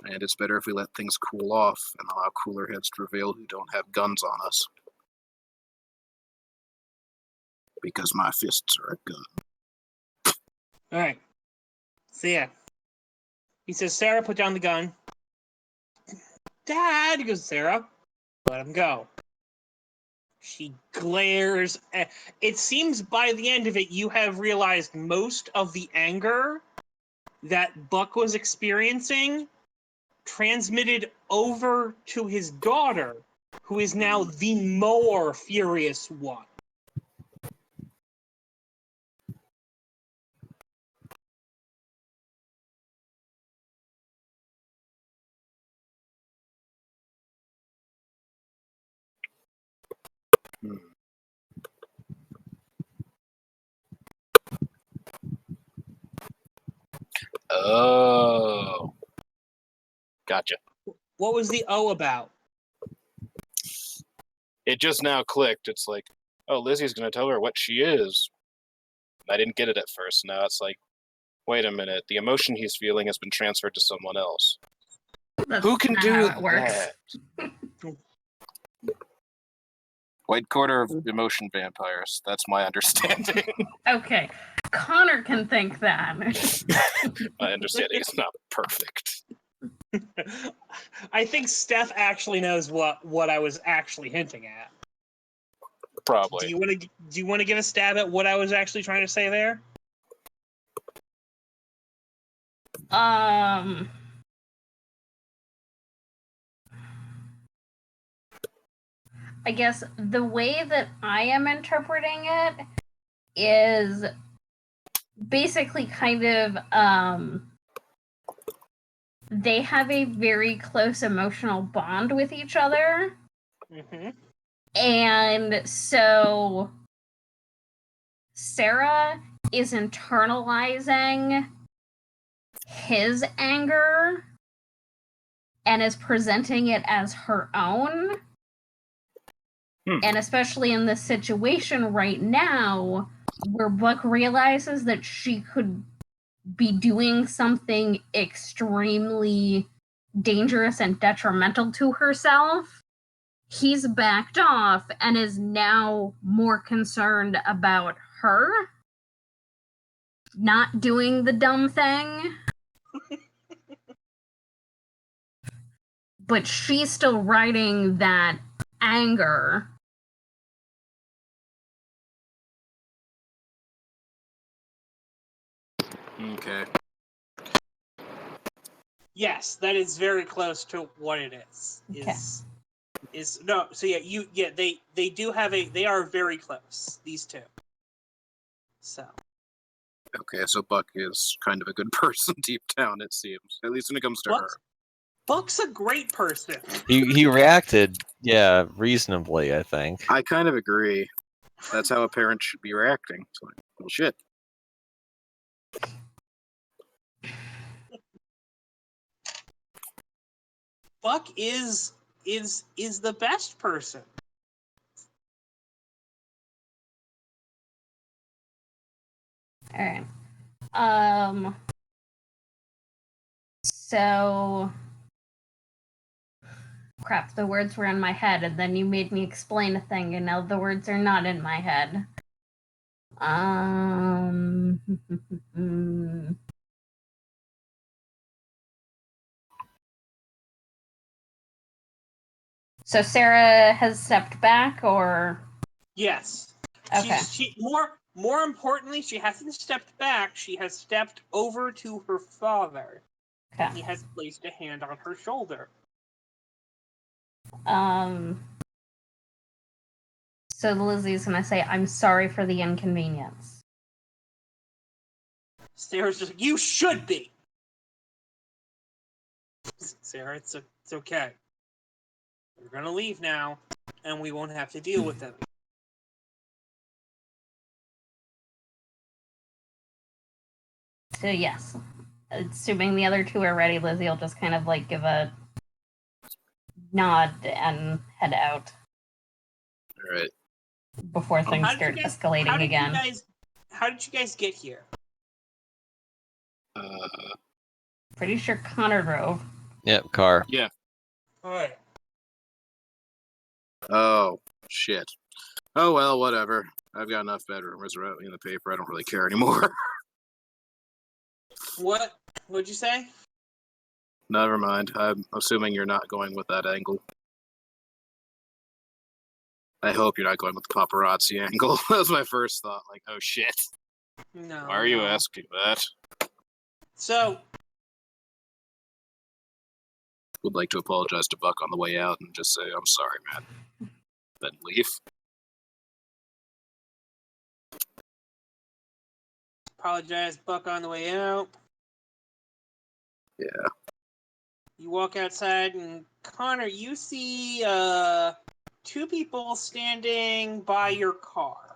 And it's better if we let things cool off and allow cooler heads to prevail who don't have guns on us. Because my fists are a gun. All right. So yeah, he says, "Sarah, put down the gun." "Dad," he goes, "Sarah, let him go." She glares. It seems by the end of it, you have realized most of the anger that Buck was experiencing transmitted over to his daughter, who is now the more furious one. Oh. Gotcha. What was the O about? It just now clicked. It's like, oh, Lizzie's going to tell her what she is. I didn't get it at first. Now it's like, wait a minute. The emotion he's feeling has been transferred to someone else. That's Who can not do how it works. that? White quarter of emotion vampires. That's my understanding. Okay. Connor can think that. My understanding is not perfect. I think Steph actually knows what I was actually hinting at. Probably. Do you want to give a stab at what I was actually trying to say there? I guess the way that I am interpreting it is basically kind of they have a very close emotional bond with each other. Mm-hmm. And so Sarah is internalizing his anger and is presenting it as her own. And especially in this situation right now, where Buck realizes that she could be doing something extremely dangerous and detrimental to herself, he's backed off and is now more concerned about her not doing the dumb thing. But she's still riding that anger. Okay. Yes, that is very close to what it is. Okay. They do have they are very close, these two. So Okay, so Buck is kind of a good person deep down, it seems. At least when it comes to her. Buck's a great person. He reacted, yeah, reasonably, I think. I kind of agree. That's how a parent should be reacting. It's like, well, shit. Buck is the best person. Alright. So crap, the words were in my head and then you made me explain a thing and now the words are not in my head. So Sarah has stepped back, or? Yes. Okay. More importantly, she hasn't stepped back. She has stepped over to her father. Okay. He has placed a hand on her shoulder. So Lizzie's gonna say, "I'm sorry for the inconvenience." Sarah's just like, you should be. Sarah, it's okay. We're gonna leave now, and we won't have to deal with them. So yes, assuming the other two are ready, Lizzie will just kind of like give a nod and head out All right. before things How did start you guys- escalating again. How did you guys get here? Pretty sure Connor drove. Yep, car. Yeah. Alright. Oh, shit. Oh, well, whatever. I've got enough bedroomers in the paper. I don't really care anymore. What'd you say? Never mind. I'm assuming you're not going with that angle. I hope you're not going with the paparazzi angle. That was my first thought. Like, oh shit. No. Why are you no. asking that? So, Would like to apologize to Buck on the way out and just say, I'm sorry, man. Then leave. apologize, Buck, on the way out. Yeah. You walk outside, and Connor, you see two people standing by your car.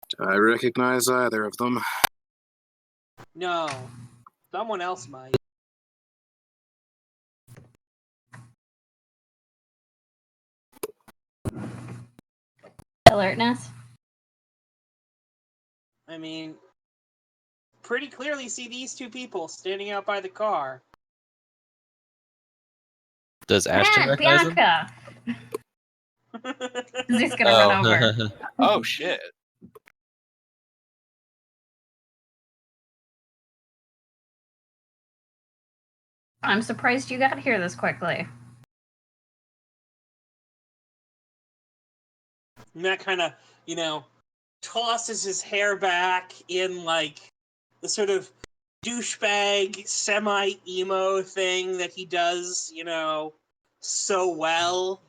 Do I recognize either of them? No, someone else might. Alertness. I mean, pretty clearly see these two people standing out by the car. Does Ashton Matt, recognize him? Bianca. He's gonna run over. Oh shit! I'm surprised you got here this quickly. Matt kind of, tosses his hair back in, like, the sort of douchebag, semi-emo thing that he does, so well.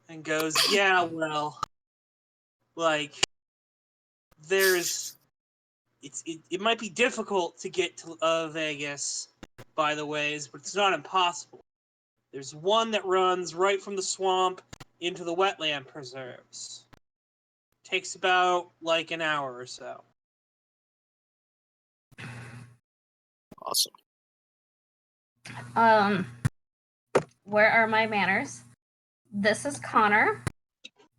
And goes, yeah, well, like, it might be difficult to get to Vegas, by the ways, but it's not impossible. There's one that runs right from the swamp into the wetland preserves. Takes about, like, an hour or so. Awesome. Where are my manners? This is Connor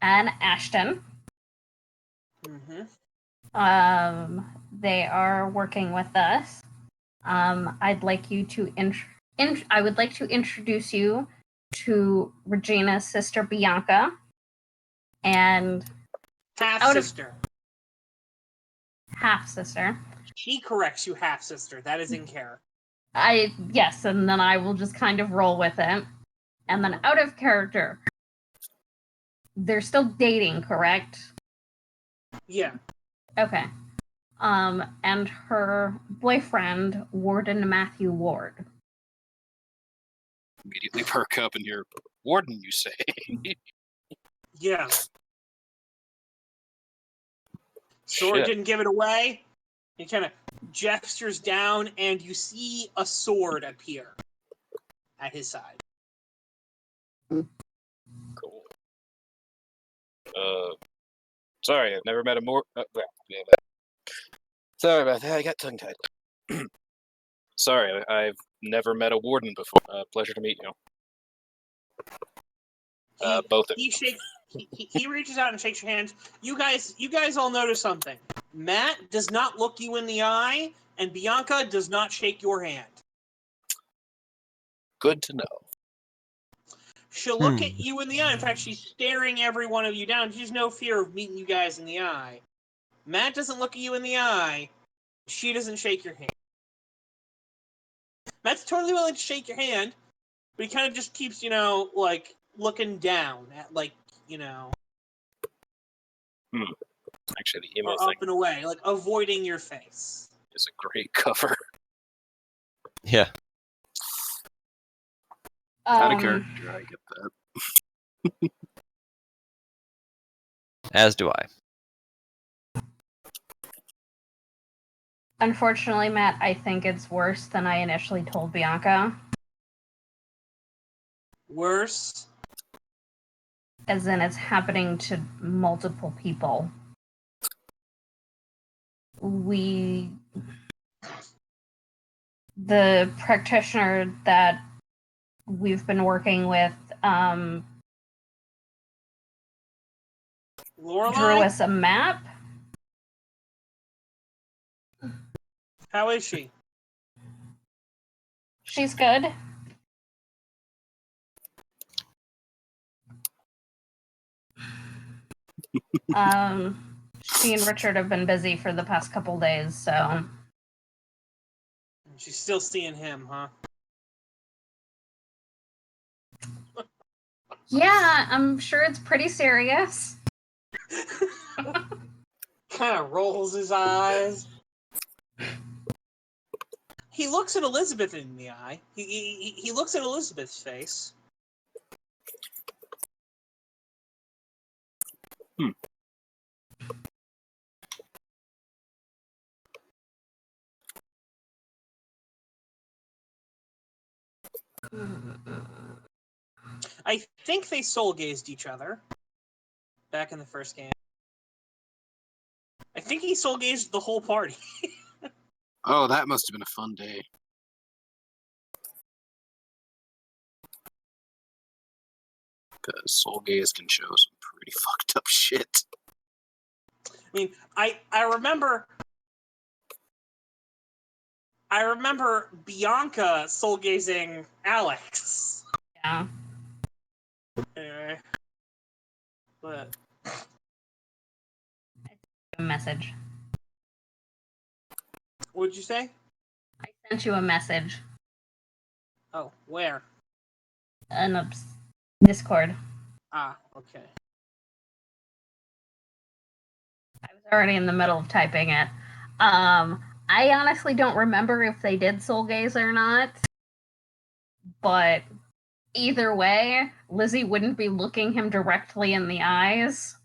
and Ashton. Mm-hmm. They are working with us. I'd like you to I would like to introduce you to Regina's sister Bianca and Half-sister. half-sister. She corrects you, half-sister. That is in character. Yes, and then I will just kind of roll with it. And then out of character, they're still dating, correct? Yeah. Okay. And her boyfriend, Warden Matthew Ward. Immediately perk up and hear Warden, you say? Yeah. Sword Shit. didn't give it away. He kind of gestures down, and you see a sword appear at his side. Cool. Sorry, I've never met a more. Sorry about that. I got tongue-tied. Sorry, I've never met a warden before. Pleasure to meet you. Both of you. He reaches out and shakes your hand. You guys all notice something. Matt does not look you in the eye, and Bianca does not shake your hand. Good to know. She'll look at you in the eye. In fact, she's staring every one of you down. She has no fear of meeting you guys in the eye. Matt doesn't look at you in the eye. She doesn't shake your hand. Matt's totally willing to shake your hand, but he kind of just keeps, looking down at, like, you know, Actually, the emo or thing up and away, like avoiding your face. is a great cover. Yeah. Out of character, I get that. As do I. Unfortunately, Matt, I think it's worse than I initially told Bianca. Worse. As in, it's happening to multiple people. The practitioner that we've been working with, drew Lorelai? us a map. How is she? She's good. She and Richard have been busy for the past couple days, so She's still seeing him, huh? yeah, I'm sure it's pretty serious. Kind of rolls his eyes. He looks at Elizabeth in the eye. He looks at Elizabeth's face. I think they soul gazed each other back in the first game. I think he soul gazed the whole party. Oh, that must have been a fun day. Because soul gaze can show some pretty fucked up shit. I mean, I remember Bianca soul gazing Alex. Yeah. Anyway, but A message. what'd you say? I sent you a message. Oh, where? In Discord. Ah, okay. I was already in the middle of typing it. I honestly don't remember if they did soul gaze or not. But either way, Lizzie wouldn't be looking him directly in the eyes.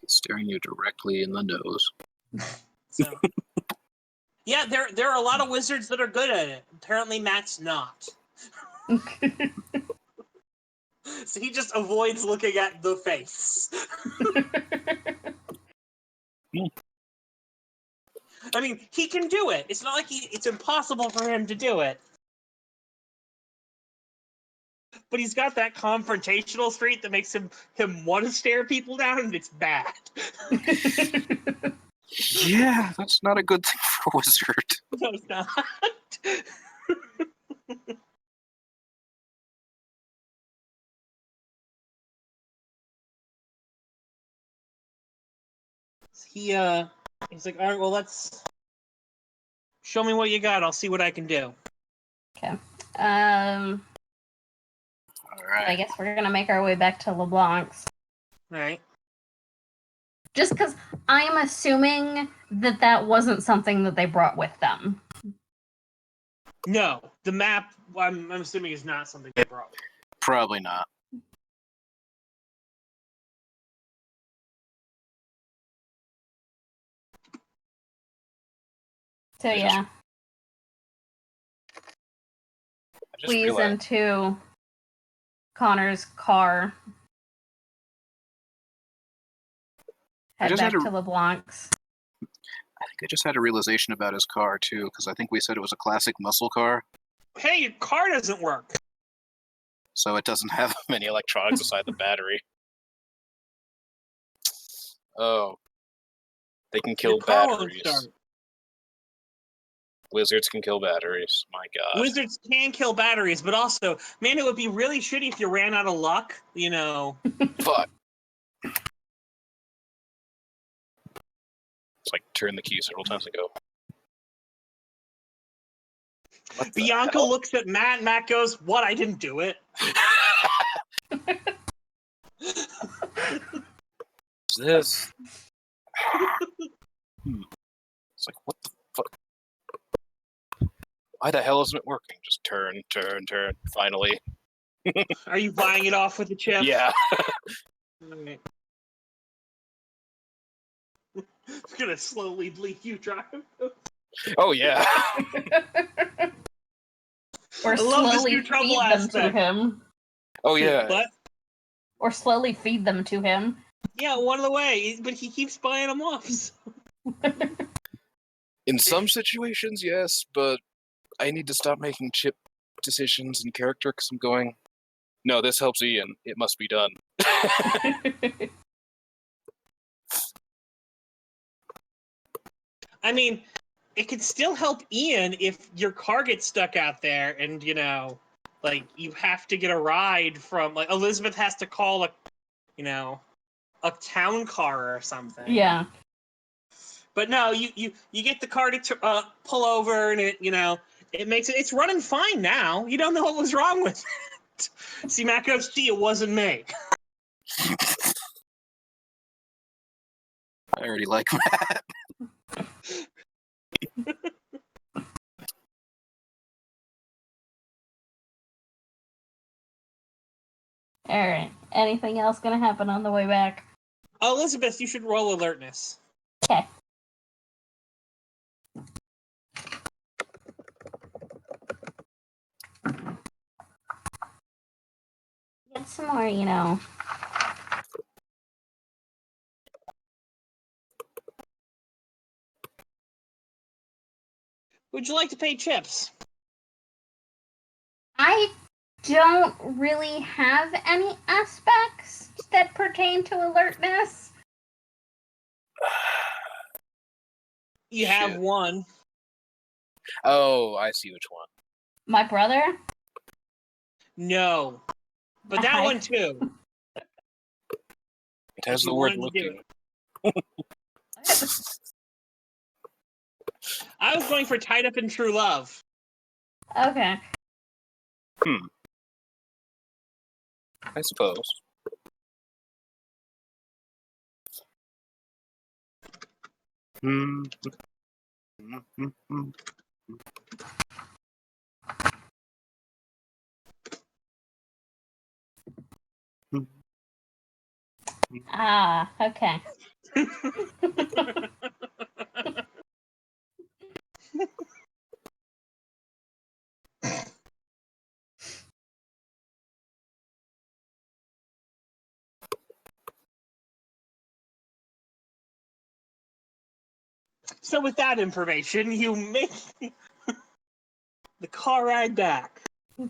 Staring you directly in the nose. So, yeah, there are a lot of wizards that are good at it. Apparently, Matt's not. So he just avoids looking at the face. I mean, he can do it. It's not like it's impossible for him to do it. But he's got that confrontational streak that makes him want to stare people down, and it's bad. Yeah, that's not a good thing for a wizard. No, it's not. He's like, all right, well, let's show me what you got. I'll see what I can do. Okay. All right. I guess we're gonna make our way back to LeBlanc's. All right. Just because I'm assuming that wasn't something that they brought with them. No, the map, I'm assuming, is not something they brought. Probably not. So yeah, squeeze into Connor's car. Head back to LeBlanc's. I think I just had a realization about his car, too, because I think we said it was a classic muscle car. Hey, your car doesn't work. So it doesn't have Many electronics beside the battery. Oh. They can kill Your car won't batteries. start. Wizards can kill batteries. My god. Wizards can kill batteries, but also, man, it would be really shitty if you ran out of luck, you know. Fuck. It's like turn the key several times ago. What the Bianca hell? looks at Matt, and Matt goes, "What? I didn't do it." What's this? It's like, what the fuck? Why the hell isn't it working? Just turn. Finally. Are you buying it off with the chip? Yeah. Alright. It's gonna slowly bleed you dry. Oh, yeah. Or I love this slowly new trouble feed them to aspect. him. Oh, yeah. What? Or slowly feed them to him. Yeah, one of the way, but he keeps buying them off. In some situations, yes, but I need to stop making chip decisions in character because I'm going, no, this helps Ian. It must be done. I mean, it could still help Ian if your car gets stuck out there and, you know, like, you have to get a ride from, like, Elizabeth has to call a, you know, a town car or something. Yeah. But no, you get the car to pull over, and it, you know, it's running fine now. You don't know what was wrong with it. See, Matt goes, "Gee, it wasn't me." I already like that. Alright. Anything else gonna happen on the way back? Elizabeth, you should roll alertness. Okay. Get some more, you know. Would you like to pay chips? I don't really have any aspects that pertain to alertness. You have Shit. one. Oh, I see which one. My brother? No, but that one too. It has If the you word wanted to do looking. I was going for tied up in true love. Okay. I suppose. Ah, okay. So with that information, you make the car ride back. Are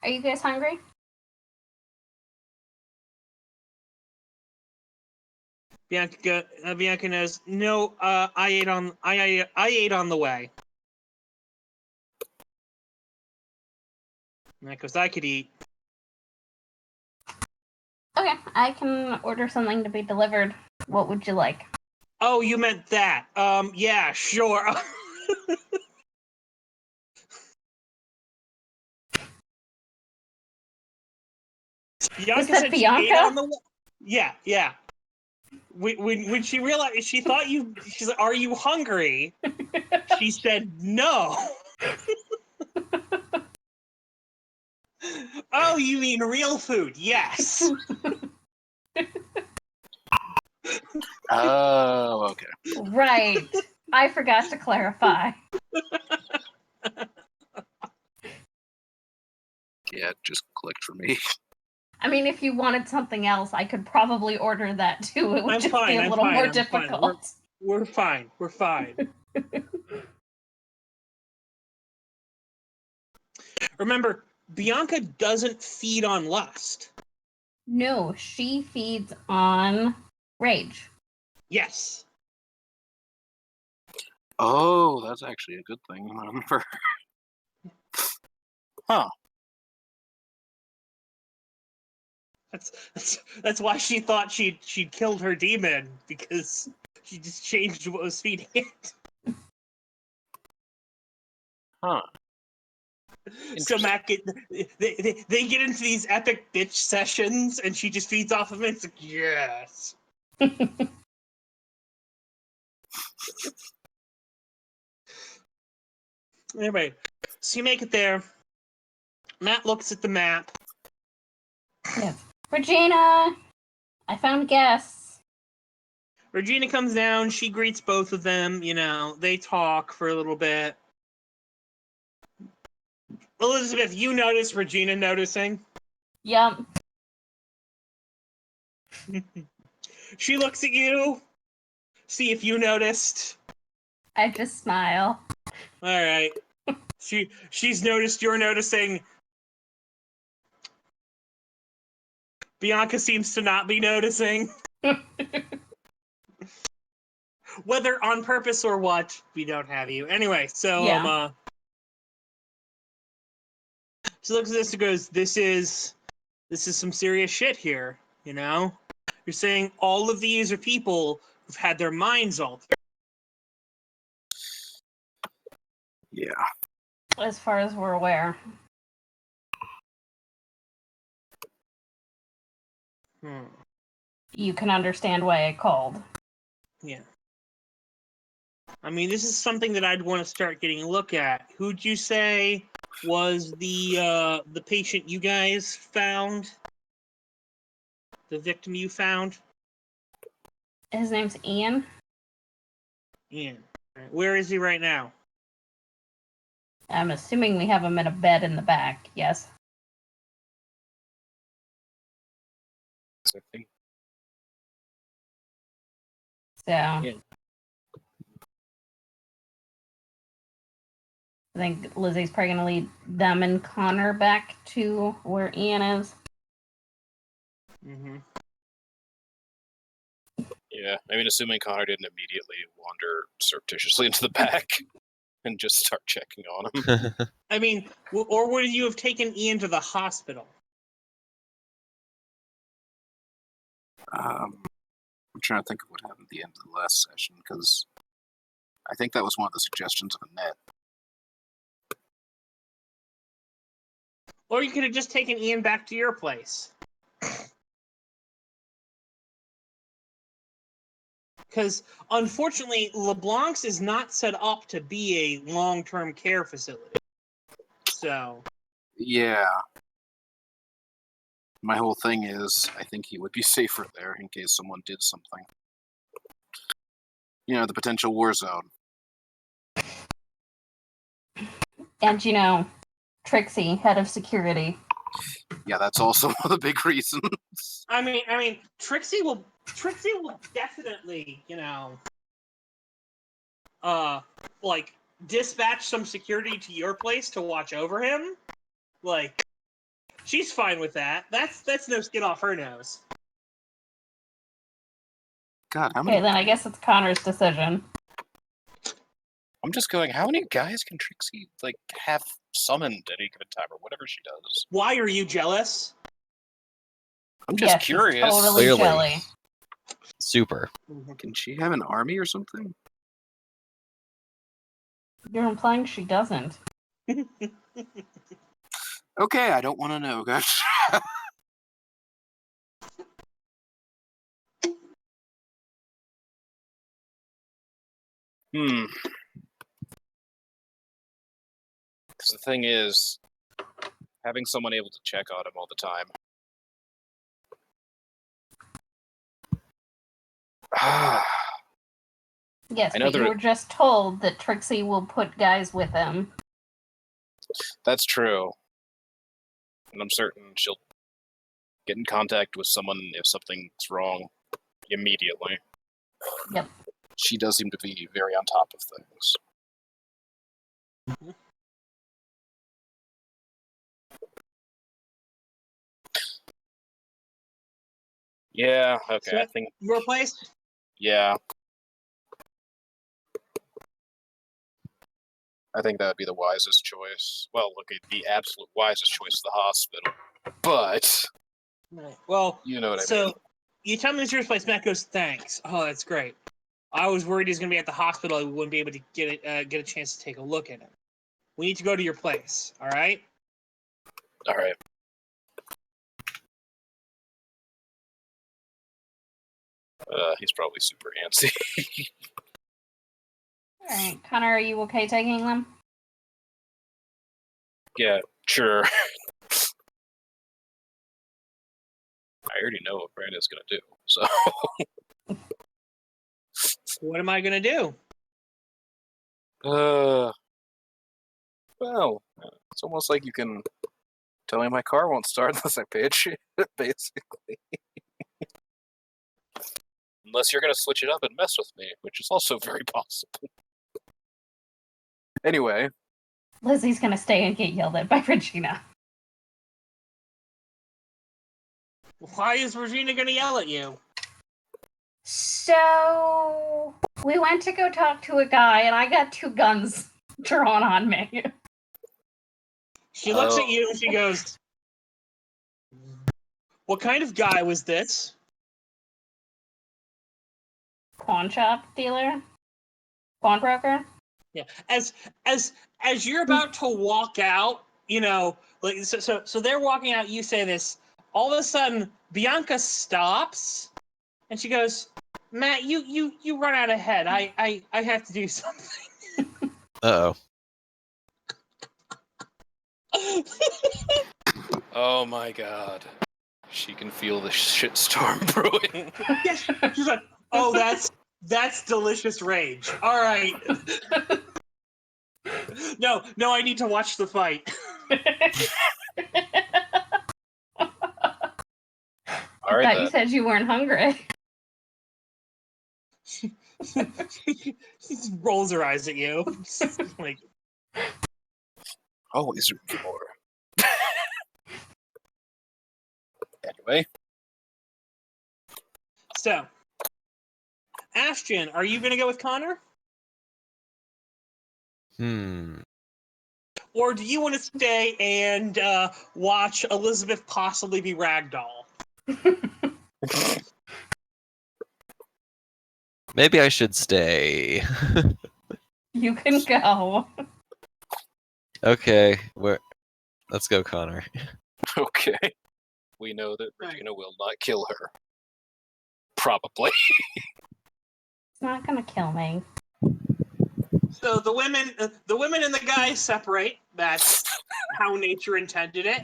you guys hungry? Bianca knows. No, I ate on the way. And that goes, I could eat. Okay, I can order something to be delivered. What would you like? Oh, you meant that. Yeah, sure. Bianca that said she Bianca? ate on the way. Yeah. When she realized, she thought she's like, "Are you hungry?" She said, "No." Oh, you mean real food? Yes. Oh, okay. Right. I forgot to clarify. Yeah, it just clicked for me. I mean, if you wanted something else, I could probably order that too. It would I'm just fine. be a I'm little fine. more I'm fine. difficult. We're fine. We're fine. Remember, Bianca doesn't feed on lust. No, she feeds on rage. Yes. Oh, that's actually a good thing. Remember? Huh. That's why she thought she'd killed her demon, because she just changed what was feeding it. Huh. So Matt they get into these epic bitch sessions, and she just feeds off of it. It's like, yes. Anyway, so you make it there. Matt looks at the map. Yes. Regina, I found guests. Regina comes down. She greets both of them. You know, they talk for a little bit. Elizabeth, you notice Regina noticing. Yep. She looks at you. See if you noticed. I just smile. All right. She's noticed you're noticing. Bianca seems to not be noticing. Whether on purpose or what, we don't have you. Anyway, so Yeah. she looks at this and goes, This is some serious shit here, you know? You're saying all of these are people who've had their minds altered. Yeah. As far as we're aware. You can understand why I called. Yeah. I mean, this is something that I'd want to start getting a look at. Who'd you say was the patient you guys found? The victim you found? His name's Ian. Ian. Where is he right now? I'm assuming we have him in a bed in the back. Yes. I think. So. Yeah. I think Lizzie's probably going to lead them and Connor back to where Ian is. Mm-hmm. Yeah, I mean, assuming Connor didn't immediately wander surreptitiously into the back and just start checking on him. I mean, or would you have taken Ian to the hospital? I'm trying to think of what happened at the end of the last session, because I think that was one of the suggestions of Annette. Or you could have just taken Ian back to your place. Because, unfortunately, LeBlanc's is not set up to be a long-term care facility. So... Yeah. My whole thing is, I think he would be safer there in case someone did something. You know, the potential war zone. Mm-hmm. And, Trixie, head of security. Yeah, that's also one of the big reasons. I mean, Trixie will definitely, dispatch some security to your place to watch over him. Like, she's fine with that. That's no skin off her nose. God, how many? Okay, then I guess it's Connor's decision. I'm just going, how many guys can Trixie, have summoned at any given time, or whatever she does? Why are you jealous? I'm just Yes, she's curious. totally Clearly. jelly. Super. Can she have an army or something? You're implying she doesn't. Okay, I don't want to know, guys. Because the thing is, having someone able to check on him all the time. Yes, I know but you there- were just told that Trixie will put guys with him. That's true. And I'm certain she'll get in contact with someone if something's wrong immediately. Yep. She does seem to be very on top of things. Yeah, okay, So, I think, your place? yeah. I think that would be the wisest choice. Well, look, the absolute wisest choice is the hospital. But, Right. Well, you know what I so mean. you tell me it's your place. Matt goes, thanks. Oh, that's great. I was worried he's going to be at the hospital. I wouldn't be able to get a chance to take a look at him. we need to go to your place. All right. All right. He's probably super antsy. Alright, Connor, are you okay taking them? Yeah, sure. I already know what Brandon's gonna do, so. What am I gonna do? Well, it's almost like you can tell me my car won't start unless I pay it shit, basically. Unless you're gonna switch it up and mess with me, which is also very possible. Anyway. Lizzie's gonna stay and get yelled at by Regina. Why is Regina gonna yell at you? So we went to go talk to a guy, and I got 2 guns drawn on me. She looks at you and she goes, "What kind of guy was this?" Pawn shop dealer? Pawnbroker? Yeah. As you're about to walk out, you know, like so they're walking out. You say this. All of a sudden, Bianca stops, and she goes, "Matt, you run out ahead. I have to do something." Uh-oh. Oh my god. She can feel the shitstorm brewing. Yes, she's like, "Oh, that's delicious rage. All right." No, I need to watch the fight. All I right, thought then. you said you weren't hungry. She just rolls her eyes at you. Like, Always room for more. Anyway. so, Ashton, are you going to go with Connor? Or do you want to stay and watch Elizabeth possibly be ragdoll? Maybe I should stay. You can go. Okay, let's go, Connor. Okay. We know that Regina will not kill her. Probably. It's not gonna kill me. So the women and the guys separate. That's how nature intended it.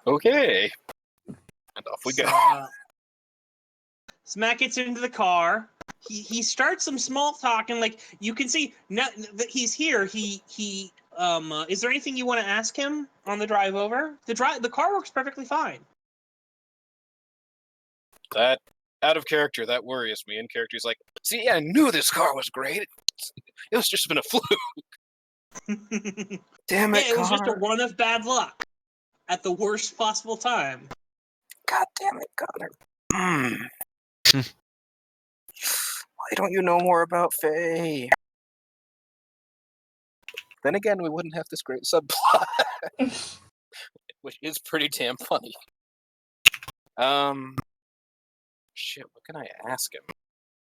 Okay. And off we go. So Matt gets into the car. He starts some small talk, and like you can see that he's here. He is there anything you want to ask him on the drive over? The car works perfectly fine. That out of character, that worries me. In character, he's like, see, I knew this car was great. It was just been a fluke. Damn it, Yeah, it was just a Connor. run of bad luck at the worst possible time. God damn it, Connor. Why don't you know more about Faye? Then again, we wouldn't have this great subplot. Which is pretty damn funny. Shit, what can I ask him?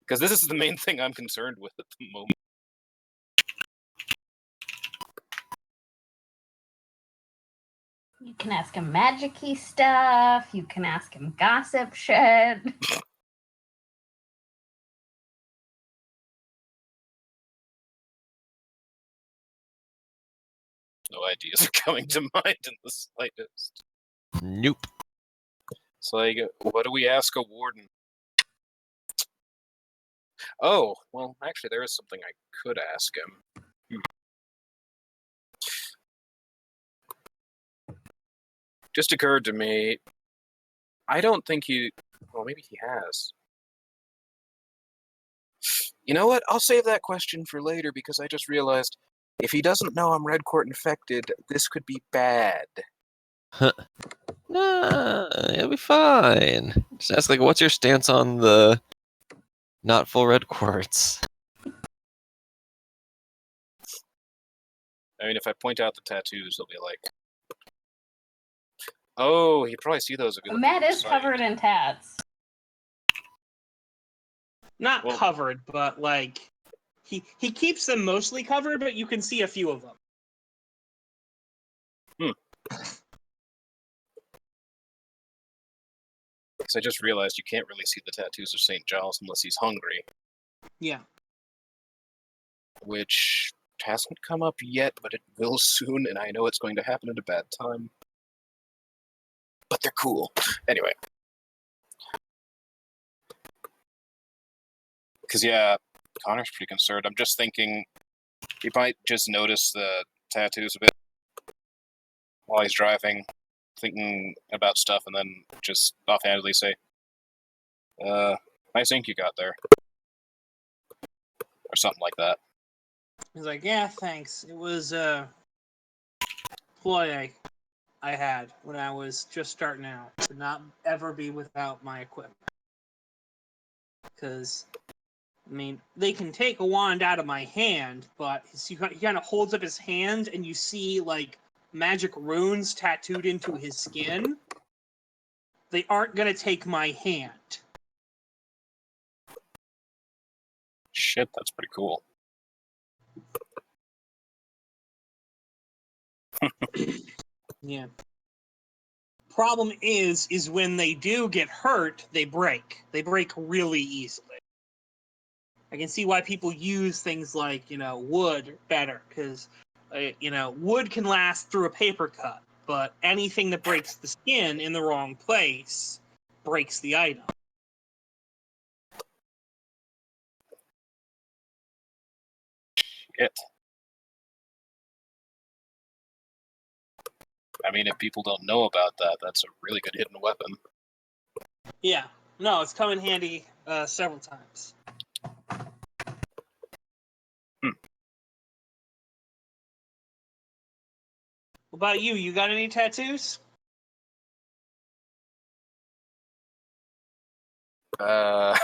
Because this is the main thing I'm concerned with at the moment. You can ask him magic-y stuff. You can ask him gossip shit. No ideas are coming to mind in the slightest. Nope. It's like, what do we ask a warden? Oh, well, actually, there is something I could ask him. Just occurred to me, I don't think he... Well, maybe he has. You know what? I'll save that question for later because I just realized if he doesn't know I'm Red Court infected, this could be bad. Nah, it'll be fine. Just ask, like, what's your stance on the not full red quartz? I mean, if I point out the tattoos, they'll be like, oh, he'd probably see those if you look Matt at the is site. covered in tats. Not Well- covered, but like he keeps them mostly covered, but you can see a few of them. Because I just realized you can't really see the tattoos of St. Giles unless he's hungry, Yeah. which hasn't come up yet, but it will soon, and I know it's going to happen at a bad time. But they're cool. Anyway. Because, yeah, Connor's pretty concerned. I'm just thinking he might just notice the tattoos a bit while he's driving, thinking about stuff, and then just offhandedly say, nice ink you got there. Or something like that. He's like, yeah, thanks. It was a ploy I had when I was just starting out to not ever be without my equipment. Because, I mean, they can take a wand out of my hand, but he kind of holds up his hand and you see, like, magic runes tattooed into his skin. They aren't going to take my hand. Shit, that's pretty cool. Yeah. Problem is when they do get hurt, they break. They break really easily. I can see why people use things like, wood better, because, wood can last through a paper cut, but anything that breaks the skin in the wrong place breaks the item. Shit. I mean, if people don't know about that, that's a really good hidden weapon. Yeah. No, it's come in handy several times. What about you? You got any tattoos? God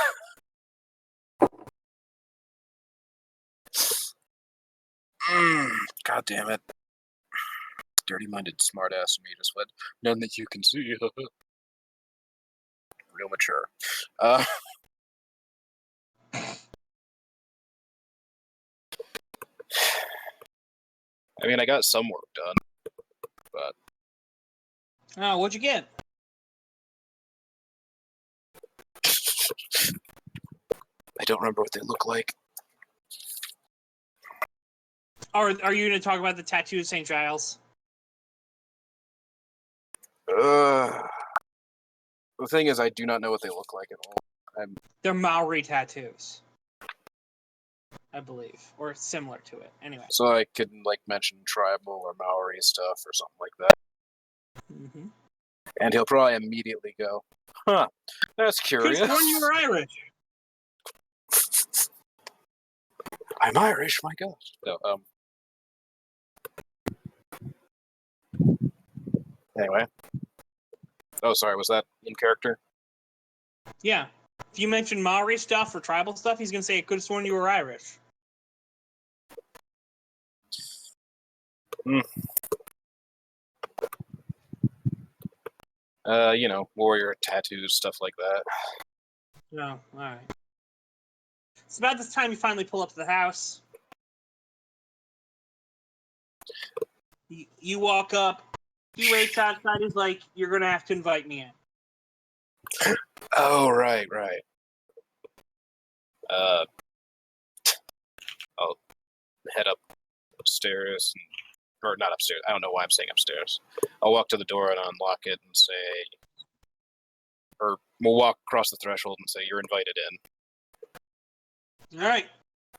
damn it. Dirty-minded smartass me just went, none that you can see. Real mature. I mean, I got some work done, but... Oh, what'd you get? I don't remember what they look like. Are you going to talk about the tattoo of St. Giles? The thing is, I do not know what they look like at all. They're Maori tattoos, I believe, or similar to it. Anyway. So I could, mention tribal or Maori stuff or something like that. Mm-hmm. And he'll probably immediately go, huh, that's curious. Could've sworn you were Irish. I'm Irish, my gosh. So, anyway. Oh, sorry, was that in character? Yeah. If you mention Maori stuff or tribal stuff, he's going to say, I could have sworn you were Irish. Warrior tattoos, stuff like that. No, alright. It's about this time you finally pull up to the house. You walk up. He waits outside. He's like, you're going to have to invite me in. Oh, right. I'll head upstairs, or not upstairs. I don't know why I'm saying upstairs. I'll walk to the door and unlock it and say, or we'll walk across the threshold and say, you're invited in. All right.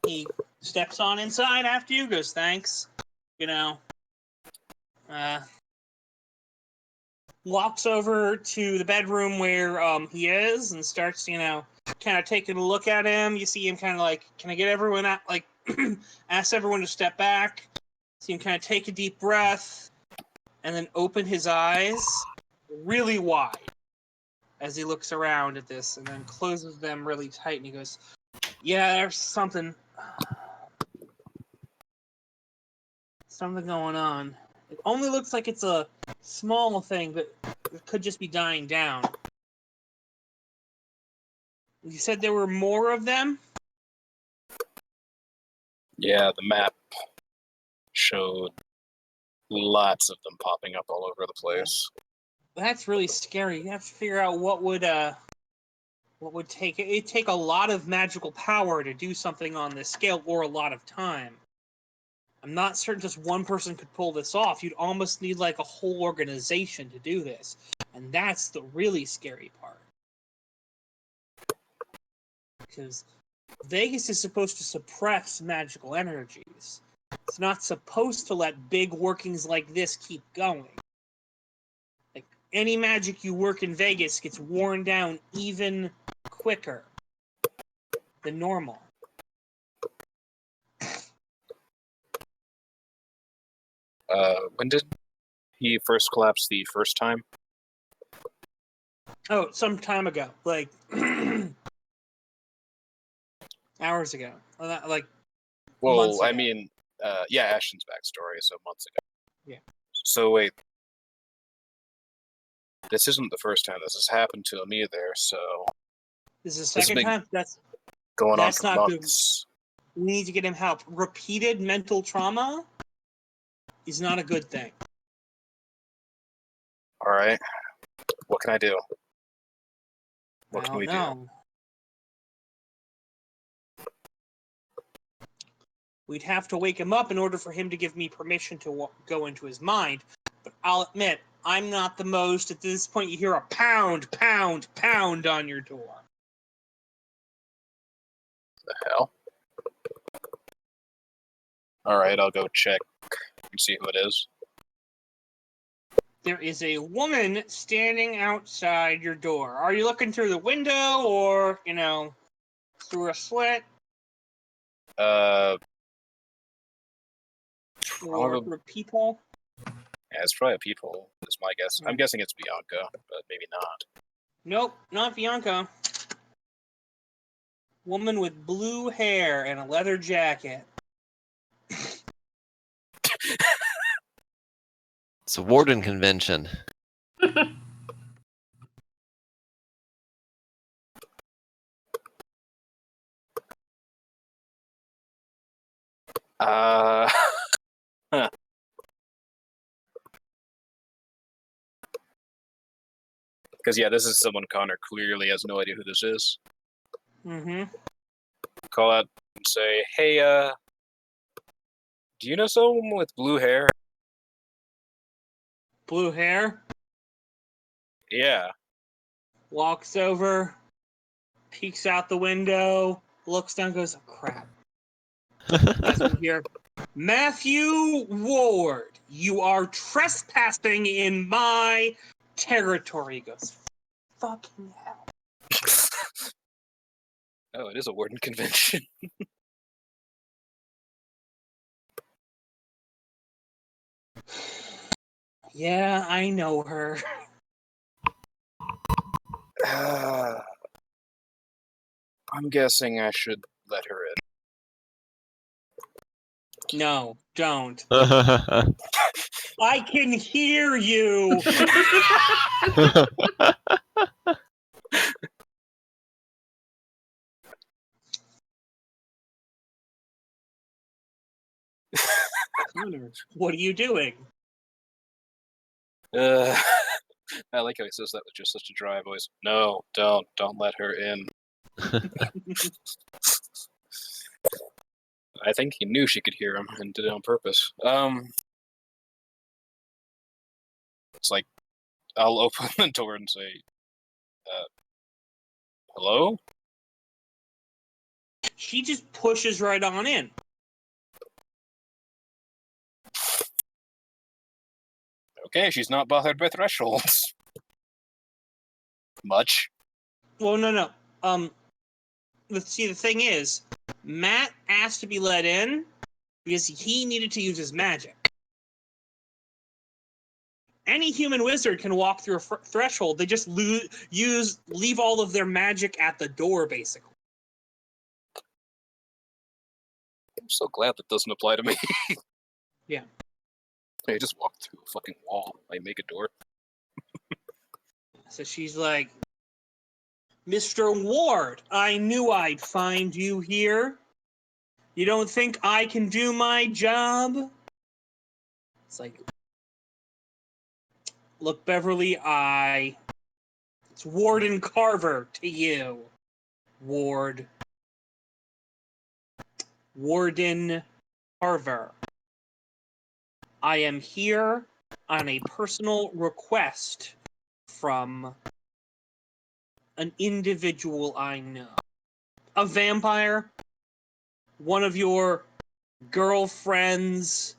He steps on inside after you, goes, thanks. Walks over to the bedroom where he is and starts, kind of taking a look at him. You see him kind of like, can I get everyone out? Like, ask everyone to step back. See him kind of take a deep breath and then open his eyes really wide as he looks around at this and then closes them really tight and he goes, yeah, there's something going on. It only looks like it's a small thing, but it could just be dying down. You said there were more of them? Yeah, the map showed lots of them popping up all over the place. That's really scary. You have to figure out what would take it. It'd take a lot of magical power to do something on this scale, or a lot of time. I'm not certain just one person could pull this off. You'd almost need like a whole organization to do this, and that's the really scary part. Because Vegas is supposed to suppress magical energies. It's not supposed to let big workings like this keep going. Like, any magic you work in Vegas gets worn down even quicker than normal. When did he first collapse the first time? Oh, some time ago. Like, hours ago. Like, Well, months I ago. mean, yeah, Ashton's backstory, so months ago. Yeah. So wait, this isn't the first time this has happened to him either. So This is the This has second been time? going on That's for not good. months. We need to get him help. Repeated mental trauma is not a good thing. All right, what can I do? What I can don't we do? know. We'd have to wake him up in order for him to give me permission to go into his mind. But I'll admit, I'm not the most. At this point, you hear a pound, pound, pound on your door. The hell? All right, I'll go check and see who it is. There is a woman standing outside your door. Are you looking through the window or, through a slit Uh, or probably, through a peephole? yeah, it's probably a peephole. Is my guess. I'm guessing it's Bianca, but maybe not. Nope, not Bianca. Woman with blue hair and a leather jacket. It's a warden convention. Uh, because yeah, this is someone Connor clearly has no idea who this is. Mm-hmm. Call out and say, "Hey, do you know someone with blue hair?" Blue hair. Yeah. Walks over, peeks out the window, looks down, goes, oh, crap. As we hear, Matthew Ward, you are trespassing in my territory. He goes, fucking hell. Oh, it is a warden convention. Yeah, I know her. I'm guessing I should let her in. No, don't. I can hear you. Connor, what are you doing? I like how he says that with just such a dry voice. No, don't let her in. I think he knew she could hear him and did it on purpose. It's like, I'll open the door and say, hello? She just pushes right on in. Okay, she's not bothered by thresholds. Much. Well, no. Let's see, the thing is, Matt asked to be let in because he needed to use his magic. Any human wizard can walk through a threshold. They just leave all of their magic at the door, basically. I'm so glad that doesn't apply to me. Yeah. I just walked through a fucking wall. I make a door. So she's like, Mr. Ward, I knew I'd find you here. You don't think I can do my job? It's like, look, Beverly, it's Warden Carver to you. Warden Carver. I am here on a personal request from an individual I know. A vampire? One of your girlfriend's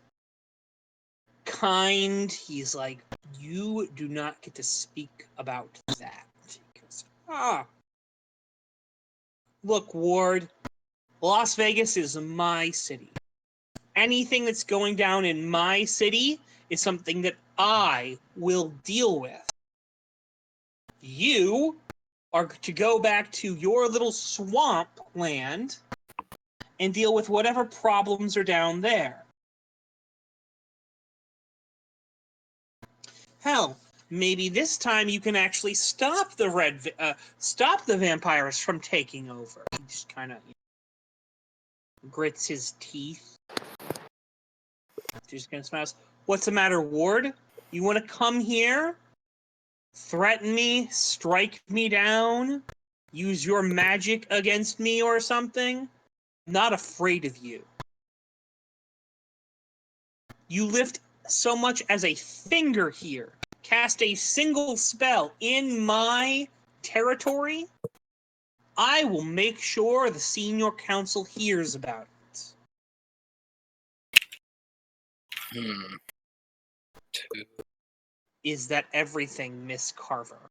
kind? He's like, you do not get to speak about that. He goes, look, Ward, Las Vegas is my city. Anything that's going down in my city is something that I will deal with. You are to go back to your little swamp land and deal with whatever problems are down there. Hell, maybe this time you can actually stop the vampires from taking over. He just kind of grits his teeth. Just gonna smile. What's the matter, Ward? You want to come here? Threaten me? Strike me down? Use your magic against me or something? Not afraid of you. You lift so much as a finger here. Cast a single spell in my territory. I will make sure the senior council hears about it. Is that everything, Miss Carver?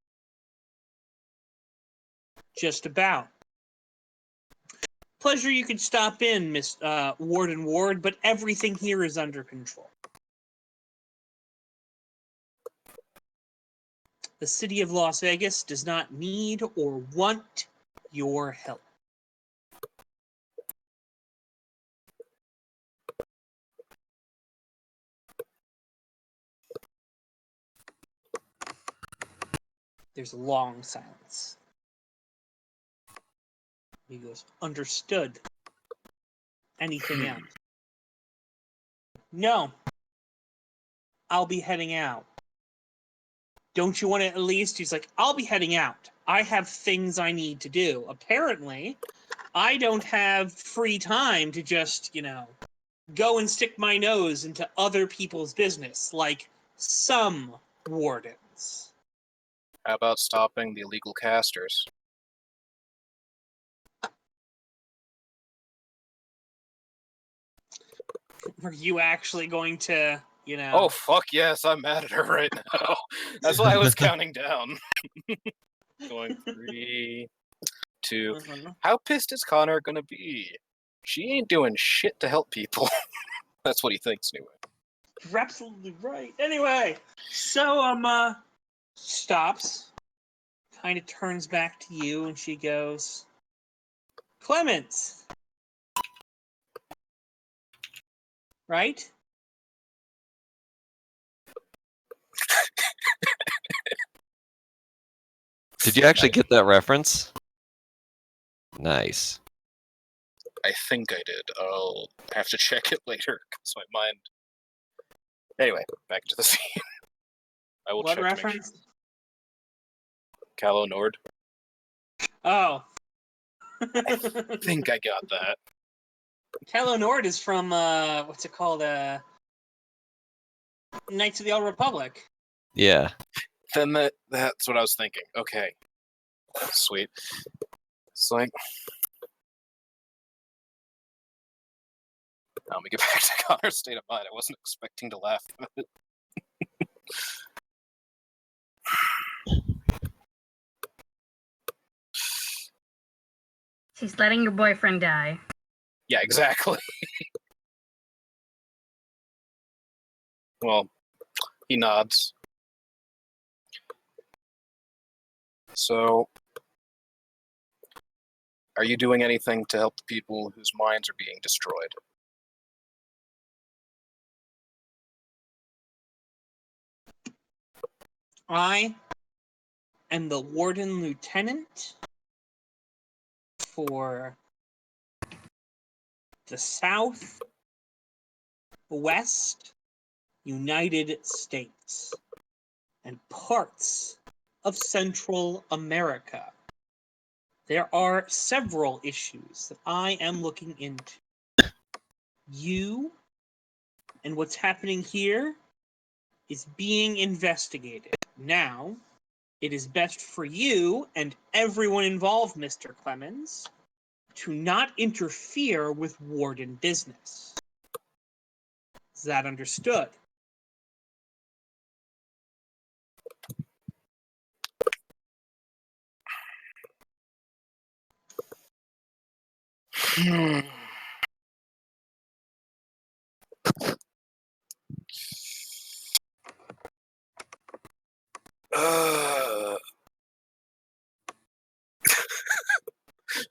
Just about. Pleasure you could stop in, Miss Warden Ward, but everything here is under control. The city of Las Vegas does not need or want your help. There's a long silence. He goes, understood. Anything else? No. I'll be heading out. Don't you want to at least? He's like, I'll be heading out. I have things I need to do. Apparently, I don't have free time to just, go and stick my nose into other people's business, like some wardens. How about stopping the illegal casters? Are you actually going to, Oh, fuck yes, I'm mad at her right now. That's why I was counting down. Going 3, 2. How pissed is Connor gonna be? She ain't doing shit to help people. That's what he thinks, anyway. You're absolutely right. Anyway, so, stops, kind of turns back to you, and she goes, Clemens. Right? Did you actually get that reference? Nice. I think I did. I'll have to check it later, because my mind... Anyway, back to the scene. I will What check reference? to make sure. Calo Nord. Oh. I think I got that. Calo Nord is from, what's it called? Knights of the Old Republic. Yeah. Then that's what I was thinking. Okay. Sweet. It's like... Now let me get back to Connor's state of mind. I wasn't expecting to laugh at it. She's letting your boyfriend die. Yeah, exactly. Well, he nods. So, are you doing anything to help the people whose minds are being destroyed? I am the Warden Lieutenant for the South, West, United States, and parts of Central America. There are several issues that I am looking into. You and what's happening here is being investigated. Now, it is best for you and everyone involved, Mr. Clemens, to not interfere with warden business. Is that understood?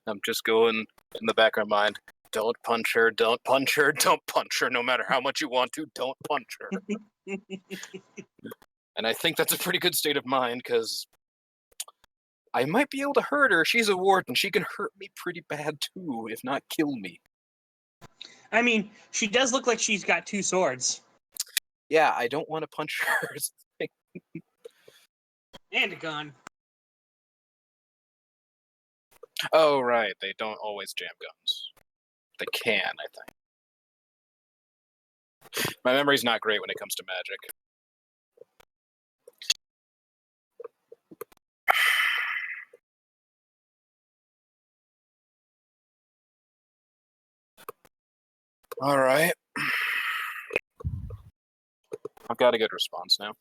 I'm just going in the back of my mind. Don't punch her, don't punch her, don't punch her, no matter how much you want to, don't punch her. And I think that's a pretty good state of mind, because I might be able to hurt her. She's a warden. She can hurt me pretty bad, too, if not kill me. I mean, she does look like she's got two swords. Yeah, I don't want to punch her. And a gun. Oh, right. They don't always jam guns. They can, I think. My memory's not great when it comes to magic. All right. I've got a good response now.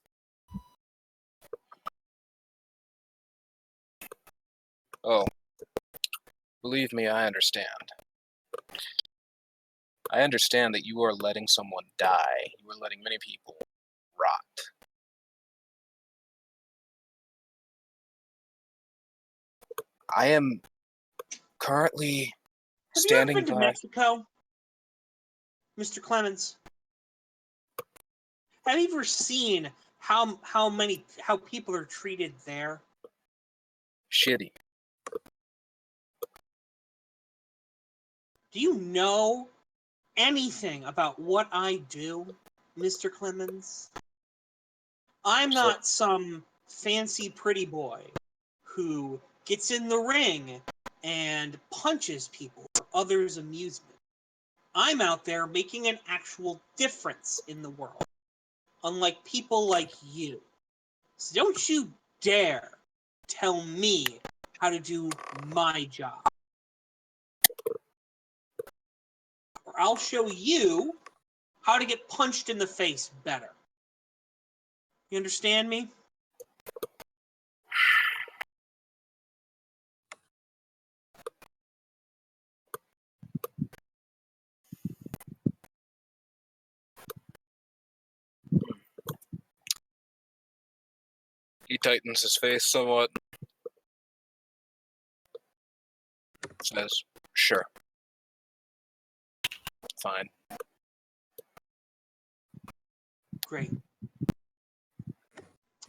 Oh. Believe me, I understand. I understand that you are letting someone die. You are letting many people rot. I am currently Have you ever standing been to by. Mexico, Mr. Clemens? Have you ever seen how people are treated there? Shitty. Do you know anything about what I do, Mr. Clemens? I'm not some fancy pretty boy who gets in the ring and punches people for others' amusement. I'm out there making an actual difference in the world, unlike people like you. So don't you dare tell me how to do my job. Or I'll show you how to get punched in the face better. You understand me? He tightens his face somewhat. Says, sure. Fine. Great.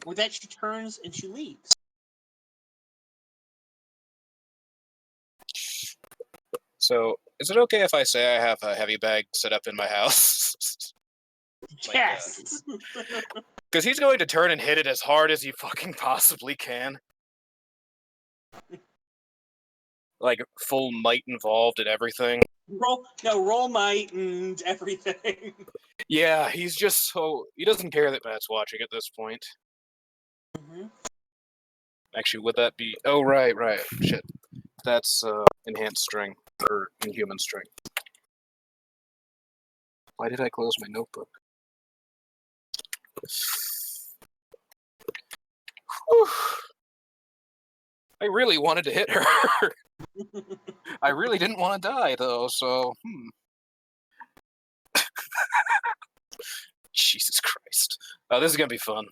With that, she turns and she leaves. So, is it okay if I say I have a heavy bag set up in my house? Yes! Because he's going to turn and hit it as hard as he fucking possibly can. Like, full might involved in everything. roll might and everything. Yeah, he's just so... He doesn't care that Matt's watching at this point. Mm-hmm. Actually, would that be... Oh, right. Shit. That's enhanced strength, or inhuman strength. Why did I close my notebook? Whew. I really wanted to hit her. I really didn't want to die, though, so... Jesus Christ. Oh, this is gonna be fun.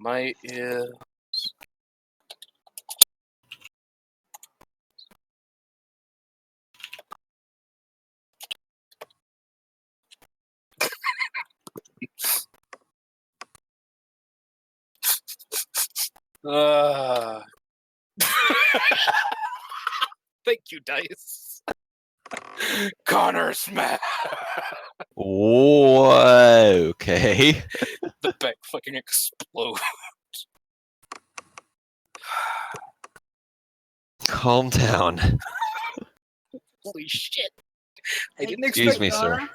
Might is... Thank you, Dice. Connor smash. Okay. The bag fucking explodes. Calm down. Holy shit! I Hey, didn't Excuse expect me, that. sir.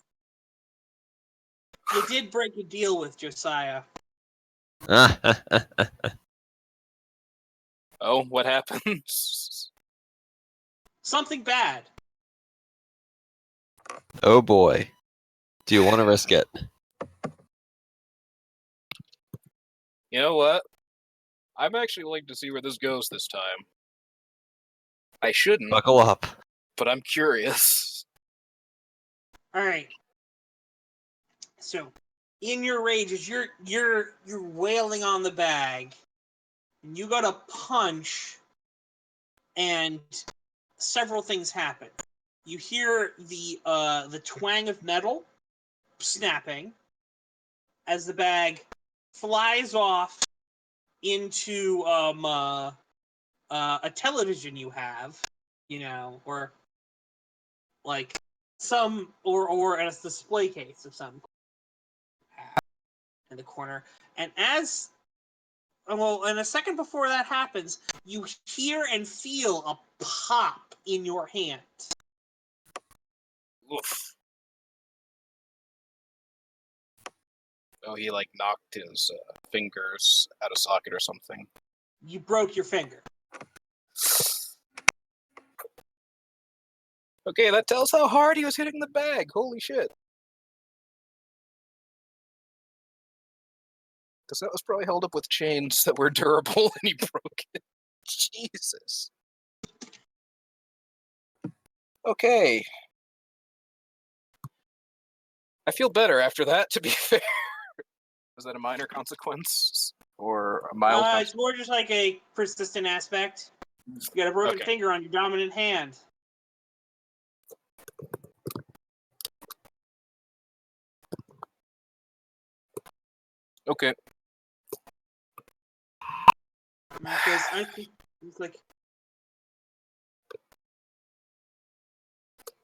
You did break a deal with Josiah. Oh, what happens? Something bad. Oh boy. Do you want to risk it? You know what? I'm actually willing to see where this goes this time. I shouldn't, Buckle up. but I'm curious. All right. So, in your rage, as you're wailing on the bag, and you got a punch, and several things happen. You hear the twang of metal snapping as the bag flies off into a television you have, or like some or a display case of some in the corner. And and a second before that happens, you hear and feel a pop in your hand. Oof. Oh, he like knocked his fingers out of socket or something. You broke your finger. Okay, that tells how hard he was hitting the bag. Holy shit. Because that was probably held up with chains that were durable and he broke it. Jesus. Okay. I feel better after that, to be fair. Was that a minor consequence? Or a mild consequence? It's more just like a persistent aspect. You got a broken Okay. finger on your dominant hand. Okay. Because I think it's like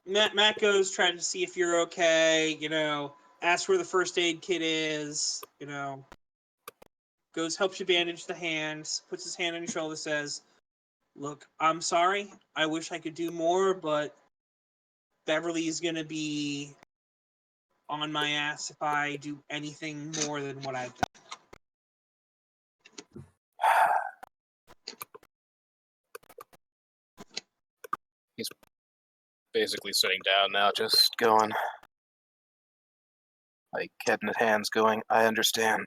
Matt goes trying to see if you're okay, ask where the first aid kit is, goes, helps you bandage the hands, puts his hand on your shoulder, says, look, I'm sorry. I wish I could do more, but Beverly's going to be on my ass if I do anything more than what I've done. He's basically sitting down now, just going, like, head in hands, going, I understand.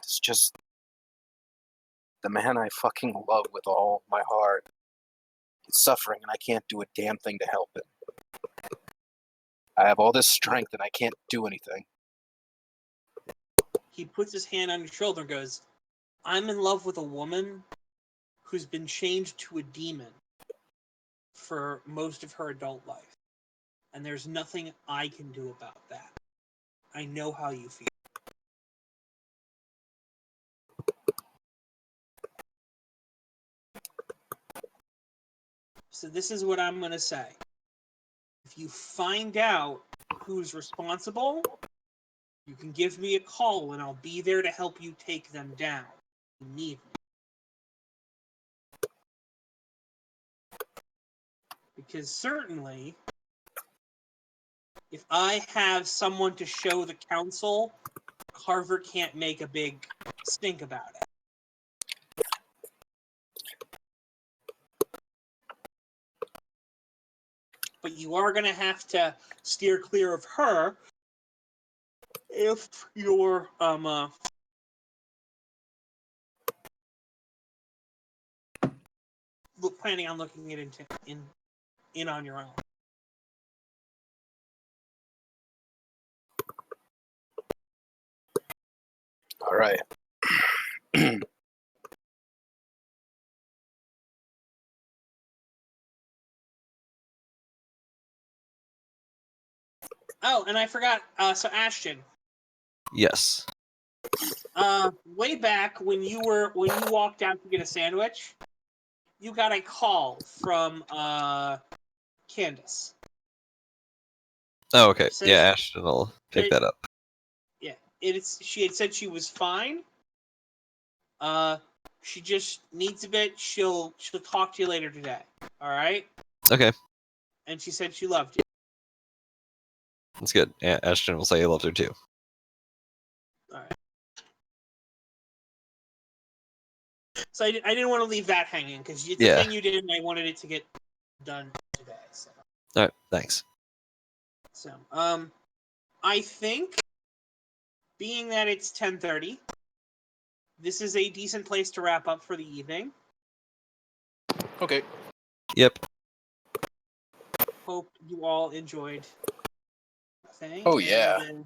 It's just the man I fucking love with all my heart. He's suffering, and I can't do a damn thing to help him. I have all this strength, and I can't do anything. He puts his hand on your shoulder and goes, I'm in love with a woman who's been changed to a demon for most of her adult life. And there's nothing I can do about that. I know how you feel. So this is what I'm going to say. If you find out who's responsible, you can give me a call and I'll be there to help you take them down. You need me. Because certainly, if I have someone to show the council, Carver can't make a big stink about it. But you are going to have to steer clear of her if you're planning on looking it in on your own. All right. Oh, and I forgot. So Ashton, Yes. way back when you walked out to get a sandwich, you got a call from Candace. Oh, okay. Says- Yeah, Ashton will pick that up. Yeah, she had said she was fine. She just needs a bit. She'll talk to you later today. All right. Okay, And she said she loved you. that's good. Yeah, Ashton will say he loves her too. All right. So I didn't want to leave that hanging because it's a thing you did, and I wanted it to get done today. So. All right, thanks. So, I think, being that it's 10:30, this is a decent place to wrap up for the evening. Okay. Yep. Hope you all enjoyed the thing. Oh, yeah. And,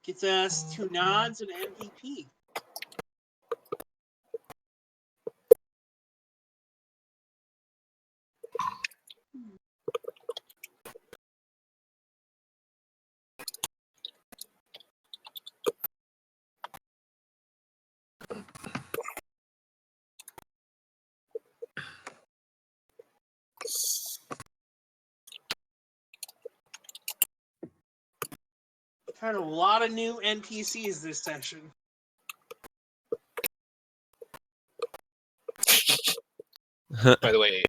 gets us 2 nods and MVP. Had a lot of new NPCs this session. By the way,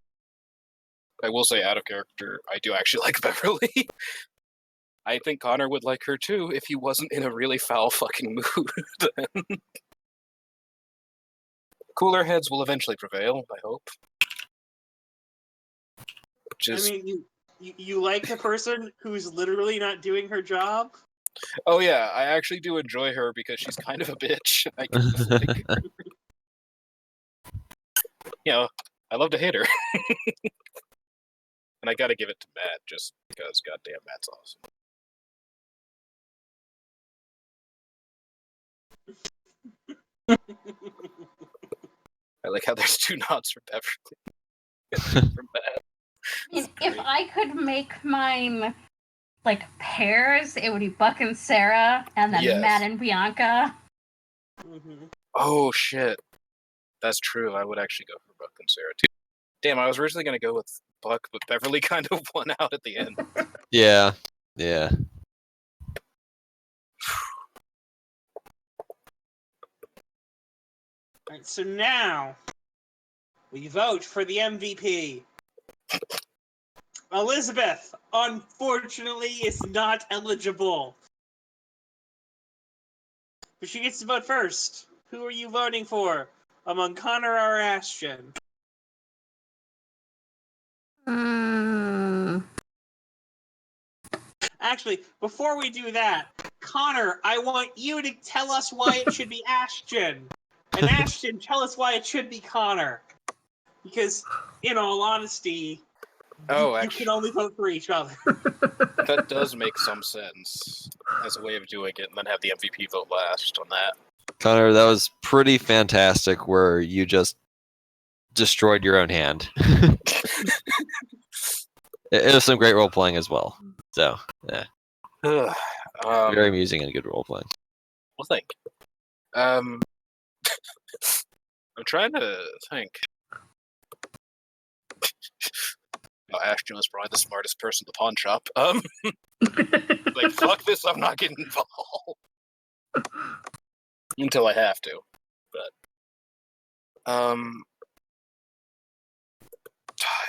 I will say out of character, I do actually like Beverly. I think Connor would like her too if he wasn't in a really foul fucking mood. Cooler heads will eventually prevail, I hope. Just... I mean, you like the person who's literally not doing her job? Oh yeah, I actually do enjoy her because she's kind of a bitch. I guess, like, you know, I love to hate her. And I gotta give it to Matt just because goddamn Matt's awesome. I like how there's 2 nods for Beverly. From Matt. If I could make mine like pairs, it would be Buck and Sarah, and then Yes. Matt and Bianca. Mm-hmm. Oh shit. That's true. I would actually go for Buck and Sarah too. Damn, I was originally gonna go with Buck, but Beverly kind of won out at the end. Yeah. Alright, so now we vote for the MVP. Elizabeth, unfortunately, is not eligible. But she gets to vote first. Who are you voting for among Connor or Ashton? Actually, before we do that, Connor, I want you to tell us why it should be Ashton. And Ashton, tell us why it should be Connor. Because, in all honesty, you can only vote for each other. That does make some sense as a way of doing it, and then have the MVP vote last on that. Connor, that was pretty fantastic where you just destroyed your own hand. It was some great role playing as well. So, yeah. Very amusing and good role playing. Well, thank you. I'm trying to think. Oh, Ashton was probably the smartest person at the pawn shop. Like, fuck this, I'm not getting involved. Until I have to. But,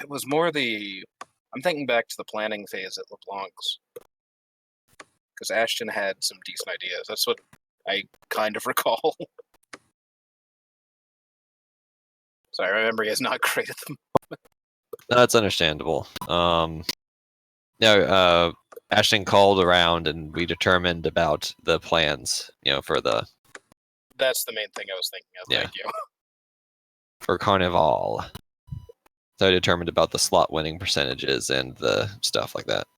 it was more I'm thinking back to the planning phase at LeBlanc's. Because Ashton had some decent ideas. That's what I kind of recall. So I remember he is not great at them. That's understandable. Ashton called around and we determined about the plans, for the... That's the main thing I was thinking of. Yeah. Thank you. For Carnival. So I determined about the slot winning percentages and the stuff like that.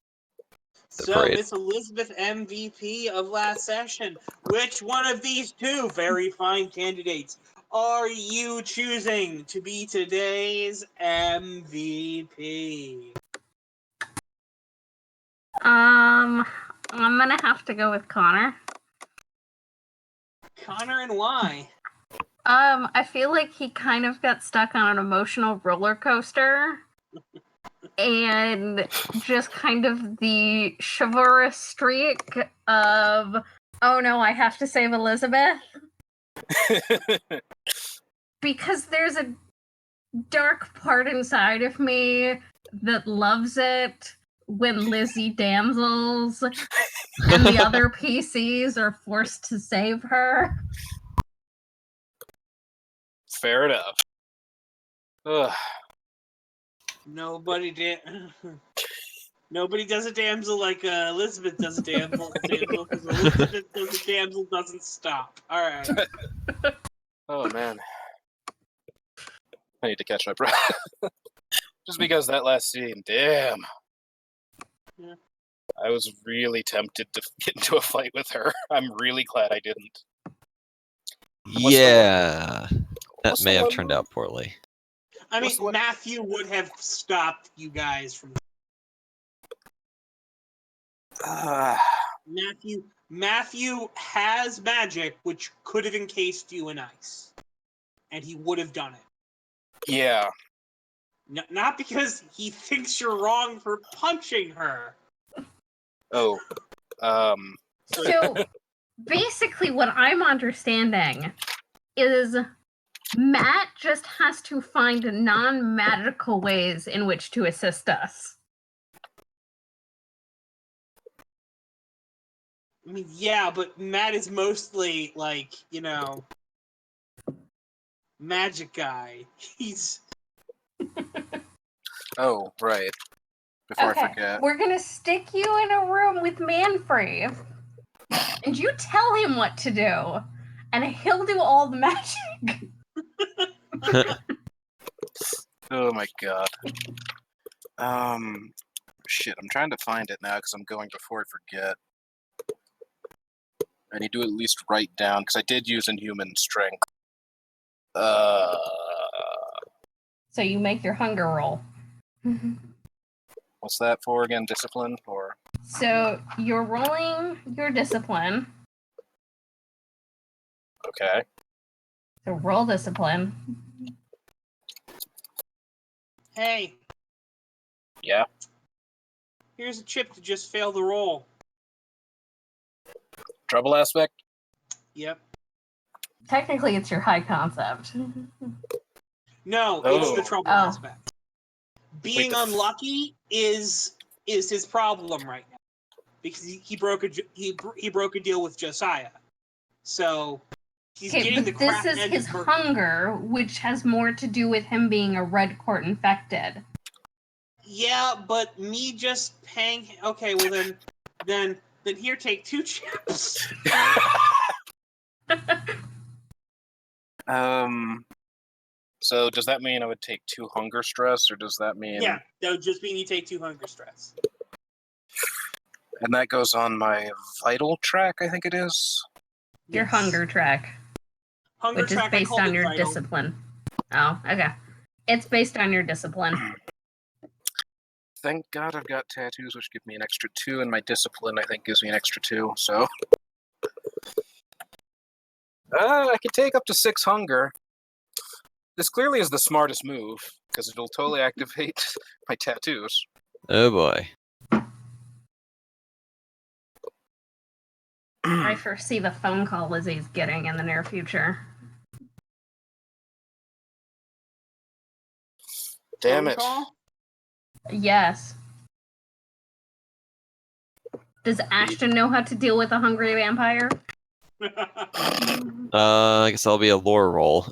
So, parade. Miss Elizabeth, MVP of last session, which one of these 2 very fine candidates are you choosing to be today's MVP? I'm gonna have to go with Connor. Connor, and why? I feel like he kind of got stuck on an emotional roller coaster. and just kind of the chivalrous streak of, oh no, I have to save Elizabeth. Because there's a dark part inside of me that loves it when Lizzie damsels and the other PCs are forced to save her. Fair enough. Ugh. Nobody does a damsel like Elizabeth does a damsel because Elizabeth does a damsel doesn't stop. All right. Oh man, I need to catch my breath. Just because that last scene, damn. Yeah. I was really tempted to get into a fight with her. I'm really glad I didn't. Yeah, that what's may the have one turned move? out poorly. I mean, What's the one- Matthew would have stopped you guys from Matthew has magic which could have encased you in ice, and he would have done it. yeah. Not because he thinks you're wrong for punching her. Oh. So basically, what I'm understanding is Matt just has to find non-magical ways in which to assist us. I mean, yeah, but Matt is mostly like, magic guy. He's Oh, right. Before I Okay, forget. we're gonna stick you in a room with Manfrey, and you tell him what to do, and he'll do all the magic. Oh my god. Shit, I'm trying to find it now because I'm going before I forget. I need to at least write down, because I did use Inhuman Strength. So you make your hunger roll. What's that for again? Discipline? Or So you're rolling your discipline. okay. So roll discipline. hey, Yeah. here's a chip to just fail the roll. Trouble aspect? Yep. Technically, it's your high concept. No, it's the Oh. trouble Oh. aspect. Being the f- unlucky is his problem right now because he broke a deal with Josiah, so he's Okay, getting the but this crap is end his of Murphy. hunger, which has more to do with him being a red court infected. Yeah, but me just paying. Okay, well then here, take 2 chips. So does that mean I would take 2 hunger stress, or does that mean... Yeah, that would just mean you take 2 hunger stress. And that goes on my vital track, I think it is. Your Yes. hunger track, Hunger which is track, I based called on it your vital. discipline. Oh, okay. It's based on your discipline. Thank God I've got tattoos, which give me an extra 2, and my discipline, I think, gives me an extra 2, so... I could take up to 6 hunger. This clearly is the smartest move, because it'll totally activate my tattoos. Oh boy. I foresee the phone call Lizzie's getting in the near future. Damn Phone it. call? Yes. Does Ashton know how to deal with a hungry vampire? I guess that'll be a lore roll.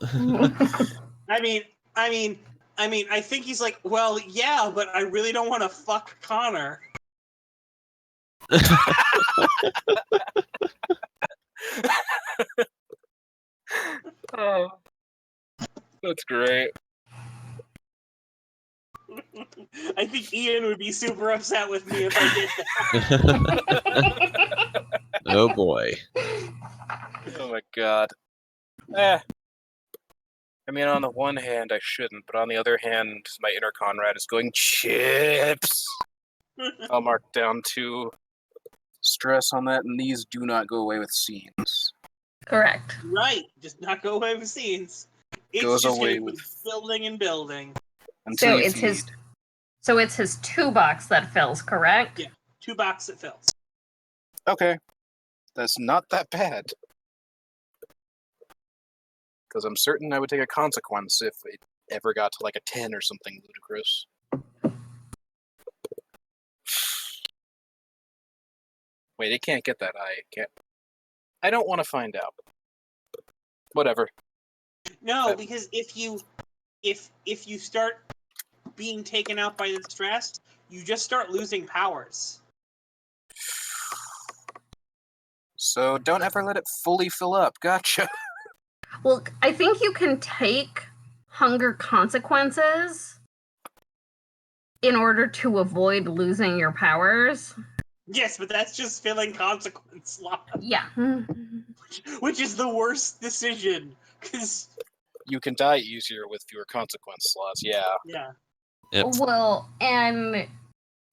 I mean, I think he's like, well, yeah, but I really don't want to fuck Connor. Oh, that's great. I think Ian would be super upset with me if I did that. Oh boy. Oh my god. I mean, on the one hand, I shouldn't, but on the other hand, my inner Conrad is going, chips! I'll mark down 2 stress on that, and these do not go away with scenes. Correct. Right, just not go away with scenes. It's Goes just away gonna with- keep building and building. Until So you it's his feed. So it's his 2 box that fills, correct? Yeah. 2 boxes it fills. Okay. That's not that bad. Because I'm certain I would take a consequence if it ever got to like a 10 or something ludicrous. Wait, it can't get that high. It can't. I don't want to find out. Whatever. No, because if you start being taken out by the stress, you just start losing powers. So don't ever let it fully fill up. Gotcha. Well, I think you can take hunger consequences in order to avoid losing your powers. Yes, but that's just filling consequence slots, Yeah. which is the worst decision. Because You can die easier with fewer consequence slots. Yeah. yeah, Yep. Well, and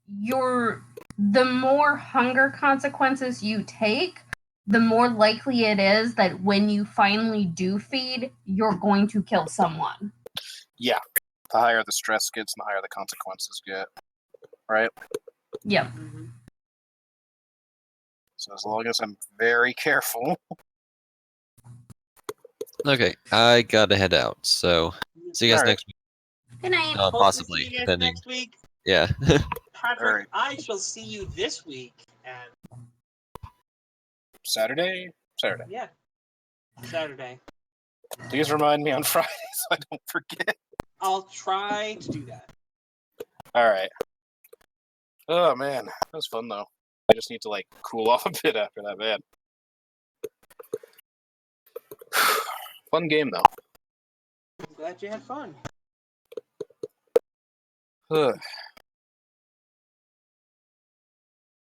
the more hunger consequences you take, the more likely it is that when you finally do feed, you're going to kill someone. Yeah. The higher the stress gets, the higher the consequences get. Right? Yep. So as long as I'm very careful. Okay, I gotta head out. So see you guys Alright. next week. Good night. Hope to Possibly, see you guys depending. next week. Yeah. Patrick, Alright. I shall see you this week, and Saturday? Saturday. yeah, Saturday. Please remind me on Friday so I don't forget. I'll try to do that. Alright. Oh man, that was fun though. I just need to like cool off a bit after that, man. Fun game though. I'm glad you had fun. Ugh.